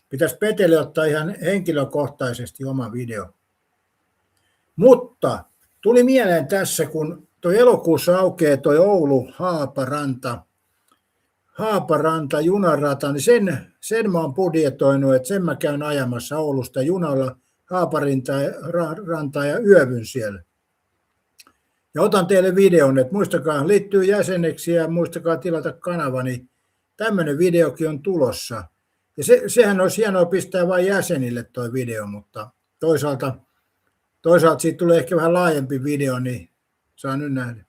pitäisi Petelle ottaa ihan henkilökohtaisesti oma video. Mutta tuli mieleen tässä, kun tuo elokuussa aukeaa tuo Oulu-Haaparanta junarata, niin sen mä oon budjetoinut, että sen mä käyn ajamassa Oulusta junalla Haaparantaa ja yövyn siellä. Ja otan teille videon, että muistakaa, liittyy jäseneksi ja muistakaa tilata kanava, niin tämmöinen videokin on tulossa. Ja sehän olisi hienoa pistää vain jäsenille tuo video, mutta toisaalta siitä tulee ehkä vähän laajempi video, niin saa nyt nähdä.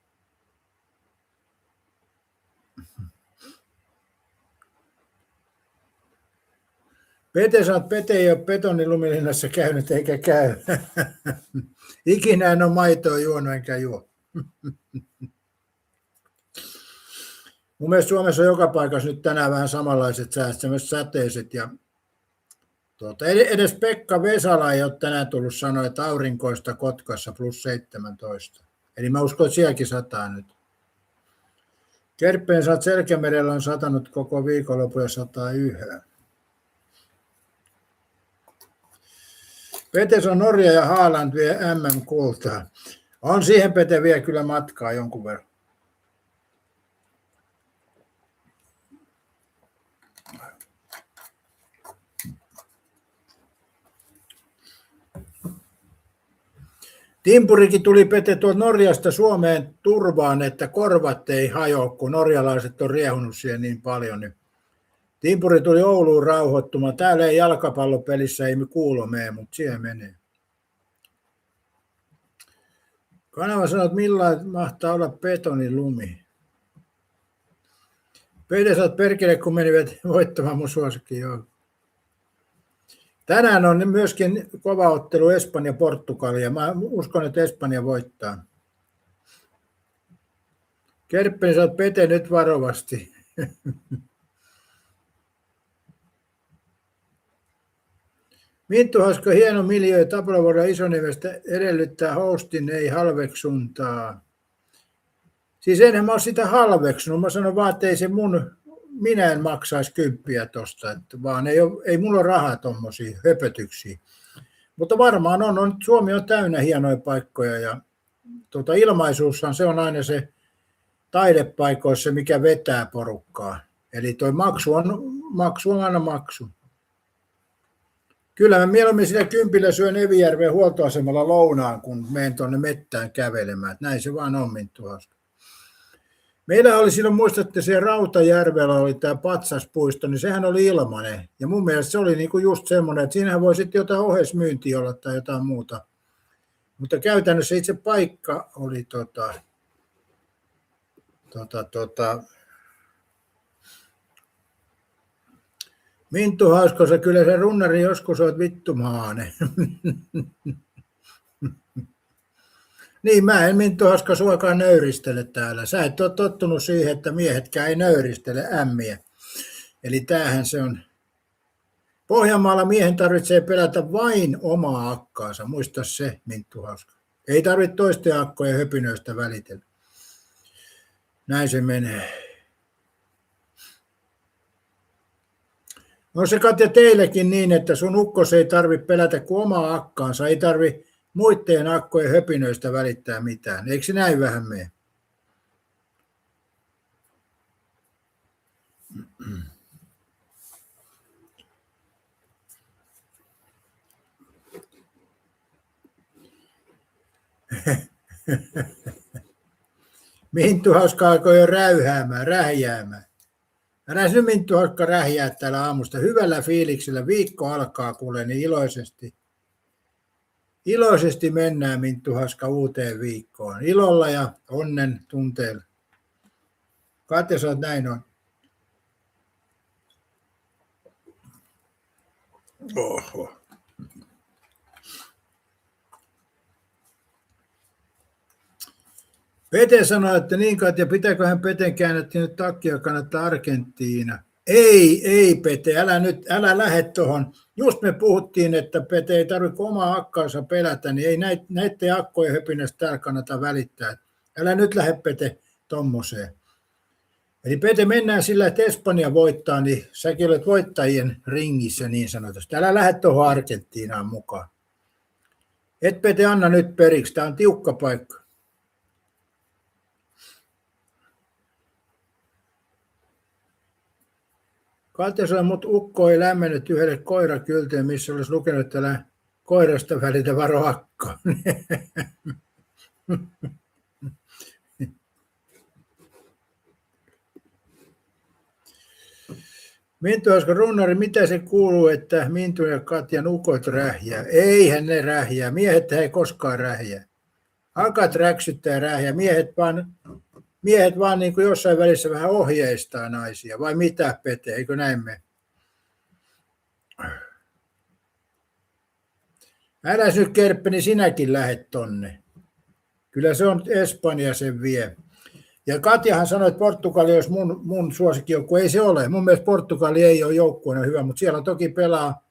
Pete sanoo, että Pete ei ole betonilumilinnassa käynyt eikä käy. Ikinä en ole maitoa juonut enkä juo. Mun mielestä Suomessa on joka paikassa nyt tänään vähän samanlaiset säästä, myös sateiset. Ja edes Pekka Vesala ei ole tänään tullut sanoa, että aurinkoista Kotkassa +17. Eli mä uskon, että sielläkin sataa nyt. Kerppeen saat Selkämerellä on satanut koko viikonlopun ja sataa yhä. Pete on Norja ja Haaland vie MM-kultaa. On siihen Pete vie kyllä matkaa jonkun verran. Timpurikin tuli Pete tuolta Norjasta Suomeen turvaan, että korvat ei hajoa, kun norjalaiset on riehunut siihen niin paljon. Niin Timpuri tuli Ouluun rauhoittumaan. Täällä ei jalkapallopelissä ei kuulo mene, mutta siihen menee. Kanava sanoo, että millainen mahtaa olla betonilumi. Pete sanoo, perkele, kun menivät voittamaan mun suosikki. Joo. Tänään on myöskin kova ottelu Espanja-Portugali ja mä uskon, että Espanja voittaa. Kerppinen sanoo, että Pete nyt varovasti. Minttu Hauska, hieno miljö, Tapalavora Isonimestä edellyttää hostin, ei halveksuntaa. Siis enhän mä ole sitä halveksunut, mä sanon vaan, että ei se minä en maksaisi 10 tosta, vaan ei mulla ole rahaa tuommoisia höpötyksiä. Mutta varmaan on, Suomi on täynnä hienoja paikkoja ja ilmaisuushan se on aina se taidepaikoissa, mikä vetää porukkaa. Eli tuo maksu on aina maksu. Kyllä mä mieluummin siinä kympillä syön Evijärven huoltoasemalla lounaan, kun menen tuonne mettään kävelemään. Näin se vaan on, Minttu Hauska. Meillä oli silloin, muistatte, siellä Rautajärvellä oli tämä patsaspuisto, niin sehän oli ilmainen. Ja mun mielestä se oli niinku just semmoinen, että siinähän voi sitten jotain ohesmyyntiä olla tai jotain muuta. Mutta käytännössä itse paikka oli Minttu Hauskossa, kyllä se runnari joskus olet vittumaane. Niin, mä en Minttu Hauska suokaan nöyristele täällä. Sä et ole tottunut siihen, että miehetkään ei nöyristele ämmiä. Eli tämähän se on. Pohjanmaalla miehen tarvitsee pelätä vain omaa akkaansa. Muista se, Minttu Hauska. Ei tarvitse toisten akkojen höpinöistä välitellä. Näin se menee. On se Katja teillekin niin, että sun ukkos ei tarvitse pelätä kuin omaa akkaansa. Ei tarvitse muiden akkojen höpinöistä välittää mitään. Eikö se näin vähän mene? Minttu Hauska alkoi jo rähjäämään. Älä nyt Minttu Hauska rähjää täällä aamusta. Hyvällä fiiliksellä viikko alkaa kuule, niin iloisesti mennään Minttu Hauska uuteen viikkoon. Ilolla ja onnen tunteella. Katja, sä oot näin on. Oho. Pete sanoi, että niin Katja, pitääköhän Peten käännettiin nyt takkia kannattaa Argentiina. Ei Pete, älä lähde tuohon. Just me puhuttiin, että Pete ei tarvitse omaa akkaansa pelätä, niin ei näiden akkojen höpinästä täällä kannata välittää. Älä nyt lähde Pete tommoseen. Eli Pete, mennään sillä, että Espanja voittaa, niin säkin olet voittajien ringissä niin sanotusti. Älä lähde tuohon Argentiinaan mukaan. Et Pete anna nyt periksi, tämä on tiukka paikka. Katja sanoi, mut ukko ei lämmennyt yhdelle koirakylteen, missä olisi lukenut, että koirasta välitä varo akko. Minttu Hauska runnari, mitä se kuuluu, että Minttu ja Katjan ukot rähjää? Eihän ne rähjää, miehet ei koskaan rähjää. Akat räksyttää rähjää, miehet vaan niin kuin jossain välissä vähän ohjeistaa naisia, vai mitä Pete, eikö näin mene? Äläs nyt Kerppeni, sinäkin lähet tonne. Kyllä se on Espanja sen vie. Ja Katjahan sanoi, että Portugali olisi mun suosikkijoukkue. Ei se ole. Mun mielestä Portugali ei ole joukkueena hyvä, mutta siellä toki pelaa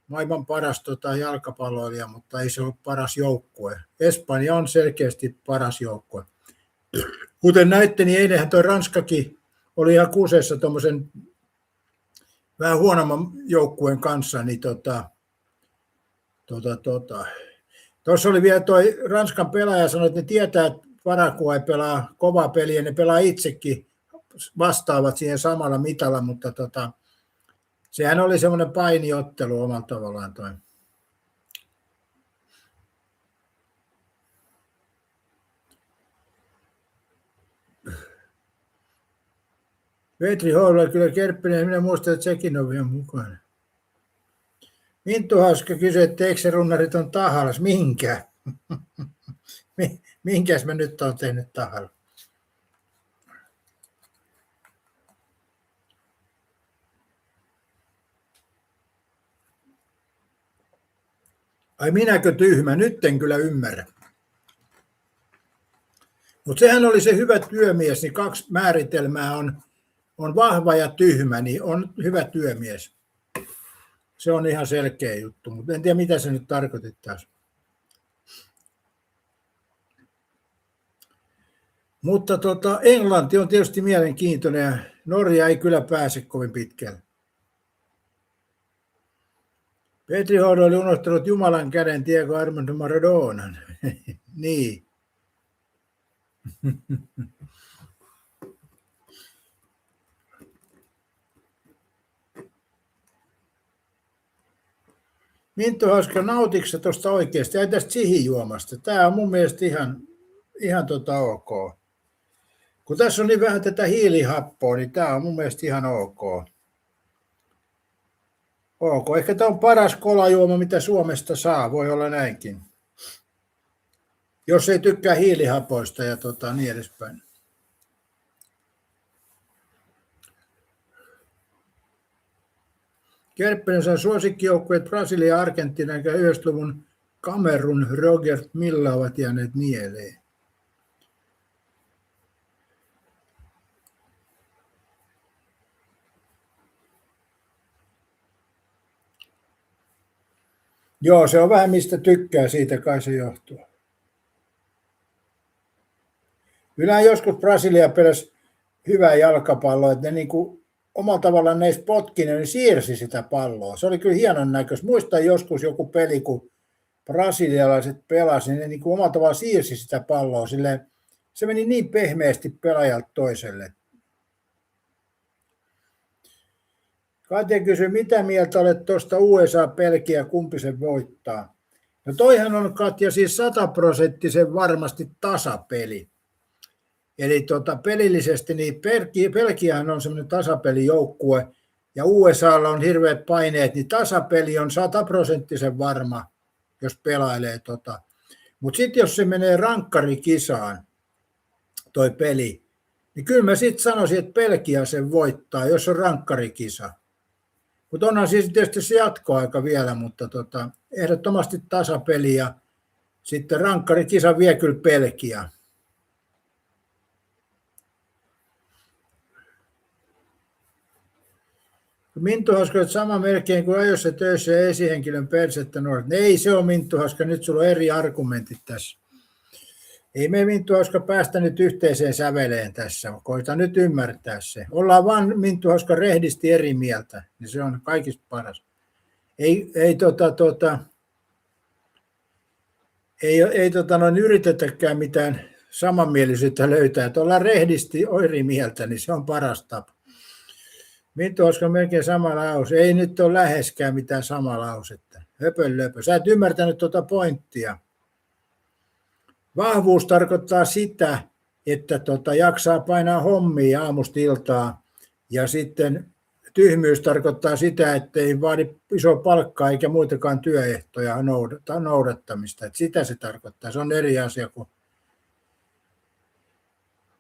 maailman paras jalkapalloilija, mutta ei se ole paras joukkue. Espanja on selkeästi paras joukkue. Kuten näitte, niin eilenhän tuo Ranskakin oli ihan kuseessa tuommoisen vähän huonomman joukkueen kanssa. Niin tuossa oli vielä tuo Ranskan pelaaja sanoi, että ne tietää, että Paraguay pelaa kovaa peliä, ne pelaa itsekin, vastaavat siihen samalla mitalla, mutta sehän oli semmoinen painiottelu omalla tavallaan toi. Petri Hoivala, kyllä Kerppinen, minä muistan, että sekin on vielä mukana. Minttu Hauska kysyi, että eikö se runnarit on tahallas? Minkä? Minkäs mä nyt olen tehnyt tahalla? Ai minäkö tyhmä? Nyt en kyllä ymmärrä. Mutta sehän oli se hyvä työmies, niin kaksi määritelmää on vahva ja tyhmä, niin on hyvä työmies. Se on ihan selkeä juttu, mutta en tiedä mitä se nyt tarkoitti taas. Mutta Englanti on tietysti mielenkiintoinen ja Norja ei kyllä pääse kovin pitkälle. Petri Hoido oli unohtanut Jumalan käden Diego Armando Maradonan. Niin. Minttu Hauska, nautitko sä tuosta oikeasti? Ei tästä sihijuomasta. Tämä on mun mielestä ihan ok. Kun tässä on niin vähän tätä hiilihappoa, niin tämä on mun mielestä ihan ok. Ok, ehkä tämä on paras kolajuoma, mitä Suomesta saa. Voi olla näinkin. Jos ei tykkää hiilihapoista ja niin edespäin. Kärppinen saa suosikkijoukkueet Brasilia, Argentiina ja 90-luvun Kamerun Robert Milla ovat jääneet mieleen. Joo, se on vähän mistä tykkää, siitä kai se johtuu. Kyllähän joskus Brasilia pelasi hyvää jalkapalloa, että ne niinku omalla tavallaan ne potki, ne siirsi sitä palloa. Se oli kyllä hienon näköistä. Muistan joskus joku peli, kun brasilialaiset pelasivat, niin ne niinku omalla tavallaan siirsi sitä palloa. Silleen, se meni niin pehmeästi pelaajalta toiselle. Katja kysyi, mitä mieltä olet tuosta USA-Belgia, kumpi se voittaa? No toihan on, Katja, siis 100% varmasti tasapeli. Eli pelillisesti niin Belgiahan on semmoinen tasapelijoukkue ja USAlla on hirveät paineet, niin tasapeli on 100% varma, jos pelailee . Mutta sitten jos se menee rankkarikisaan, toi peli, niin kyllä mä sitten sanoisin, että Belgia sen voittaa, jos on rankkarikisa. Mutta onhan siis tietysti se jatkoaika vielä, mutta ehdottomasti tasapeli ja sitten rankkarikisa vie kyllä Belgia. Minttu Hauska, että sama melkein kuin ajoissa töissä ja esihenkilön persettä nuoret. Ei se ole Minttu Hauska, nyt sulla on eri argumentit tässä. Ei me Minttu Hauska päästä nyt yhteiseen säveleen tässä, koita nyt ymmärtää se. Ollaan vaan Minttu Hauska rehdisti eri mieltä, niin se on kaikista paras. Ei yritetäkään mitään samanmielisyyttä löytää, että ollaan rehdisti eri mieltä, niin se on paras tapa. Minttu Hauska melkein sama lause. Ei nyt ole läheskään mitään sama lausetta. Höpönlöpö. Sä et ymmärtänyt tuota pointtia. Vahvuus tarkoittaa sitä, että jaksaa painaa hommia aamusta iltaa. Ja sitten tyhmyys tarkoittaa sitä, että ei vaadi isoa palkkaa eikä muitakaan työehtoja noudattamista. Että sitä se tarkoittaa. Se on eri asia kuin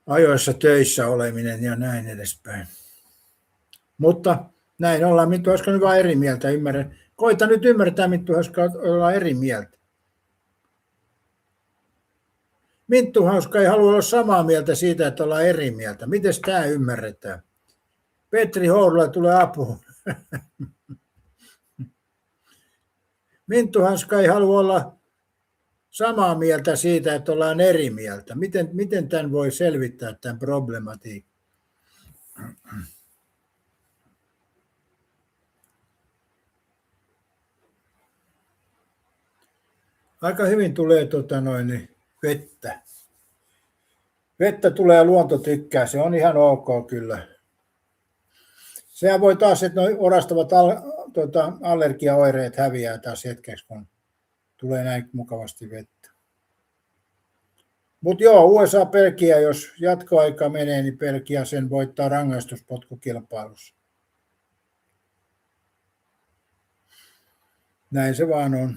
ajoissa töissä oleminen ja näin edespäin. Mutta näin ollaan. Minttu Hauska nyt vaan eri mieltä. Koita nyt ymmärtää, Minttu Hauska ollaan eri mieltä. Minttu Hauska ei halua olla samaa mieltä siitä, että ollaan eri mieltä. Miten tämä ymmärretään? Petri Hourula tulee apuun. Minttu Hauska ei halua olla samaa mieltä siitä, että ollaan eri mieltä. Miten tämän voi selvittää, tämän problematiikan? Aika hyvin tulee vettä. Vettä tulee ja luonto tykkää, se on ihan ok kyllä. Sehän voi taas, että nuo orastavat allergiaoireet häviää taas hetkeksi, kun tulee näin mukavasti vettä. Mutta joo, USA-Belgia, jos jatkoaika menee, niin Belgia sen voittaa rangaistuspotkukilpailussa. Näin se vaan on.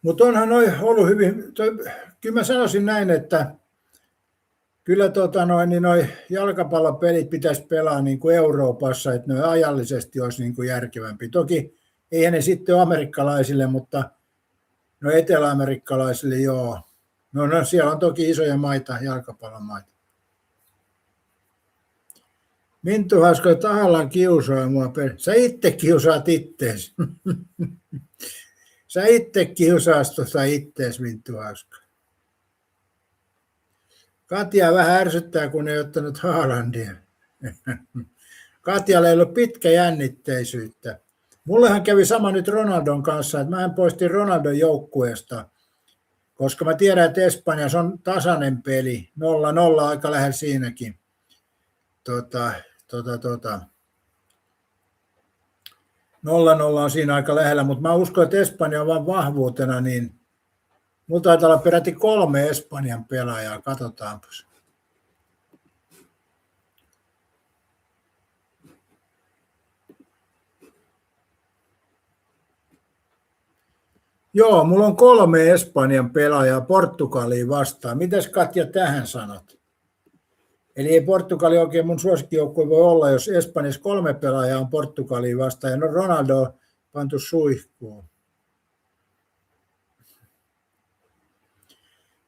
Mutta onhan ollut hyvin, kyllä mä sanoisin näin, että kyllä noi jalkapallopelit pitäisi pelaa niin kuin Euroopassa, että ne ajallisesti olisi niin kuin järkevämpi. Toki eihän ne sitten ole amerikkalaisille, mutta no eteläamerikkalaisille joo. No siellä on toki isoja maita, jalkapallomaita. Minttu Hauska tahallaan kiusaa mua. Sä itse kiusaat ittees. Sä itse kiusaat tuosta ittees, Minttu Hauska. Katja vähän ärsyttää, kun ei ottanut Haalandia. Katjalle ei ollut pitkäjännitteisyyttä. Mullehan kävi sama nyt Ronaldon kanssa, että mä poistin Ronaldon joukkueesta, koska mä tiedän, että Espanjassa on tasainen peli, 0-0 aika lähellä siinäkin. 0-0 on siinä aika lähellä, mutta mä uskon, että Espanja on vaan vahvuutena, niin mulla taitaa olla peräti 3 Espanjan pelaajaa, katsotaanpas. Joo, mulla on 3 Espanjan pelaajaa Portugaliin vastaan. Mitäs Katja tähän sanot? Eli ei Portugali oikein mun suosikkijoukkue voi olla, jos Espanjassa 3 pelaajaa on Portugaliin vastaan ja no Ronaldo pantu suihkuun.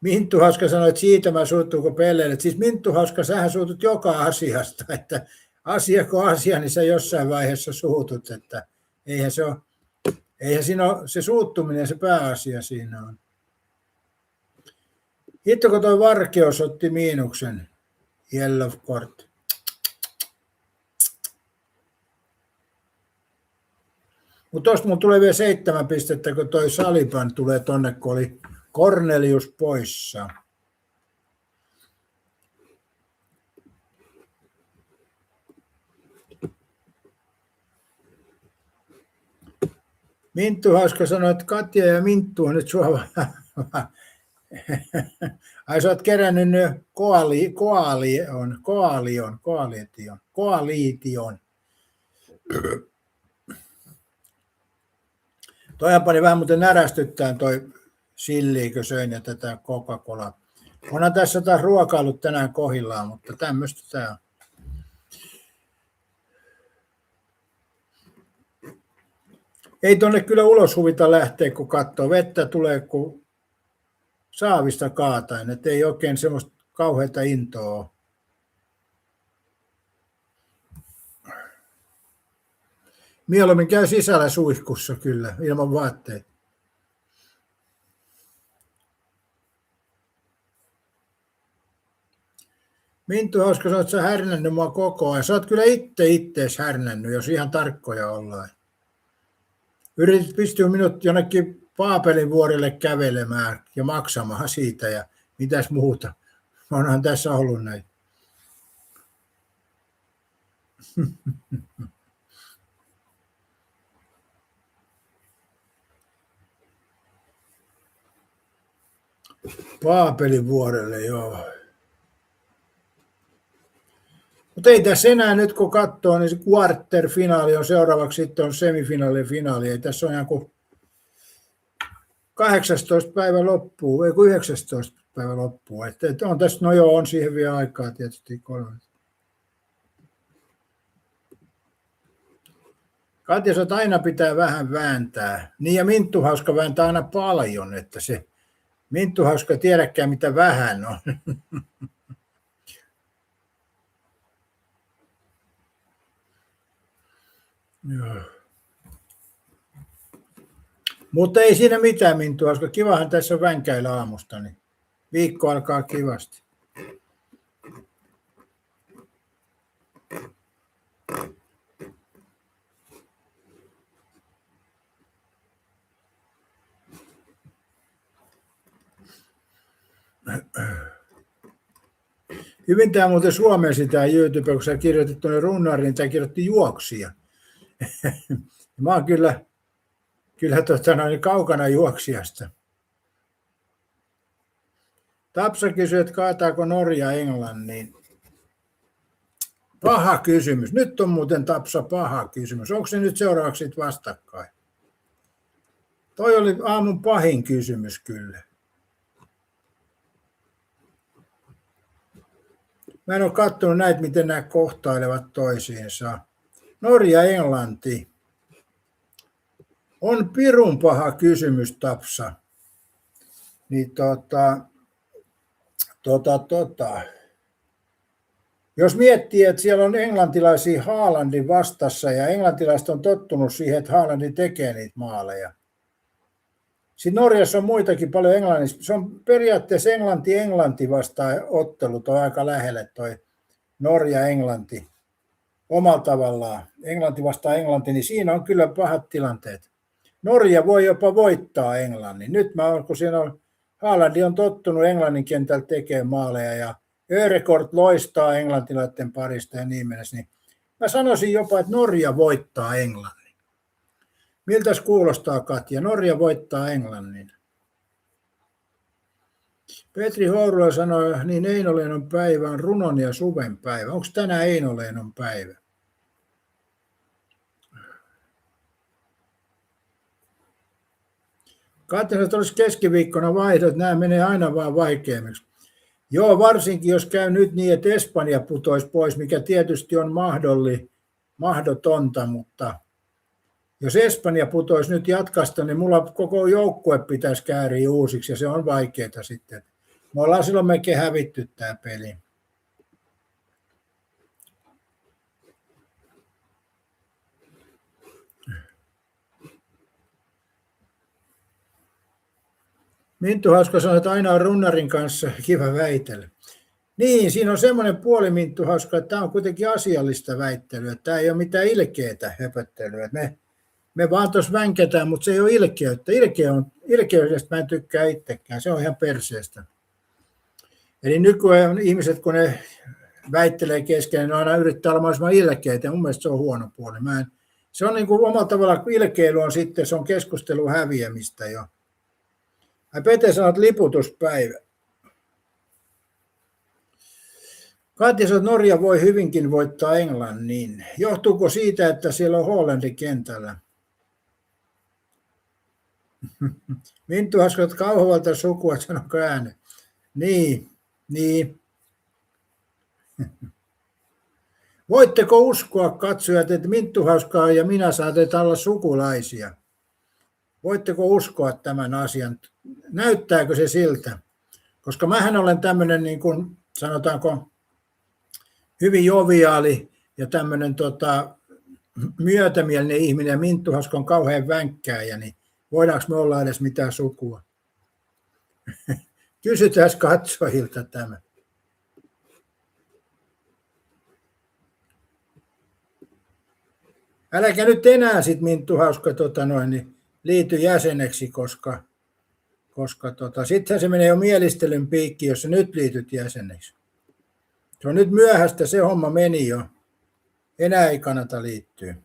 Minttu Hauska sanoi, että siitä mä suuttuuko Pelleille. Siis Minttu Hauska, sähän suutut joka asiasta, että asiako asia, niin sä jossain vaiheessa suutut, että eihän siinä ole se suuttuminen se pääasia siinä on. Hitto, kun toi Varkeus otti miinuksen, yellow court. Mutta tuosta mun tulee vielä 7 pistettä, kun toi Saliban tulee tonne, kun oli Cornelius poissa. Minttu Hauska sanoi, että Katja ja Minttu on nyt sua. Ai sä oot kerännyt nyt koalition. Toihan pani vähän muuten närästyttään toi silliikö söin ja tätä Coca-Colaa. Onhan tässä taas ruokailut tänään kohillaan, mutta tämmöistä tää on. Ei tonne kyllä ulos huvita lähteä, kun katsoo. Vettä tulee, kun saavista kaatain, että ei oikein semmoista kauheata intoa. Mieluummin käy sisällä suihkussa kyllä, ilman vaatteita. Minttu Hauska, sä oot sä härnännyt mua koko ajan. Sä oot kyllä ittees härnännyt, jos ihan tarkkoja ollaan. Yritit pystyä minut jonnekin Paapelin vuorille kävelemään ja maksamaan siitä ja mitäs muuta. Onhan tässä ollut näin. Paapelin vuorelle, joo. Mutta ei tässä enää nyt kun katsoo, niin se quarterfinaali on seuraavaksi, sitten on semifinaali ja finaali. Ei tässä on ihan kuin 18 päivä loppuu, ei kun 19 päivä loppuu. Että on tässä, no joo, on siihen vielä aikaa tietysti 3. Katja, sä aina pitää vähän vääntää. Niin ja Minttu Hauska vääntää aina paljon, että se Minttu Hauska tiedäkään mitä vähän on. Joo. Mutta ei siinä mitään, Minttu Hauska. Kivahan tässä on vänkäillä aamusta, niin viikko alkaa kivasti. Hyvin tämä muuten suomensi tämä YouTube, kun sä kirjoitit tuonne runnariin, niin tämä kirjoitti juoksia. Mä oon kyllä kaukana juoksijasta. Tapsa kysyi, että kaataako Norja Englannin. Paha kysymys. Nyt on muuten Tapsa paha kysymys. Onko se nyt seuraavaksi vastakkain? Toi oli aamun pahin kysymys kyllä. Mä en ole katsonut näitä, miten nämä kohtailevat toisiinsa. Norja Englanti. On pirun paha kysymys, Tapsa. Niin Jos miettii, että siellä on englantilaisia Haalandin vastassa ja englantilaiset on tottunut siihen, että Haalandi tekee niitä maaleja. Sitten Norjassa on muitakin paljon englannista. Se on periaatteessa Englanti vastaan ottelu, toi aika lähelle toi Norja-Englanti omalla tavallaan. Englanti vastaan Englanti, niin siinä on kyllä pahat tilanteet. Norja voi jopa voittaa Englannin. Nyt kun siinä on, Haaland on tottunut Englannin kentällä tekemään maaleja ja Örekort loistaa englantilaisten parista ja niin mennessä, niin mä sanoisin jopa, että Norja voittaa Englannin. Miltäs kuulostaa, Katja? Norja voittaa Englannin. Petri Hourula sanoi, niin Einolenon päivä on runon ja suven päivä. Onko tänään Einolenon päivä? Katja, että olisi keskiviikkona vaihdot, nämä menee aina vaan vaikeammiksi. Joo, varsinkin jos käy nyt niin, että Espanja putoisi pois, mikä tietysti on mahdotonta, mutta jos Espanja putoisi nyt jatkasta, niin mulla koko joukkue pitäisi kääriä uusiksi ja se on vaikeaa sitten. Me ollaan silloin melkein hävitty tämä peli. Minttu Hauska sanoi, että aina on runnarin kanssa kiva väitellä. Niin, siinä on semmoinen puoli, Minttu Hauska, että tämä on kuitenkin asiallista väittelyä. Tämä ei ole mitään ilkeätä höpöttelyä. Me vaan tuossa vänketään, mutta se ei ole ilkeyttä. Ilkeydestä mä en tykkää itsekään. Se on ihan perseestä. Eli nykyään ihmiset, kun ne väittelee kesken, ne aina yrittää olla mahdollisimman ilkeitä. Mun mielestä se on huono puoli. Se on niin kuin omalla tavalla, kun ilkeily on sitten, se on keskustelun häviämistä jo. Pete sanoo, että liputuspäivä. Katja sanoo, että Norja voi hyvinkin voittaa Englannin. Johtuuko siitä, että siellä on Hollandi kentällä? Minttu Haskot kauhovalta sukua, sanonko ääne? Niin. Voitteko uskoa, katsojat, että Minttu Hauskaa ja minä saatetaan olla sukulaisia? Voitteko uskoa tämän asian? Näyttääkö se siltä? Koska mähän olen tämmöinen, niin kuin sanotaanko, hyvin joviaali ja tämmöinen myötämielinen ihminen, ja Minttu Hauska on kauhean vänkkääjä, niin voidaanko me olla edes mitään sukua? Kysytään katsojilta tämä. Äläkä nyt enää sit Minttu Hauska niin liity jäseneksi, koska sittenhän se menee jo mielistelyn piikki, jos sä nyt liityt jäseneksi. Se on nyt myöhäistä, se homma meni jo. Enää ei kannata liittyä.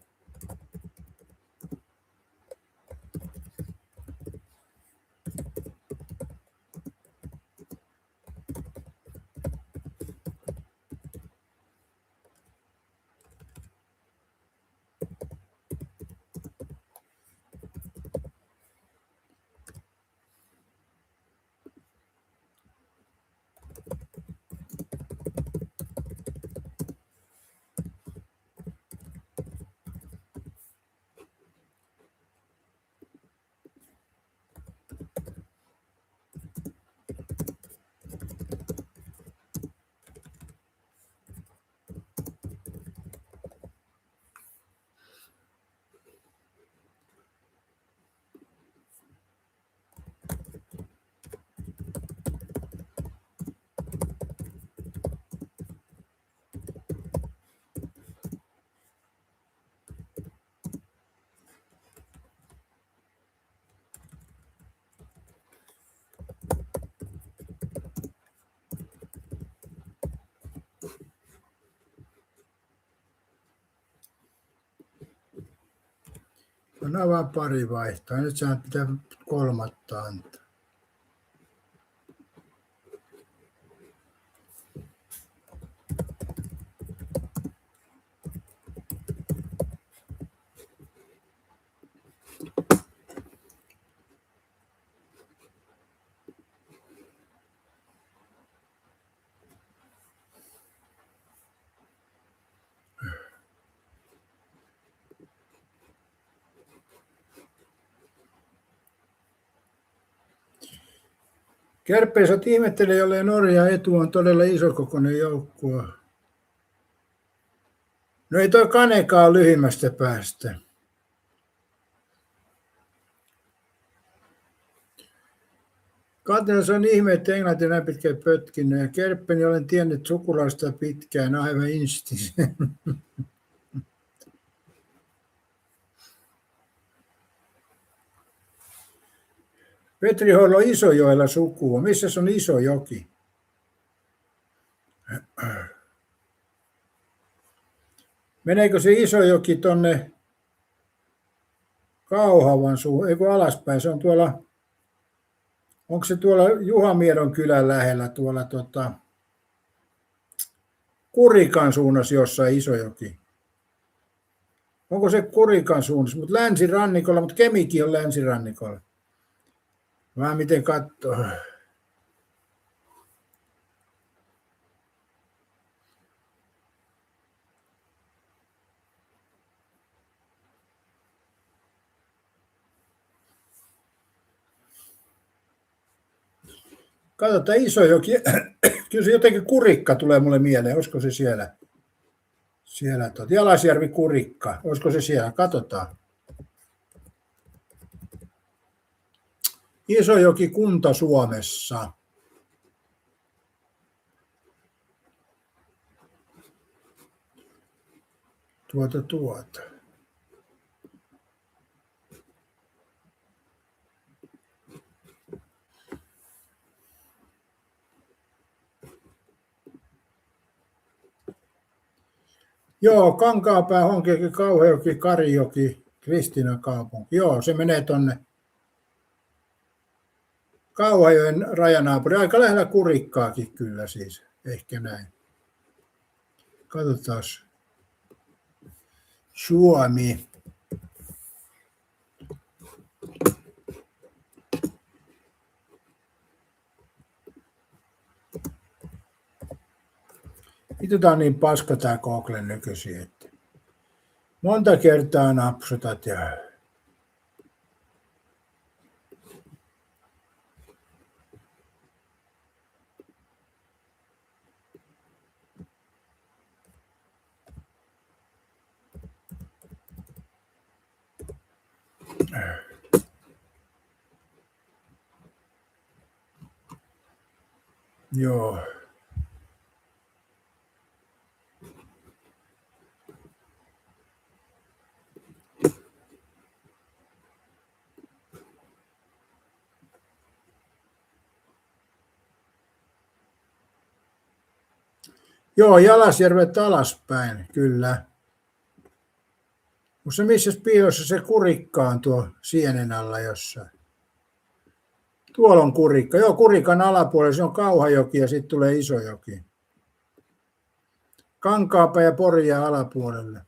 On vaan pari vaihtoa. Nyt sä pitää kolmatta antaa. Kärppeisät ihmettelee, jollei Norja etu on todella isokokoinen joukkue. No ei toi Kanekaan lyhimmästä päästä. Katja, se on ihme, että englanti on näin pitkään pötkinyt. Ja Kerppeni olen tiennyt sukulaista pitkään, aivan instis. Petri Hoilo on Isojoella sukua. Missä se on Isojoki? Meneekö se Isojoki tonne Kauhavan suuhun? Eikö alaspäin? Se on tuolla, onko se tuolla Juhamiedon kylän lähellä tuolla Kurikan suunnassa jossain Isojoki? Onko se Kurikan suunnassa? Mutta länsirannikolla, mutta Kemikin on länsirannikolla. Vähän miten katsoo. Katsotaan Isojoki. Kyllä se jotenkin Kurikka tulee mulle mieleen. Olisiko se siellä? Jalasjärvi Kurikka. Olisiko se siellä? Katsotaan. Isojoki kunta Suomessa. Tuota. Joo, Kankaanpää, Honkijoki, Kauhajoki, Karijoki, Kristiinankaupunki. Joo, se menee tonne Kauhajoen rajanaapuri. Aika lähellä Kurikkaakin kyllä siis, ehkä näin. Katsotaan. Suomi. Nyt on niin paska tää Google nykyisin, että monta kertaa napsutat ja joo. Joo, Jalasjärvet alaspäin, kyllä. Mutta missä piilossa se Kurikka on tuo sienen alla jossain? Tuolla on Kurikka. Joo, Kurikan alapuolella se on Kauhajoki ja sitten tulee Isojoki. Kankaanpää ja Pori jää alapuolelle.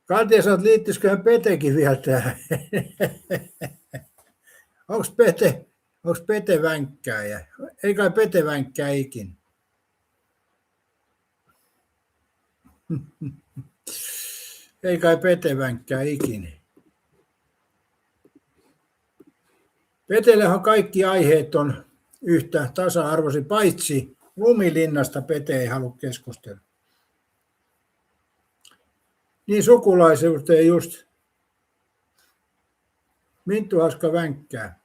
Katja sanoo, että liittyisiköhän Petekin vielä tähän. Onko Pete vänkkääjä? Ei kai Pete vänkkää ikin. Ei kai Pete vänkkää ikin. Petellähän kaikki aiheet on yhtä tasa-arvoisia, paitsi Lumilinnasta Pete ei halua keskustella. Niin sukulaisuuteen just. Minttu Haska vänkkää.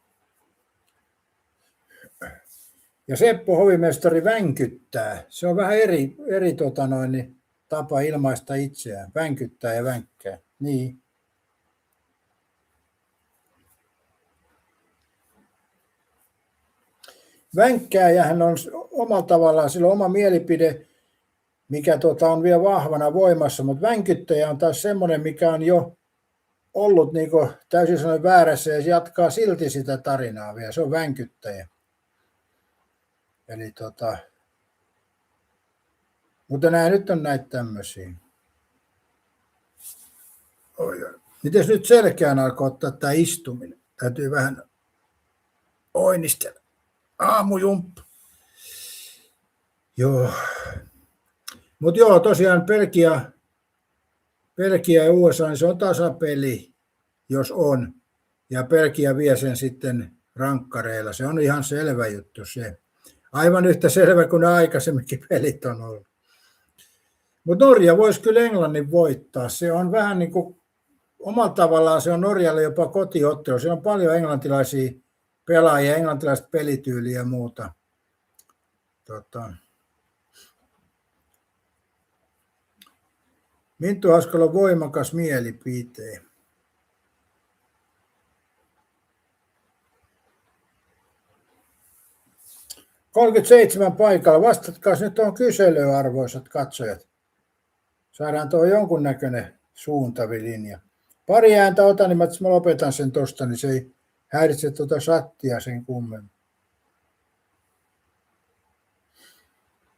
Ja Seppo hovimestari vänkyttää. Se on vähän eri tapa ilmaista itseään. Vänkyttää ja vänkkää. Niin. Vänkkääjähän on omalla tavallaan, sillä on oma mielipide, mikä on vielä vahvana voimassa, mutta vänkyttäjä on taas semmoinen, mikä on jo ollut niin kuin täysin sanoen väärässä ja se jatkaa silti sitä tarinaa vielä. Se on vänkyttäjä. Eli mutta nämä nyt on näitä tämmöisiä. Mites nyt selkeään alkoi ottaa tämä istuminen? Täytyy vähän oinistella. Aamujumppu. Joo. Mutta joo, tosiaan Belgia ja USA, niin se on tasapeli, jos on. Ja Belgia vie sen sitten rankkareilla. Se on ihan selvä juttu se. Aivan yhtä selvä kuin ne aikaisemminkin pelit on ollut. Mutta Norja voisi kyllä Englannin voittaa. Se on vähän niin kuin, omalla tavallaan se on Norjalle jopa kotiottelu. Siellä on paljon englantilaisia pelaajia, englantilaista pelityyliä ja muuta. Minttu Haskalla on voimakas mielipite. – 37 paikalla. Vastatkaa nyt tuohon kyselyyn, arvoisat katsojat. Saadaan tuo jonkunnäköinen suuntavilinja. Pari ääntä otan, niin mä lopetan sen tosta, niin se ei häiritse tuota chattia sen kummemmin.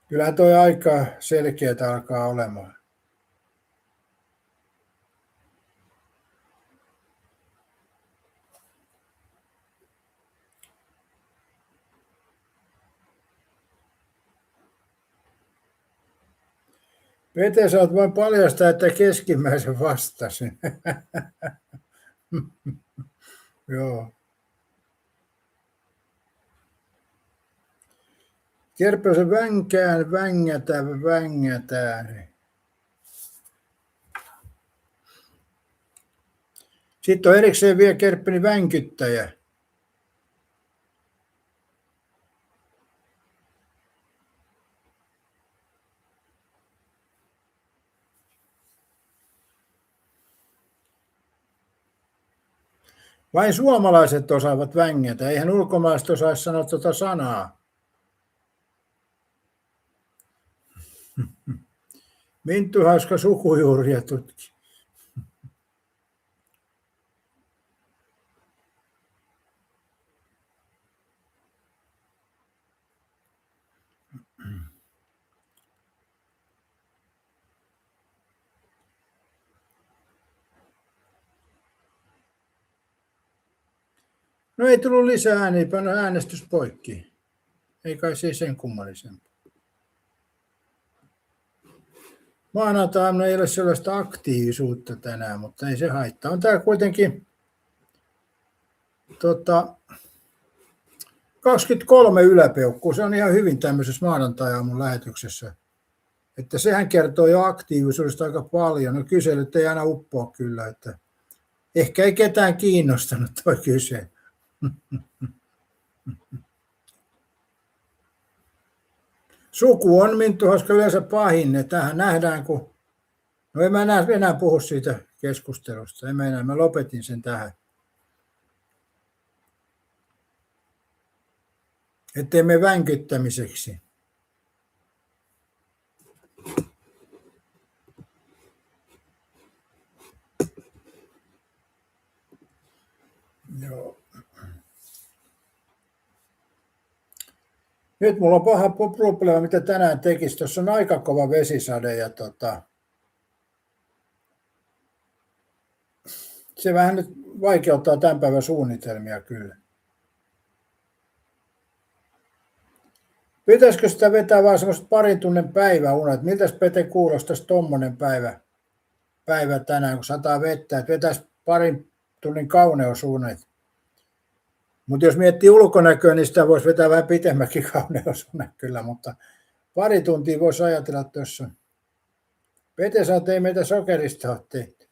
Kyllähän tuo aika selkeätä alkaa olemaan. Pete, sä oot vain paljastaa, että keskimmäisen vastasin. Joo. Kerpösen vängätään. Sitten on erikseen vielä Kerppeni vänkyttäjä. Vain suomalaiset osaavat vängätä, eihän ulkomaalaiset osaisi sanoa tuota sanaa. Minttu Hauska sukujuuria tutki. No ei tullut lisää ääniä, no äänestys poikki. Ei kai se sen kummallisempaa. Maanantaina ei ole sellaista aktiivisuutta tänään, mutta ei se haittaa. On tää kuitenkin 23 yläpeukkua. Se on ihan hyvin tämmöisessä maanantai-aamun lähetyksessä. Että sehän kertoo jo aktiivisuudesta aika paljon. No kyselyt ei aina uppoa kyllä, että ehkä ei ketään kiinnostanut tuo kysely. Suku on Minttu Hauska yleensä pahin. Tähän nähdään, kun... No en mä enää puhu siitä keskustelusta. Mä lopetin sen tähän. Ettei me vänkyttämiseksi. Joo. Nyt mulla on paha probleema, mitä tänään tekisi. Tuossa on aika kova vesisade ja se vähän nyt vaikeuttaa tämän päivän suunnitelmia kyllä. Pitäisikö sitä vetää vaan semmoista parin tunnin päiväunet? Miltäs Pete kuulostaisi tommonen päivä tänään, kun sataa vettä, että vetäisi parin tunnin kauneusunet? Mutta jos miettii ulkonäköä, niin sitä voisi vetää vähän pitemmäkin kauneusunet kyllä, mutta pari tuntia voisi ajatella tuossa. Pete sanoi, että ei meitä sokerista ole tehty.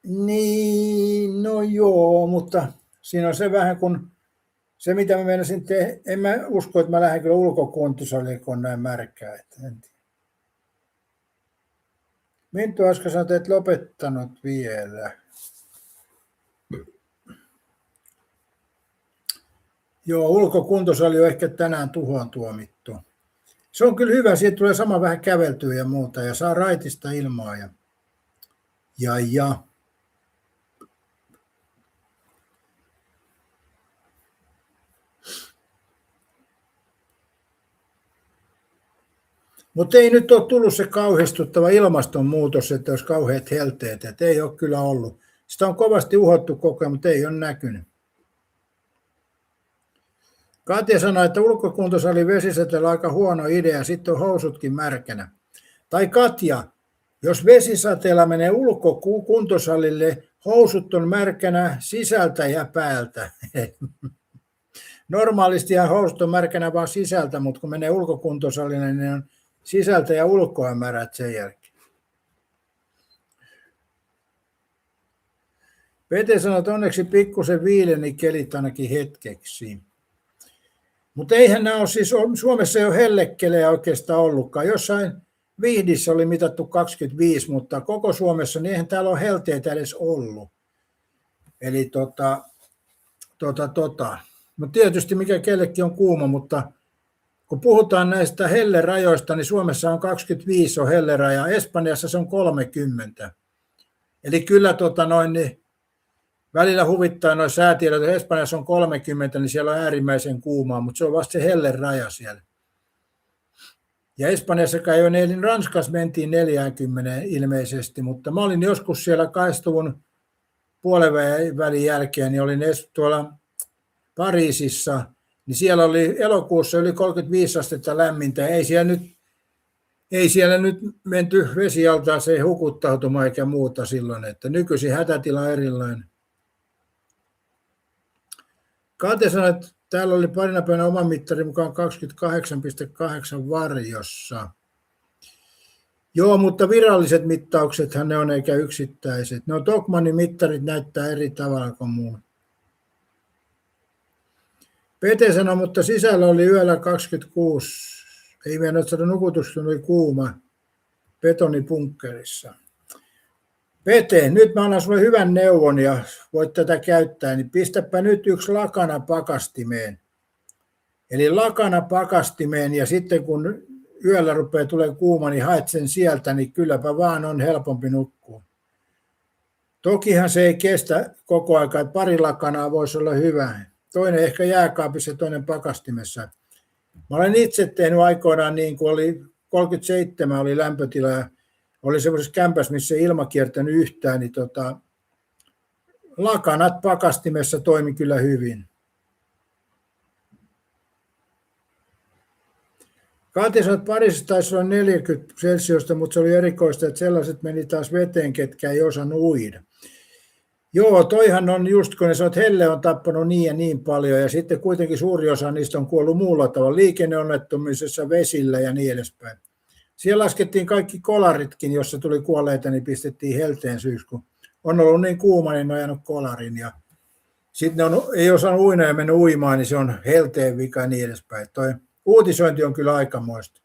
Niin, no joo, mutta siinä on se vähän kun se, mitä mä meinasin tehdä, en mä usko, että mä lähden kyllä ulkokuntosalille, kun on näin märkää. Minttu Haska sanoi, että et lopettanut vielä. Joo, ulkokuntosali on ehkä tänään tuhoon tuomittu. Se on kyllä hyvä, siitä tulee sama vähän käveltyä ja muuta, ja saa raitista ilmaa. Ja. Mutta ei nyt ole tullut se kauhistuttava ilmastonmuutos, että olisi kauheat helteet, että ei ole kyllä ollut. Sitä on kovasti uhottu koko ajan, mutta ei ole näkynyt. Katja sanoi, että ulkokuntosali vesisateella on aika huono idea, sitten on housutkin märkänä. Tai Katja, jos vesisateella menee ulkokuntosalille, housut on märkänä sisältä ja päältä. Normaalistihan housut on märkänä vaan sisältä, mutta kun menee ulkokuntosalille, niin ne on sisältä ja ulkoa märät sen jälkeen. Pete sanoi, että onneksi pikkusen viileni kelit ainakin hetkeksi. Mutta eihän nämä ole siis, Suomessa ei ole hellekelejä oikeastaan ollutkaan. Jossain Vihdissä oli mitattu 25, mutta koko Suomessa, niin eihän täällä ole helteitä edes ollut. Eli Mutta tietysti mikä kellekin on kuuma, mutta kun puhutaan näistä hellerajoista, niin Suomessa on 25 on helleraja, Espanjassa se on 30. Eli kyllä niin välillä huvittaa noin säätiedot, että Espanjassa on 30, niin siellä on äärimmäisen kuumaa, mutta se on vasta se helleraja siellä. Ja Espanjassakaan ei ole, niin Ranskassa mentiin 40 ilmeisesti, mutta mä olin joskus siellä 80-luvun puolenvälin jälkeen, niin olin tuolla Pariisissa, niin siellä oli elokuussa yli 35 astetta lämmintä. Ei siellä nyt menty vesialtaaseen hukuttautumaan eikä muuta silloin, että nykyisin hätätila on erilainen. Kate sanoi, että täällä oli parina päivänä oman mittarin mukaan 28,8 varjossa. Joo, mutta viralliset mittauksethan ne on eikä yksittäiset. No Tokmannin mittarit näyttää eri tavalla kuin muut. Pete sanoi, mutta sisällä oli yöllä 26. Ei mennä saada nukutusta, oli kuuma betonipunkkerissa. Pete, nyt mä annan sulle hyvän neuvon ja voit tätä käyttää, niin pistäpä nyt yksi lakana pakastimeen. Eli lakana pakastimeen ja sitten kun yöllä rupeaa tulee kuuma, niin haet sen sieltä, niin kylläpä vaan on helpompi nukkua. Tokihan se ei kestä koko aikaa, että pari lakanaa voisi olla hyvä. Toinen ehkä jääkaapissa ja toinen pakastimessa. Mä olen itse tehnyt aikoinaan niin kuin oli 37 oli lämpötila ja oli semmoisessa kämpässä, missä ei ilma kiertänyt yhtään, niin lakanat pakastimessa toimi kyllä hyvin. Kati sanoi, että Pariisissa taisi olla 40 celsiusta, mutta se oli erikoista, että sellaiset meni taas veteen, ketkä ei osannut uida. Joo, toihan on just, kun ne sanoo, että helle on tappanut niin ja niin paljon, ja sitten kuitenkin suuri osa niistä on kuollut muulla tavalla, liikenneonnettomuudessa, vesillä ja niin edespäin. Siellä laskettiin kaikki kolaritkin, jossa tuli kuolleita, niin pistettiin helteen syys, kun on ollut niin kuuma, niin on ajanut kolarin. Ja sitten ei osannut uinaa ja mennyt uimaan, niin se on helteen vika ja niin edespäin. Toi uutisointi on kyllä aikamoista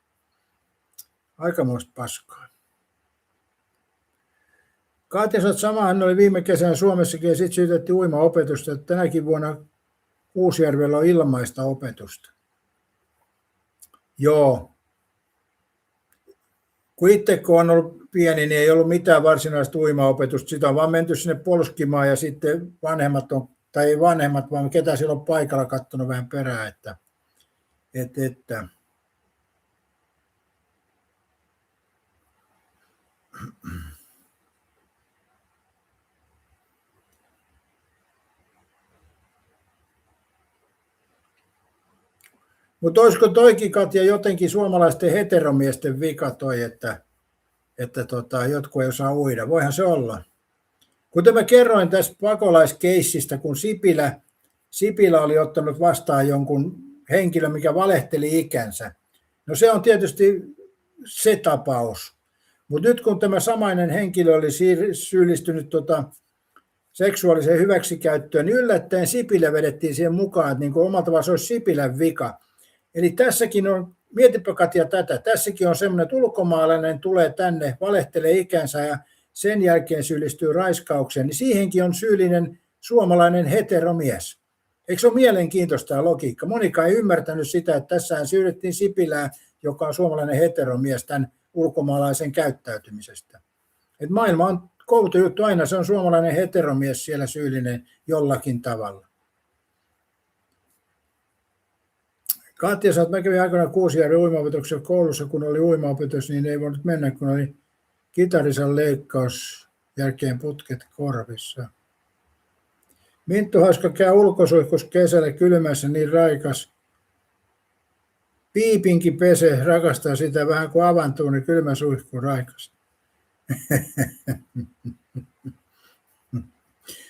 paskaa. Katja sanoi, että samahan oli viime kesänä Suomessakin ja sitten syytettiin uimaopetusta, että tänäkin vuonna Kuusjärvellä on ilmaista opetusta. Joo. Kun itse kun on ollut pieni, niin ei ollut mitään varsinaista uimaopetusta. Sitä on vaan menty sinne polskimaan ja sitten vanhemmat tai ei vanhemmat, vaan ketä siellä on paikalla katsonut vähän perään, että. Mutta olisiko toikin, Katja, jotenkin suomalaisten heteromiesten vika toi, että jotkut ei osaa uida? Voihan se olla. Kuten mä kerroin tästä pakolaiskeissistä, kun Sipilä oli ottanut vastaan jonkun henkilön, mikä valehteli ikänsä. No se on tietysti se tapaus. Mutta nyt kun tämä samainen henkilö oli syyllistynyt seksuaaliseen hyväksikäyttöön, niin yllättäen Sipilä vedettiin siihen mukaan, että niin kuin omalla tavalla se olisi Sipilän vika. Eli tässäkin on, mietipä Katja tätä, tässäkin on semmoinen, että ulkomaalainen tulee tänne, valehtelee ikänsä ja sen jälkeen syyllistyy raiskaukseen, niin siihenkin on syyllinen suomalainen heteromies. Eikö se ole mielenkiintoista tämä logiikka? Monika ei ymmärtänyt sitä, että tässähän syydettiin Sipilää, joka on suomalainen heteromies tämän ulkomaalaisen käyttäytymisestä. Et maailma on koutujuttu aina, se on suomalainen heteromies siellä syyllinen jollakin tavalla. Katja sanoi, että mä kävin aikoinaan Kuusjärven uimaopetuksen koulussa, kun oli uimaopetus, niin ei voinut mennä, kun oli kitarisan leikkaus jälkeen putket korvissa. Minttu Hauska käy ulkosuihkus kesällä kylmässä niin raikas. Piipinki pese, rakastaa sitä vähän kuin avantuu, niin kylmä suihku raikas.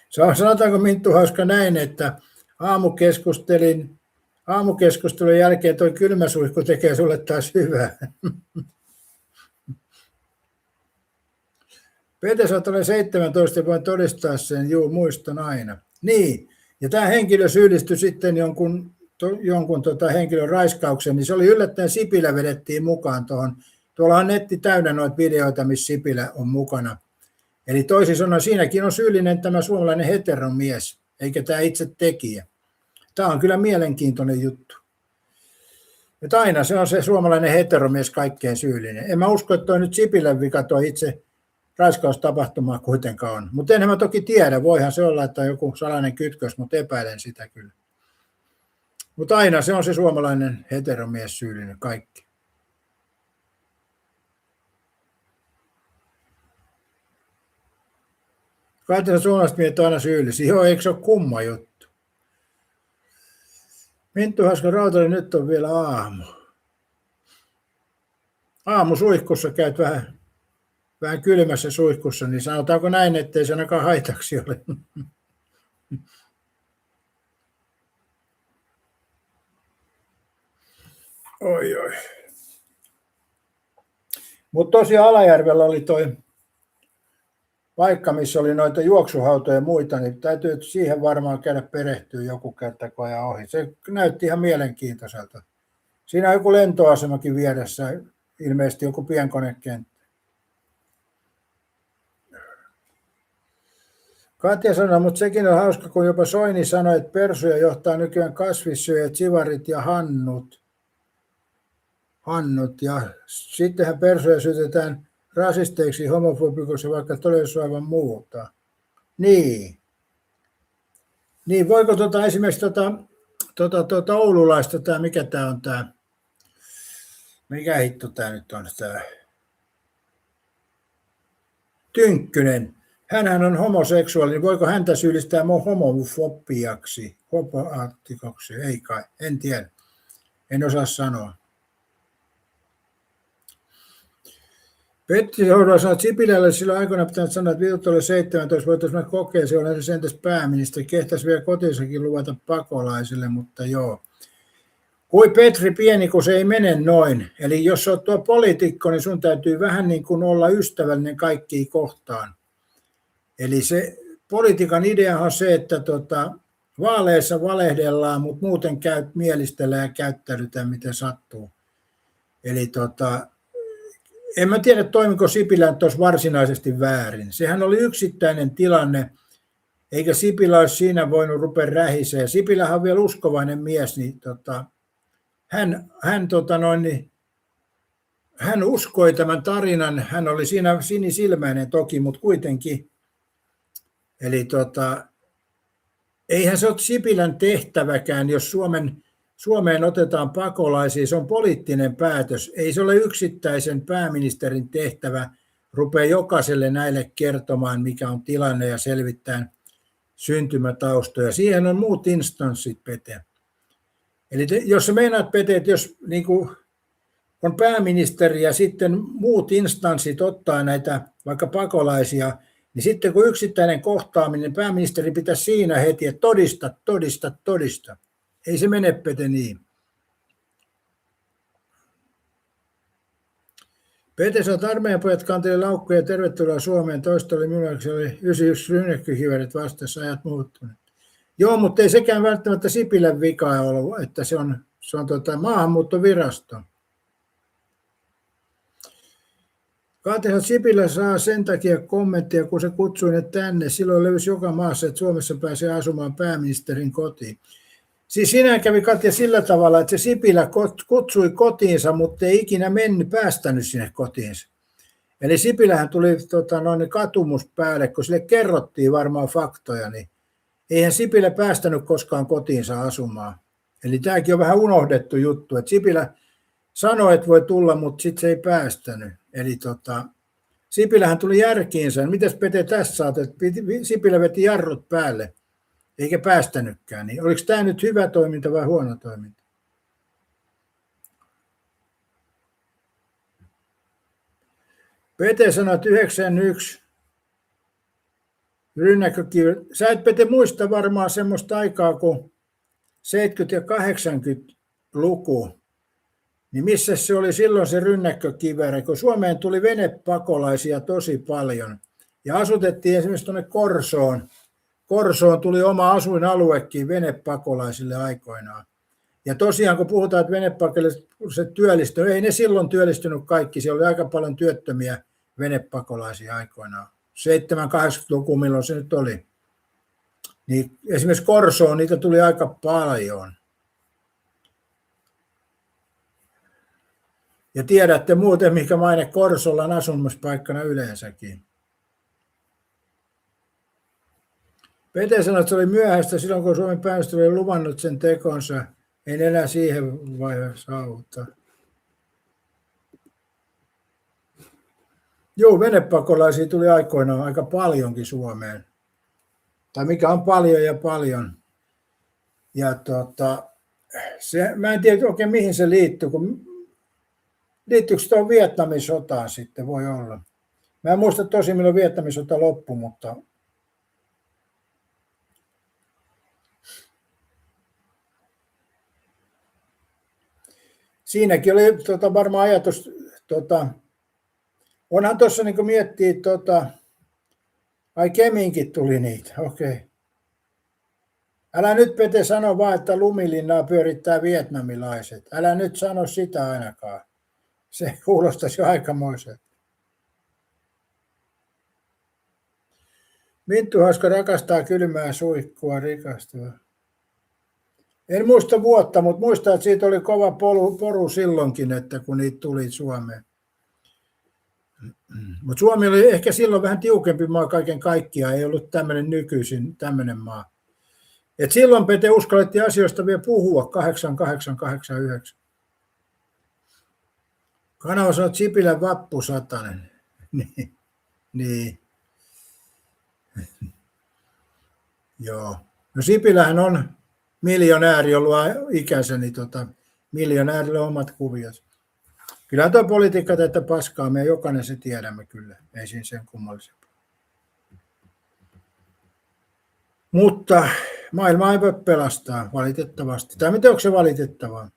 Sanotaanko Minttu Hauska näin, että aamukeskustelun jälkeen toi kylmäsuihku tekee sulle taas hyvää. Pete oli 17 ja voin todistaa sen, juu, muistan aina. Niin, ja tämä henkilö syyllistyi sitten jonkun henkilön raiskaukseen, niin se oli yllättäen Sipilä vedettiin mukaan tuohon. Tuolla on netti täynnä noita videoita, missä Sipilä on mukana. Eli toisin sanoen siinäkin on syyllinen tämä suomalainen heteromies, eikä tämä itse tekijä. Tämä on kyllä mielenkiintoinen juttu. Että aina se on se suomalainen heteromies kaikkein syyllinen. En mä usko, että toi nyt Sipilän vika toi itse raiskaustapahtumaa kuitenkaan on. Mutta enhän mä toki tiedä, voihan se olla, että on joku salainen kytkös, mutta epäilen sitä kyllä. Mutta aina se on se suomalainen heteromies syyllinen kaikki. Kaikki suomalaiset miehet on aina syyllisiä. Joo, eikö se ole kumma juttu? Minttu Haska Rautanen, nyt on vielä aamu. Aamusuihkussa käyt vähän kylmässä suihkussa, niin sanotaanko näin, ettei se ainakaan haitaksi ole. Oi. Mutta tosiaan Alajärvellä oli toi paikka, missä oli noita juoksuhautoja ja muita, niin täytyy siihen varmaan käydä perehtyä joku kerta, kun ajan ohi. Se näytti ihan mielenkiintoiselta. Siinä on joku lentoasemakin vieressä, ilmeisesti joku pienkonekenttä. Katja sanoi, mutta sekin on hauska, kun jopa Soini sanoi, että persuja johtaa nykyään kasvissyöjät, sivarit ja hannut. Ja sittenhän persuja syytetään rasisteiksi, homofobikoksi, vaikka todellisuus aivan muuta. Niin, voiko esimerkiksi oululaista, mikä tämä on tämä, mikä hitto tämä nyt on, tämä Tynkkynen. Hänhän on homoseksuaali, niin voiko häntä syyllistää homofobiaksi, homoaattikoksi? Ei kai, en tiedä, en osaa sanoa. Petri Joudua sanoi, että Sipilälle silloin aikoina pitänyt sanoa, että vitut oli 17, voitaisiin mennä kokeeseen, on se entäs pääministeri, kehtäisi vielä kotiinsakin luvata pakolaisille, mutta joo. Kui Petri pieni, kun se ei mene noin. Eli jos olet tuo poliitikko, niin sun täytyy vähän niin kuin olla ystävällinen kaikkiin kohtaan. Eli se politiikan idea on se, että vaaleissa valehdellaan, mutta muuten mielistellään ja käyttäydytään miten sattuu. Eli en mä tiedä, toimiko Sipilä tuossa varsinaisesti väärin. Sehän oli yksittäinen tilanne, eikä Sipilä olisi siinä voinut rupea rähiseen. Sipilähän on vielä uskovainen mies, niin hän uskoi tämän tarinan. Hän oli siinä sinisilmäinen toki, mutta kuitenkin. Eli eihän se ole Sipilän tehtäväkään, jos Suomeen otetaan pakolaisia, se on poliittinen päätös. Ei se ole yksittäisen pääministerin tehtävä rupea jokaiselle näille kertomaan, mikä on tilanne ja selvittämään syntymätaustoja. Siihen on muut instanssit, Pete. Eli jos sä meinaat, Pete, että jos niin kuin on pääministeri ja sitten muut instanssit ottaa näitä vaikka pakolaisia, niin sitten kun yksittäinen kohtaaminen, pääministeri pitäisi siinä heti, että todista. Ei se mene, Pete, niin. Pete sanoi, että armeijan pojat kanteli laukkuja ja tervetuloa Suomeen. Toista oli minulla, se oli 91 rynnäkkökivärit vastassa, ajat muuttuneet. Joo, mutta ei sekään välttämättä Sipilän vika ollut, että se on maahanmuuttovirasto. Katja, Sipilä saa sen takia kommenttia, kun se kutsui ne tänne. Silloin löysi joka maassa, että Suomessa pääsee asumaan pääministerin kotiin. Siis siinä kävi Katja sillä tavalla, että se Sipilä kutsui kotiinsa, mutta ei ikinä päästänyt sinne kotiinsa. Eli Sipilähän tuli katumus päälle, kun sille kerrottiin varmaan faktoja, niin eihän Sipilä päästänyt koskaan kotiinsa asumaan. Eli tämäkin on vähän unohdettu juttu, että Sipilä sanoi, että voi tulla, mutta sitten se ei päästänyt. Eli Sipilähän tuli järkiinsä. Mitäs Pete tässä saat, että Sipilä veti jarrut päälle, eikä päästänytkään. Niin oliko tämä nyt hyvä toiminta vai huono toiminta? Pete sanoi, että 91 rynnäkkökivi. Sä et, Pete, muista varmaan semmoista aikaa kuin 70- ja 80-luku. Niin missä se oli silloin se rynnäkkökiväärä, kun Suomeen tuli venepakolaisia tosi paljon. Ja asutettiin esimerkiksi tuonne Korsoon. Korsoon tuli oma asuinaluekin venepakolaisille aikoinaan. Ja tosiaan kun puhutaan, että venepakolaiset työllistyivät, ei ne silloin työllistynyt kaikki. Siellä oli aika paljon työttömiä venepakolaisia aikoinaan. 7-80-luku, milloin se nyt oli. Niin esimerkiksi Korsoon niitä tuli aika paljon. Ja tiedätte muuten, mikä maine Korsolla on asumispaikkana yleensäkin. Pete sanoi, että se oli myöhäistä silloin, kun Suomen pääministeri oli luvannut sen tekonsa. En enää siihen vaiheessa saavuttaa. Joo, venepakolaisia tuli aikoinaan aika paljonkin Suomeen. Tai mikä on paljon ja paljon. Ja mä en tiedä oikein mihin se liittyy, liittyykö se tuohon Vietnamin sotaan sitten, voi olla. Mä en muista tosi milloin Vietnamin sota loppui, mutta siinäkin oli varmaan ajatus, onhan tuossa niin miettii, ai Kemiinkin tuli niitä, okei. Älä nyt Pete sano vaan, että lumilinnaa pyörittää vietnamilaiset. Älä nyt sano sitä ainakaan. Se kuulostaisi jo aikamoiselta. Minttu Hauska rakastaa kylmää suihkua, rikastua. En muista vuotta, mutta muistan, että siitä oli kova poru silloinkin, että kun niitä tuli Suomeen. Mutta Suomi oli ehkä silloin vähän tiukempi maa kaiken kaikkiaan, ei ollut tämmöinen nykyisin tämmöinen maa. Et silloin Pete uskallettiin asioista vielä puhua 8889. Kanava sanoi, että Sipilän vappusatanen. niin. Joo. No Sipilähän on miljonääri ollut ikänsä, niin miljonäärillä on omat kuviot. Kyllä tuo politiikka tätä paskaa, me jokainen se tiedämme kyllä, ei siinä sen kummallisempaa. Mutta maailma ei voi pelastaa valitettavasti. Tai mitä onko se valitettavaa?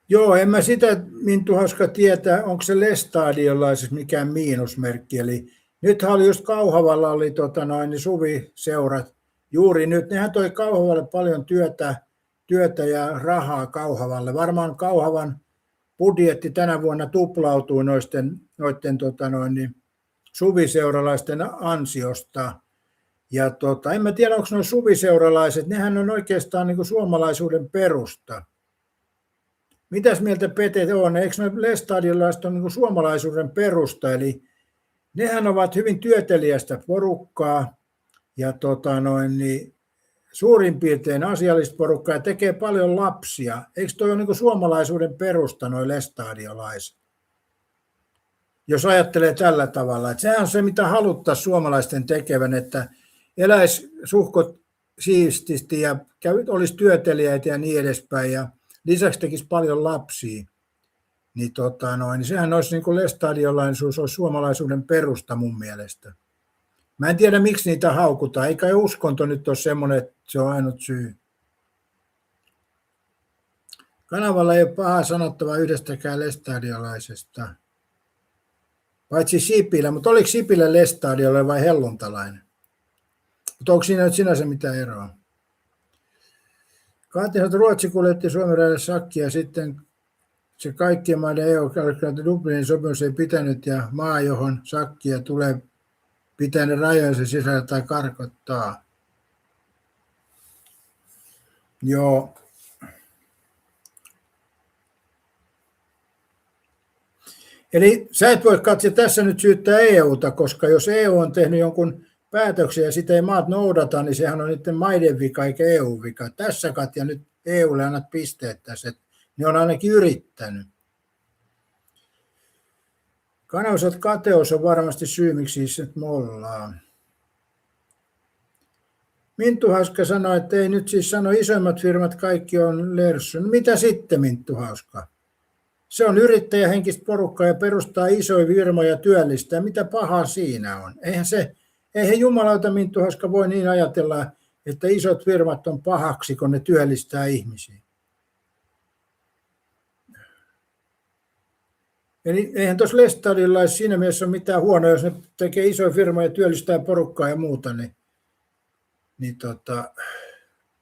Joo, en mä sitä Minttu Hauska tietää, onko se Lestadiolaisessa mikään miinusmerkki. Eli nythän oli just Kauhavalla oli niin suviseurat. Juuri nyt, nehän toi Kauhavalle paljon työtä ja rahaa Kauhavalle. Varmaan Kauhavan budjetti tänä vuonna tuplautui noiden suviseuralaisten ansiosta. Ja en mä tiedä, onko nuo suviseuralaiset, nehän on oikeastaan niin kuin suomalaisuuden perusta. Mitäs mieltä Pete on? Eikö nuo lestadiolaiset ole niin kuin suomalaisuuden perusta? Eli nehän ovat hyvin työteliästä porukkaa ja suurin piirtein asiallista porukkaa ja tekee paljon lapsia. Eikö toi ole niin kuin suomalaisuuden perusta nuo lestadiolaiset? Jos ajattelee tällä tavalla, että sehän on se, mitä haluttaisiin suomalaisten tekevän, että eläisi suhkot siististi ja olisi työteliäitä ja niin edespäin ja lisäksi tekisi paljon lapsia. Niin, niin sehän olisi niin kuin lestadiolaisuus, olisi suomalaisuuden perusta mun mielestä. Mä en tiedä, miksi niitä haukutaan, eikä uskonto nyt ole semmoinen, että se on ainut syy. Kanavalla ei ole pahaa sanottavaa yhdestäkään lestadiolaisesta. Paitsi Sipilä, mutta oliko Sipilä lestadiolainen vai helluntalainen? Mutta onko siinä nyt sinänsä mitään eroa? Ruotsi kuljetti Suomen rajalle sakkia ja sitten se kaikkien maiden EU-kalkulaatio Dublinin sopimus ei pitänyt ja maa, johon sakkia tulee, pitää ne rajojensa sisällä tai karkottaa. Joo. Eli sä et voi katsoa tässä nyt syyttää EUta, koska jos EU on tehnyt jonkun päätöksen ja sitä ei maat noudata, niin sehän on niiden maiden vika eikä EU-vika. Tässä Katja nyt EUlle annat pisteet tässä, että ne on ainakin yrittänyt. Kanavasat kateus on varmasti syy, miksi se mollaa. Minttu Hauska sanoi, että ei nyt siis sano isoimmat firmat, kaikki on lersu. No mitä sitten Minttu Hauska? Se on yrittäjähenkistä porukkaa ja perustaa isoja firmoja ja työllistää. Mitä pahaa siinä on? Eihän jumalauta Minttu Hauska voi niin ajatella, että isot firmat on pahaksi, kun ne työllistää ihmisiä. Eli eihän tuossa Lestadiilla siinä mielessä ole mitään huonoa, jos ne tekee isoja firmoja ja työllistää porukkaa ja muuta, niin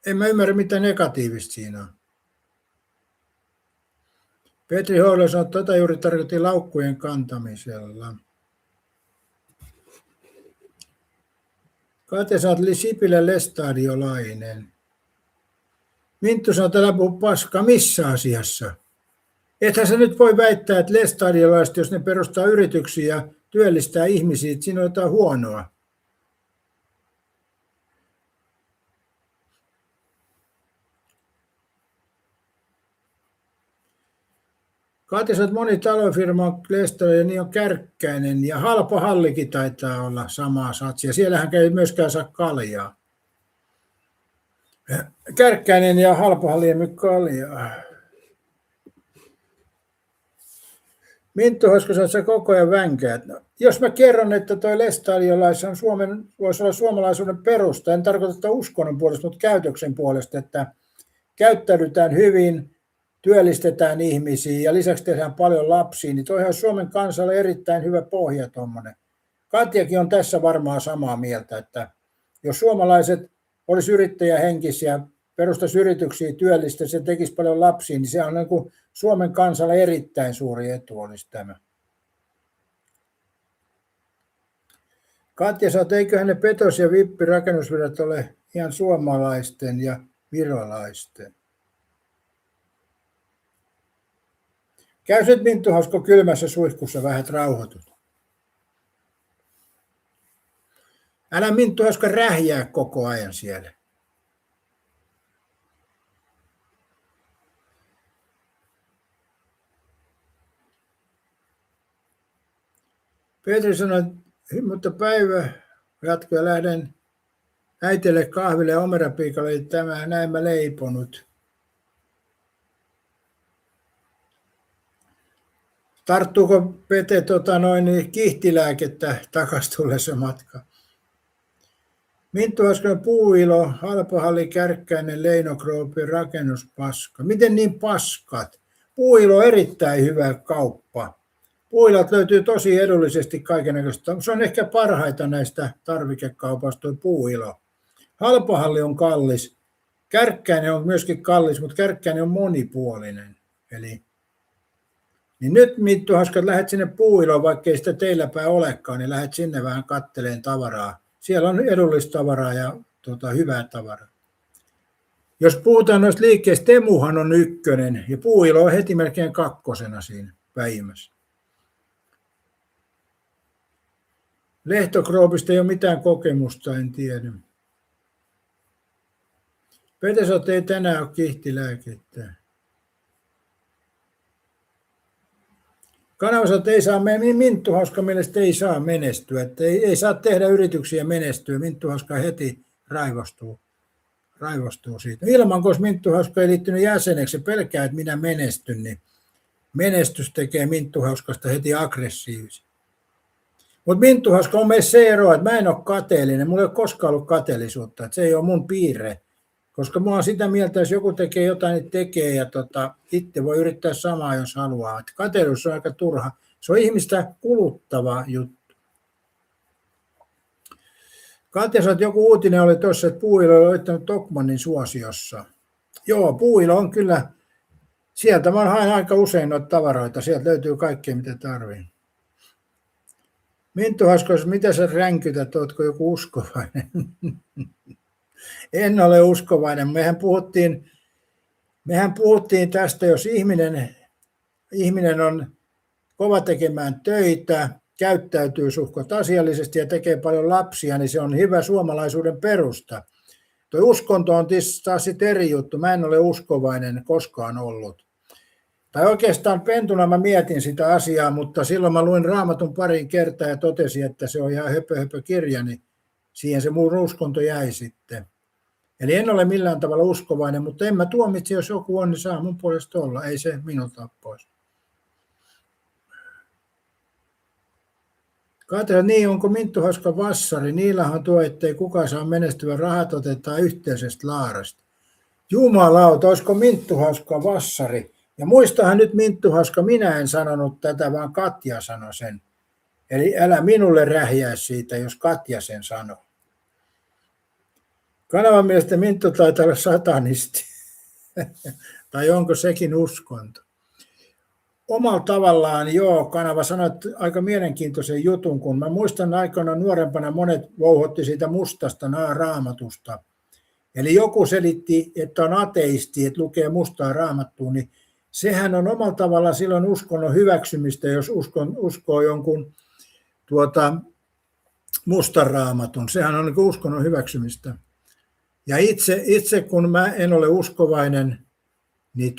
en mä ymmärrä, mitä negatiivista siinä on. Petri Houle sanoi, että juuri tarkoitti laukkujen kantamisella. Katja sanoi, että Sipilä lestadiolainen. Minttu sanoi, että älä puhu paskaa missä asiassa. Ethän sä nyt voi väittää, että lestadiolaiset, jos ne perustaa yrityksiä ja työllistää ihmisiä, että siinä on jotain huonoa. Katja sanoi, että moni talofirma on Lestadiol ja niin on Kärkkäinen ja Halpa Hallikin taitaa olla samaa satsia. Siellähän ei myöskään saa kaljaa. Kärkkäinen ja Halpa Halli ei myy kaljaa. Minttu Hosko sanoi, että sä koko ajan vänkäät. No, jos mä kerron, että toi Lestadiolais on voisi olla suomalaisuuden perusta, en tarkoita sitä uskonnon puolesta, mutta käytöksen puolesta, että käyttäydytään hyvin, työllistetään ihmisiä ja lisäksi tehdään paljon lapsia, niin toihan on Suomen kansalle erittäin hyvä pohja tuommoinen. Katjakin on tässä varmaan samaa mieltä, että jos suomalaiset olisi yrittäjähenkisiä, perustaisi yrityksiä, työllistäisi ja tekisi paljon lapsia, niin se on niin kuin Suomen kansalle erittäin suuri etu olisi tämä. Katja sanoi, että eiköhän ne petos- ja vippirakennusvirrat ole ihan suomalaisten ja virolaisten. Käy nyt Minttu Hosko kylmässä suihkussa vähän, että rauhoitut. Älä Minttu Hosko rähjää koko ajan siellä. Petri sanoi, mutta päivä jatkuu ja lähden äitille kahville ja omerapiikalle, tämä näin mä leiponut. Tarttuuko Pete kihtilääkettä takas tullessa matka? Minttu Hoskonen Puuilo, Halpa Halli, Kärkkäinen, Leinokroopi, rakennuspaska. Miten niin paskat? Puuilo on erittäin hyvä kauppa. Puuilat löytyy tosi edullisesti kaikennäköistä. Se on ehkä parhaita näistä tarvikekaupasta tuo Puuilo. Halpa Halli on kallis. Kärkkäinen on myöskin kallis, mutta Kärkkäinen on monipuolinen. Niin nyt Minttu Hosko, että lähdet sinne Puuiloon, vaikka ei sitä teillä päin olekaan, niin lähdet sinne vähän katteleen tavaraa. Siellä on edullista tavaraa ja hyvää tavaraa. Jos puhutaan noista liikkeistä, Temuhan on ykkönen ja Puuilo on heti melkein kakkosena siinä päivässä. Lehtokroopista ei ole mitään kokemusta, en tiedä. Petesot ei tänään ole kihtilääkettä. Kanavasat ei saa, Minttu Hoska mielestä ei saa menestyä, että ei saa tehdä yrityksiä menestyä. Minttu Hoska heti raivostuu siitä. Ilman, koska Minttu Hoska ei liittynyt jäseneksi, pelkää, että minä menestyn, niin menestys tekee Minttu Hoskasta heti aggressiivisen. Mutta Minttu Hoska on meissä se ero, että mä en ole kateellinen, mulla ei ole koskaan ollut kateellisuutta, että se ei ole mun piirre. Koska mä oon sitä mieltä, että jos joku tekee jotain, niin tekee ja itse voi yrittää samaa, jos haluaa. Että kateellisuus on aika turha. Se on ihmistä kuluttava juttu. Katja sanoi, että joku uutinen oli tuossa, että Puuilo oli ottanut Tokmannin suosiossa. Joo, Puuilo on kyllä, sieltä mä haen aika usein noita tavaroita. Sieltä löytyy kaikkea, mitä tarvii. Minttu Hosko, mitä sä ränkytät, ootko joku uskovainen? En ole uskovainen. Mehän puhuttiin tästä, jos ihminen on kova tekemään töitä, käyttäytyy suhkot asiallisesti ja tekee paljon lapsia, niin se on hyvä suomalaisuuden perusta. Tuo uskonto on taas sitten eri juttu. Mä en ole uskovainen koskaan ollut. Tai oikeastaan pentuna mä mietin sitä asiaa, mutta silloin mä luin Raamatun pariin kertaa ja totesin, että se on ihan höpö kirja, niin siihen se mun uskonto jäi sitten. Eli en ole millään tavalla uskovainen, mutta en mä tuomitse, jos joku on, niin saa mun puolesta olla. Ei se minulta ole pois. Katsotaan, niin onko Minttu Hoska vassari? Niillähän tuo, ettei kukaan saa menestyä, rahat otetaan yhteisestä laarasta. Jumalauta, olisiko Minttu Hoska vassari? Ja muistahan nyt Minttu Hauska, minä en sanonut tätä, vaan Katja sanoi sen. Eli älä minulle rähjää siitä, jos Katja sen sanoo. Kanavan mielestä Minttu taitaa olla satanisti. Tai onko sekin uskonto? Omalla tavallaan joo, Kanava sanoi aika mielenkiintoisen jutun, kun mä muistan aikoina nuorempana monet vouhotti siitä mustasta raamatusta. Eli joku selitti, että on ateisti, että lukee mustaa raamattua, niin sehän on omalla tavallaan silloin uskonnon hyväksymistä, jos uskoo jonkun mustan raamatun. Sehän on niin kuin uskonnon hyväksymistä. Ja itse kun mä en ole uskovainen, niin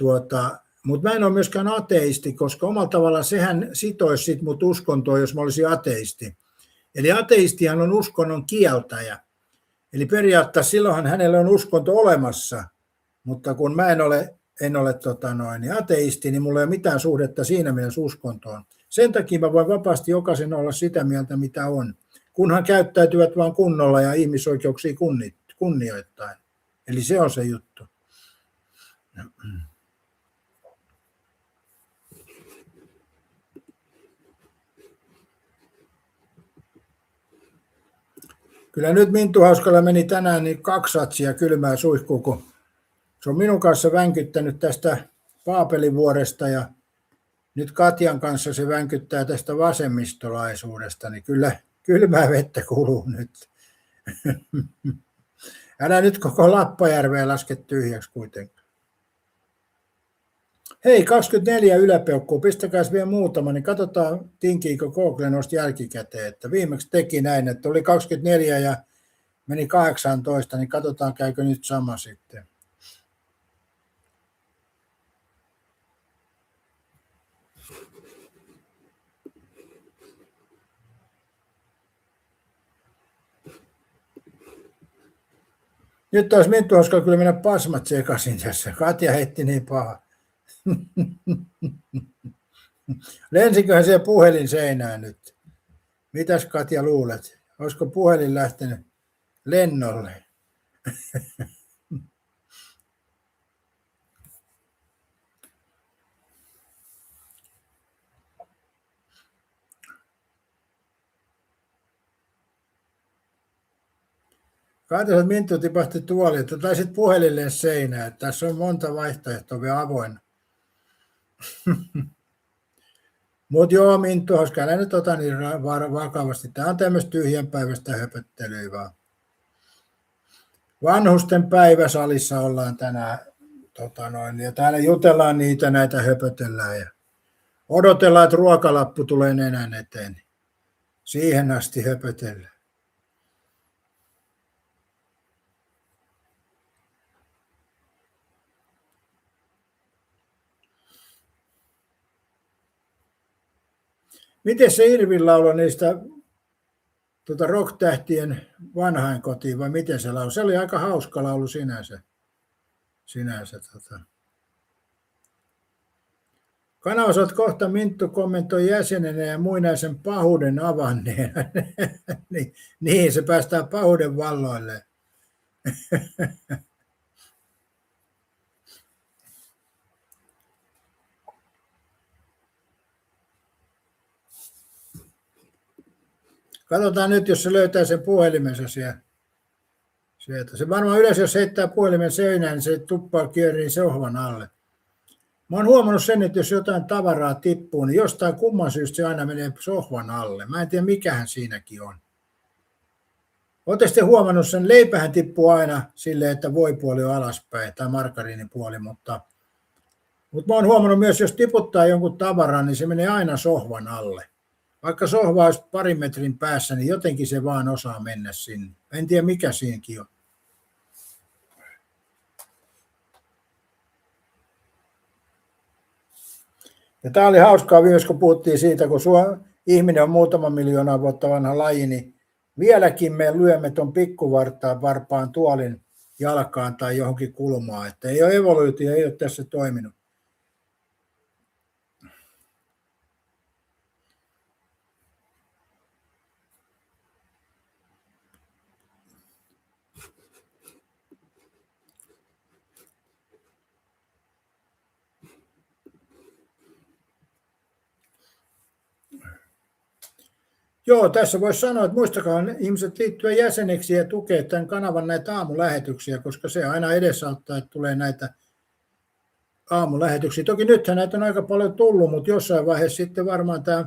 mutta mä en ole myöskään ateisti, koska omalla tavallaan sehän sitoisi sit mut uskontoon, jos mä olisin ateisti. Eli ateistihan on uskonnon kieltäjä. Eli periaatteessa silloinhan hänellä on uskonto olemassa, mutta kun mä en ole niin ateisti, niin mulla ei ole mitään suhdetta siinä mielessä uskontoon. Sen takia mä voin vapaasti jokaisen olla sitä mieltä, mitä on, kunhan käyttäytyvät vaan kunnolla ja ihmisoikeuksia kunnioittain. Eli se on se juttu. Kyllä nyt Minttu Hauskalla meni tänään niin 2 satsia kylmää suihkuun, kun se on minun kanssa vänkyttänyt tästä Paapelivuoresta ja nyt Katjan kanssa se vänkyttää tästä vasemmistolaisuudesta, niin kyllä kylmää vettä kuluu nyt. Älä nyt koko Lappajärveä laske tyhjäksi kuitenkaan. Hei, 24 yläpeukkuu, pistäkääs vielä muutama, niin katsotaan tinkiikö Google noista jälkikäteen, että viimeksi teki näin, että oli 24 ja meni 18, niin katsotaan käykö nyt sama sitten. Nyt taas Minttu Hauskalla kyllä mennä pasmat sekaisin tässä. Katja heitti niin paha. Lensiköhän se puhelin seinään nyt? Mitäs Katja luulet? Olisiko puhelin lähtenyt lennolle? Katsotaan, että Minttu tipahti tuoliin, että taisit puhelilleen seinään. Tässä on monta vaihtoehtoa vielä avoinna. Mutta joo, Minttu Hauska, älä nyt ota niin vakavasti. Tämä on tämmöistä tyhjänpäiväistä höpöttelyä vaan. Vanhusten päiväsalissa ollaan tänään. Ja täällä jutellaan niitä, näitä höpötellään. Ja odotellaan, että ruokalappu tulee nenän eteen. Siihen asti höpötellään. Miten se Irvin laulo niistä rock-tähtien vanhainkotiin, vai miten se laulu? Se oli aika hauska laulu sinänsä. Kanavassa olet kohta Minttu kommentoi jäsenenä ja muinaisen pahuuden avanneena. Niin, se päästään pahuuden valloille. Katsotaan nyt, jos se löytää sen puhelimensa sieltä. Se varmaan yleensä, jos heittää puhelimen seinään, niin se tuppaa kierii sohvan alle. Mä oon huomannut sen, että jos jotain tavaraa tippuu, niin jostain kumman syystä se aina menee sohvan alle. Mä en tiedä, mikähän siinäkin on. Oletteko te huomannut sen? Leipähän tippuu aina silleen, että voipuoli on alaspäin tai margariinipuoli, mutta mä oon huomannut myös, jos tiputtaa jonkun tavaran, niin se menee aina sohvan alle. Vaikka sohva olisi 2 metrin päässä, niin jotenkin se vaan osaa mennä sinne. En tiedä, mikä siinäkin on. Ja tämä oli hauskaa myös, kun puhuttiin siitä, kun ihminen on muutama miljoonaa vuotta vanha laji, niin vieläkin me lyömme tuon pikkuvarpaan tuolin jalkaan tai johonkin kulmaan. Että ei ole evoluutio, ei ole tässä toiminut. Joo, tässä voisi sanoa, että muistakaa ihmiset liittyä jäseneksi ja tukea tämän kanavan näitä aamulähetyksiä, koska se aina edesauttaa, että tulee näitä aamulähetyksiä. Toki nythän näitä on aika paljon tullut, mutta jossain vaiheessa sitten varmaan tämä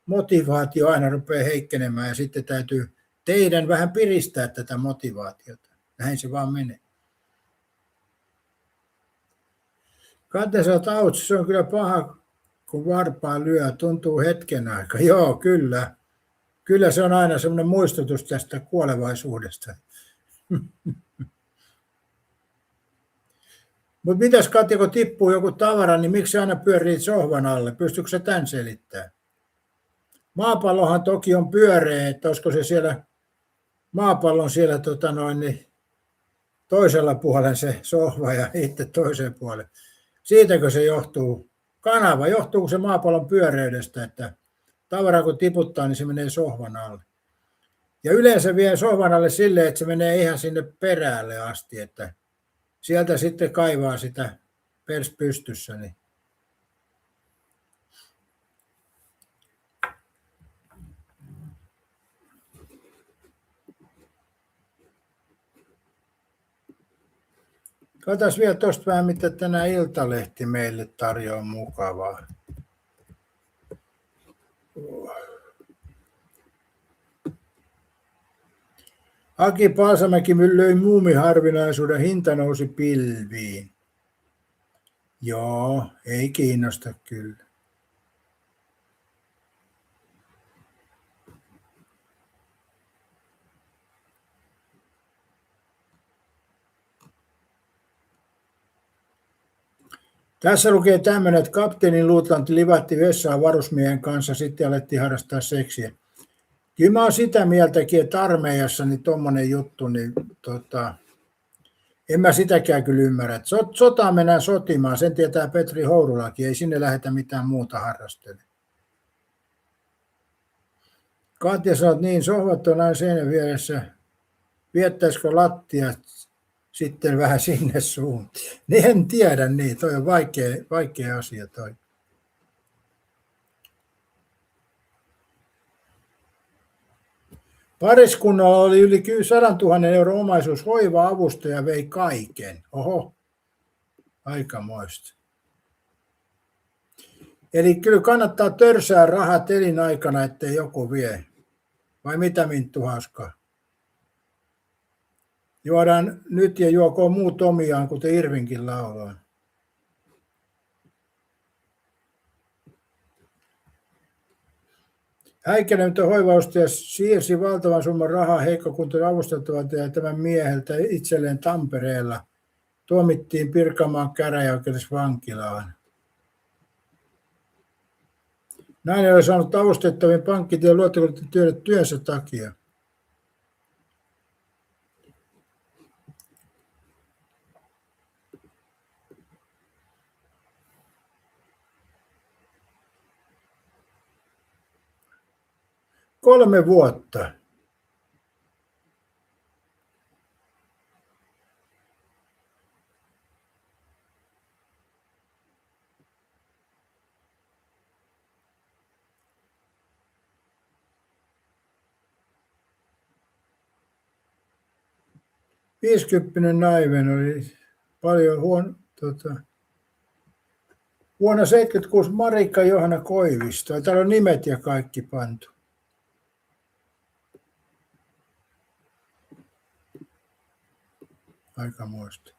motivaatio aina rupeaa heikkenemään ja sitten täytyy teidän vähän piristää tätä motivaatiota. Näin se vaan menee. Kate, sä oot out, se on kyllä paha, kun varpaa lyö, tuntuu hetken aikaa. Joo, kyllä. Kyllä se on aina semmoinen muistutus tästä kuolevaisuudesta. Mutta mitäs Katja, kun tippuu joku tavara, niin miksi se aina pyörii sohvan alle? Pystyykö se tämän selittämään? Maapallohan toki on pyöreä, että olisiko se siellä maapallon siellä niin toisella puolella se sohva ja itse toiseen puolelle. Siitäkö se johtuu? Kanava, johtuuko se maapallon pyöreydestä, että tavara kun tiputtaa, niin se menee sohvan alle. Ja yleensä vie sohvan alle silleen, että se menee ihan sinne peräälle asti, että sieltä sitten kaivaa sitä pers pystyssä. Niin. Katsotaan vielä tuosta vähän, mitä tänään Iltalehti meille tarjoaa mukavaa. Aki Paasamäki löi muumiharvinaisuuden, hinta nousi pilviin. Joo, ei kiinnosta kyllä. Tässä lukee tämmöinen, että kapteenin luutnantti livahti vessaan varusmiehen kanssa, sitten alettiin harrastaa seksiä. Kyllä mä oon sitä mieltäkin, että armeijassa niin tuommoinen juttu, niin en mä sitäkään kyllä ymmärrä. Sotaan mennään sotimaan, sen tietää Petri Hourulakin, ei sinne lähdetä mitään muuta harrastelemaan. Katja sanoo, että niin, sohvat on aina seinän vieressä. Viettäisikö lattia sitten vähän sinne suuntiin? Niin en tiedä, niin toi on vaikea asia toi. Pariskunnalla oli yli 100 000 euron omaisuus, hoiva-avustaja vei kaiken. Oho, aikamoista. Eli kyllä kannattaa törsää rahat elinaikana, ettei joku vie. Vai mitä, Minttu Hauskaa? Juodaan nyt ja juokoon muut omiaan, kuten Irvinkin laulaa. Häikänemätön hoivaustaja siirsi valtavan summan rahaa heikkokuntoisen avustettavalta ja tämän mieheltä itselleen Tampereella. Tuomittiin Pirkanmaan käräjäoikeudessa vankilaan. Nainen oli saanut avustettavien pankkitien luottokorttitiedot työnsä takia. Kolme vuotta. Viisikymppinen nainen oli paljon vuonna 1976 Marika Johanna Koivisto. Täällä on nimet ja kaikki pantu. Aikamoista.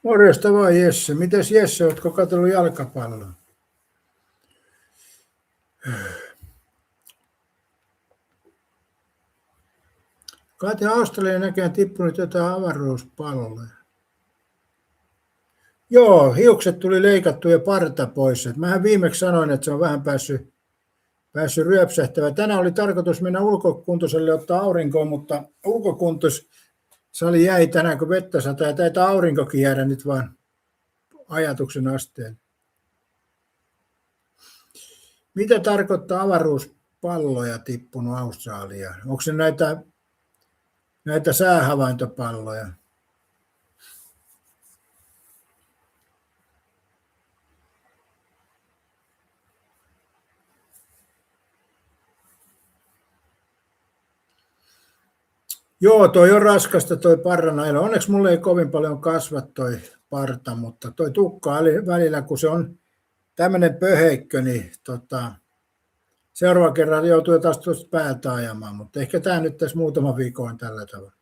Morjesta vaan Jesse. Mites Jesse, ootko katsellut jalkapalloa? Katja Australia näköjään tippunut jotain avaruuspalloja. Joo, hiukset tuli leikattu ja parta pois. Mähän viimeksi sanoin, että se on vähän päässyt ryöpsähtävä. Tänään oli tarkoitus mennä ulkokuntoselle ottaa aurinkoon, mutta ulkokuntosali jäi tänään, kun vettä sataa. Ja taitaa aurinkokin jäädä nyt vaan ajatuksen asteen. Mitä tarkoittaa avaruuspalloja tippunut Australiaan? Onko se näitä säähavaintopalloja? Joo, toi on raskasta toi parranailo. Onneksi mulle ei kovin paljon kasva toi parta, mutta toi tukka välillä, kun se on tämmöinen pöheikkö, niin seuraava kerran joutuu taas tuosta päältä ajamaan, mutta ehkä tämä nyt tässä muutama viikon tällä tavalla.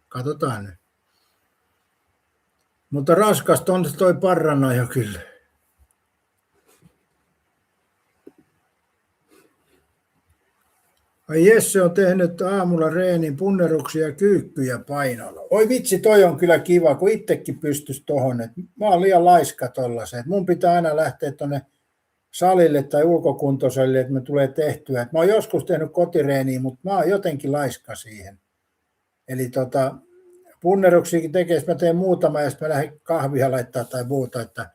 Katsotaan nyt. Mutta raskasta on se toi parranajo kyllä. Jesse on tehnyt aamulla reenin punneruksia ja kyykkyjä painolla. Oi vitsi, toi on kyllä kiva, kun itsekin pystyisi tohon. Mä oon liian laiska tollasen. Mun pitää aina lähteä tonne salille tai ulkokuntoselle, että me tulee tehtyä. Mä oon joskus tehnyt kotireeniä, mutta mä oon jotenkin laiska siihen. Eli punneruksiakin tekee, mä teen muutama ja sitten mä lähden kahvia laittaa tai muuta. Että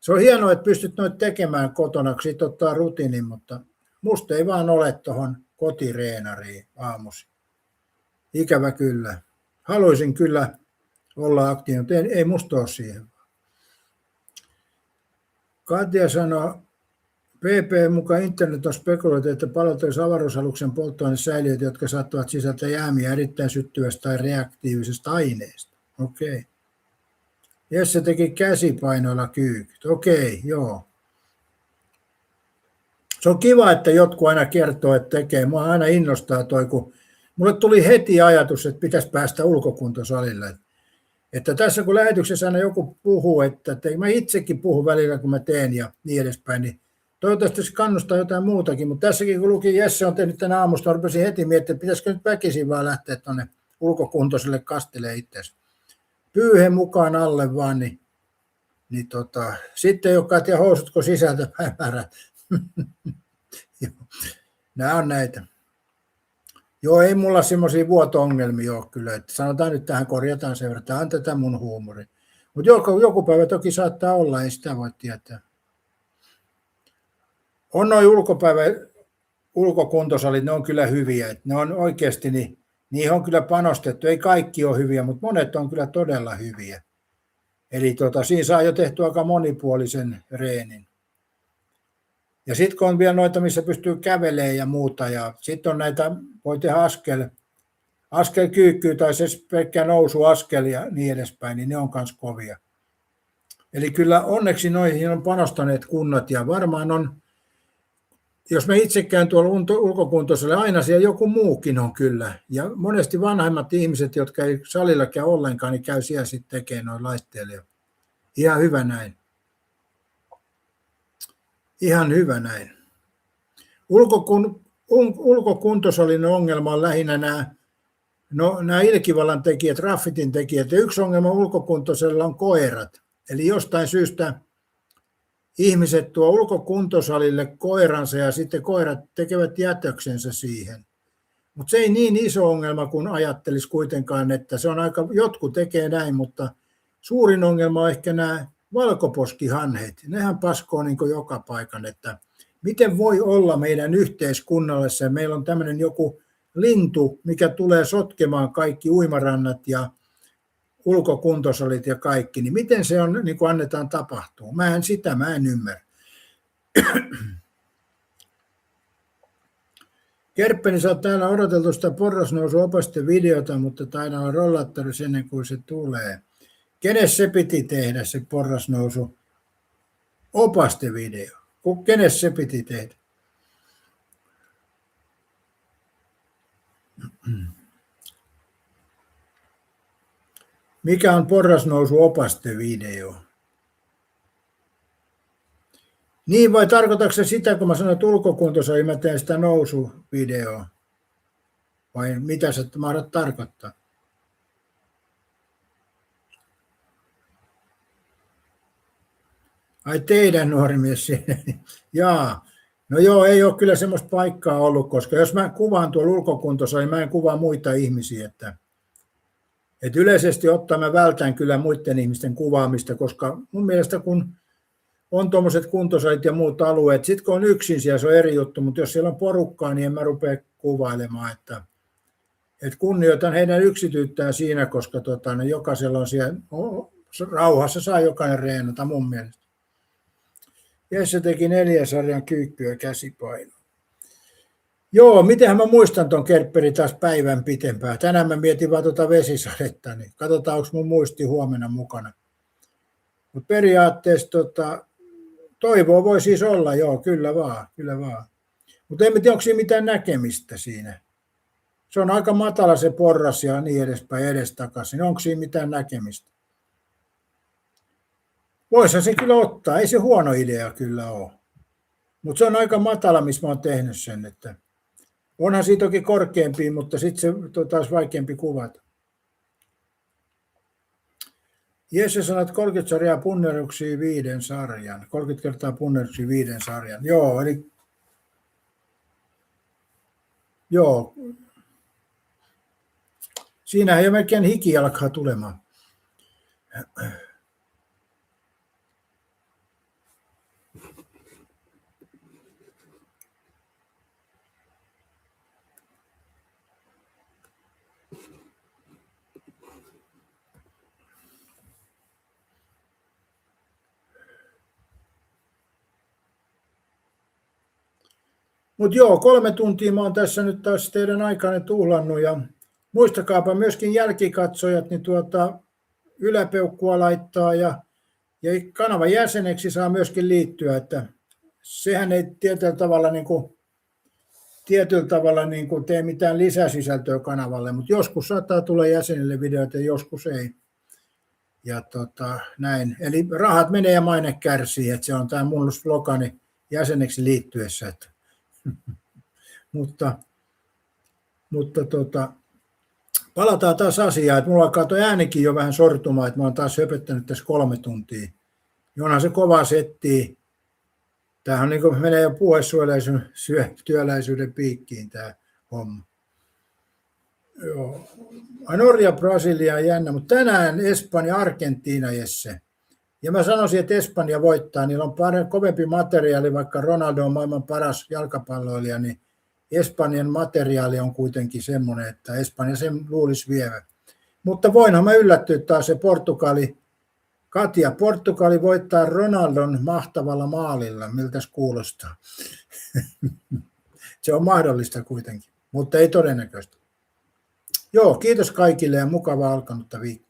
se on hienoa, että pystyt noita tekemään kotona, kun siitä ottaa rutiinin, mutta musta ei vaan ole tuohon kotireenariin aamuisin. Ikävä kyllä. Haluaisin kyllä olla aktiivinen, mutta ei musta ole siihen. Katja sanoi, PP mukaan internet on spekuloitu, että pallot olisi avaruusaluksen polttoainesäiliöitä, jotka saattavat sisältää jäämiä erittäin syttyvästä tai reaktiivisesta aineesta. Okei. Jesse teki käsipainoilla kyykyt. Okei, joo. Se on kiva, että jotkut aina kertoo, että tekee. Mua aina innostaa toi, kun mulle tuli heti ajatus, että pitäisi päästä ulkokuntosalille. Että tässä kun lähetyksessä aina joku puhuu, että mä itsekin puhun välillä, kun mä teen ja niin edespäin, niin toivottavasti se kannustaa jotain muutakin. Mutta tässäkin kun luki, Jesse on tehnyt tänä aamusta, rupesin heti miettimään, että pitäisikö nyt väkisin vaan lähteä tuonne ulkokuntoiselle kastelee itseäsi. Pyyhe mukaan alle vaan, niin sitten ei ole Katja housutko sisältä päivärät. Nämä on näitä. Joo, ei mulla semmoisia vuoto-ongelmia ole kyllä. Että sanotaan nyt tähän, korjataan sen verran. Tämä on tätä mun huumori. Mutta joku päivä toki saattaa olla, ei sitä voi tietää. On noin ulkokuntosalit, ne on kyllä hyviä. Että ne on oikeasti, niihin on kyllä panostettu. Ei kaikki ole hyviä, mutta monet on kyllä todella hyviä. Eli siinä saa jo tehtyä aika monipuolisen reenin. Ja sitten kun on vielä noita, missä pystyy kävelemään ja muuta, ja sitten on näitä, voi tehdä askel kyykkyä tai se pelkkä nousuaskel ja niin edespäin, niin ne on myös kovia. Eli kyllä onneksi noihin on panostaneet kunnat, ja varmaan on, jos mä itse käyn tuolla ulkokuntoisella, aina siellä joku muukin on kyllä. Ja monesti vanhemmat ihmiset, jotka ei salilla käy ollenkaan, niin käy siellä sitten tekemään noin laitteille. Ihan hyvä näin. Ihan hyvä näin. Ulkokuntosalin ongelma on lähinnä nämä ilkivallan tekijät, raffitin tekijät. Ja yksi ongelma ulkokuntosalilla on koirat. Eli jostain syystä ihmiset tuo ulkokuntosalille koiransa ja sitten koirat tekevät jätöksensä siihen. Mutta se ei niin iso ongelma kuin ajattelisi kuitenkaan, että se on jotkut tekee näin, mutta suurin ongelma on ehkä nämä valkoposkihanhet. Nehän paskoo niin kuin joka paikan, että miten voi olla meidän yhteiskunnallessa, meillä on tämmöinen joku lintu, mikä tulee sotkemaan kaikki uimarannat ja ulkokuntosalit ja kaikki, niin miten se on, niin kuin annetaan tapahtua? Mä en ymmärrä. Kerppeni, sä oot täällä odoteltu sitä porrasnousuopasten videota, mutta taidan olla rollattarissa ennen kuin se tulee. Kenes se piti tehdä, se porrasnousu opastevideo? Kenes se piti tehdä? Mikä on porrasnousuopastevideo? Niin, vai tarkoitatko se sitä, kun mä sanoin, että ulkokuntosalilla mä teen sitä nousuvideoa? Vai mitä se mahdat tarkoittaa? Ai teidän nuori mies siinä. Jaa. No joo, ei ole kyllä semmoista paikkaa ollut, koska jos mä kuvaan tuolla ulkokuntosalilla, mä en kuvaa muita ihmisiä. Että yleisesti ottaen mä vältän kyllä muiden ihmisten kuvaamista, koska mun mielestä kun on tuommoiset kuntosalit ja muut alueet, sitten kun on yksin siellä, se on eri juttu, mutta jos siellä on porukkaa, niin en mä rupea kuvailemaan, että kunnioitan heidän yksityttään siinä, koska jokaisella on siellä, rauhassa saa jokainen reenata mun mielestä. Jesse teki 4 sarjan kyykkyä käsipainoa. Joo, mitenhän mä muistan ton Kerpperi taas päivän pitempään. Tänään mä mietin vaan vesisadetta, niin katsotaan, onko mun muisti huomenna mukana. Mutta periaatteessa toivoa voi siis olla, joo, kyllä vaan. Mutta en tiedä, onko siinä mitään näkemistä siinä. Se on aika matala se porras ja niin edespäin edestakaisin. Onko siinä mitään näkemistä? Voisihan se kyllä ottaa, ei se huono idea kyllä ole. Mutta se on aika matala, missä mä oon tehnyt sen. Että onhan siitä toki korkeampi, mutta sitten se taas vaikeampi kuvata. Jesse sanoi, että 30 sarjaa punneruksia 5 sarjan. 30 kertaa punneruksia 5 sarjan. Joo, eli joo. Siinähän jo melkein hiki alkaa tulemaan. Mutta joo, 3 tuntia mä oon tässä nyt taas teidän aikanne tuhlannut ja muistakaapa myöskin jälkikatsojat, niin yläpeukkua laittaa ja kanavan jäseneksi saa myöskin liittyä, että sehän ei tietyllä tavalla niin kuin tee mitään lisäsisältöä kanavalle, mutta joskus saattaa tulla jäsenille videoita ja joskus ei. Ja näin. Eli rahat menee ja maine kärsii, että se on tämä mun slogani jäseneksi liittyessä. Että mutta palataan taas asiaan, että mulla alkaa tuo äänikin jo vähän sortumaan, että mä oon taas höpöttänyt tässä 3 tuntia. Onhan se kova setti. Tämähän niin kuin menee jo puhetyöläisyyden piikkiin tämä homma. Joo. Norja, Brasilia on jännä, mutta tänään Espanja, Argentiina, Jesse. Ja mä sanoisin, että Espanja voittaa, niillä on kovempi materiaali, vaikka Ronaldo on maailman paras jalkapalloilija, niin Espanjan materiaali on kuitenkin semmoinen, että Espanja sen luulisi vievä. Mutta voinhan mä yllättyä taas se Portugali voittaa Ronaldon mahtavalla maalilla, miltäs kuulostaa. Se on mahdollista kuitenkin, mutta ei todennäköistä. Joo, kiitos kaikille ja mukavaa alkanutta viikkoa.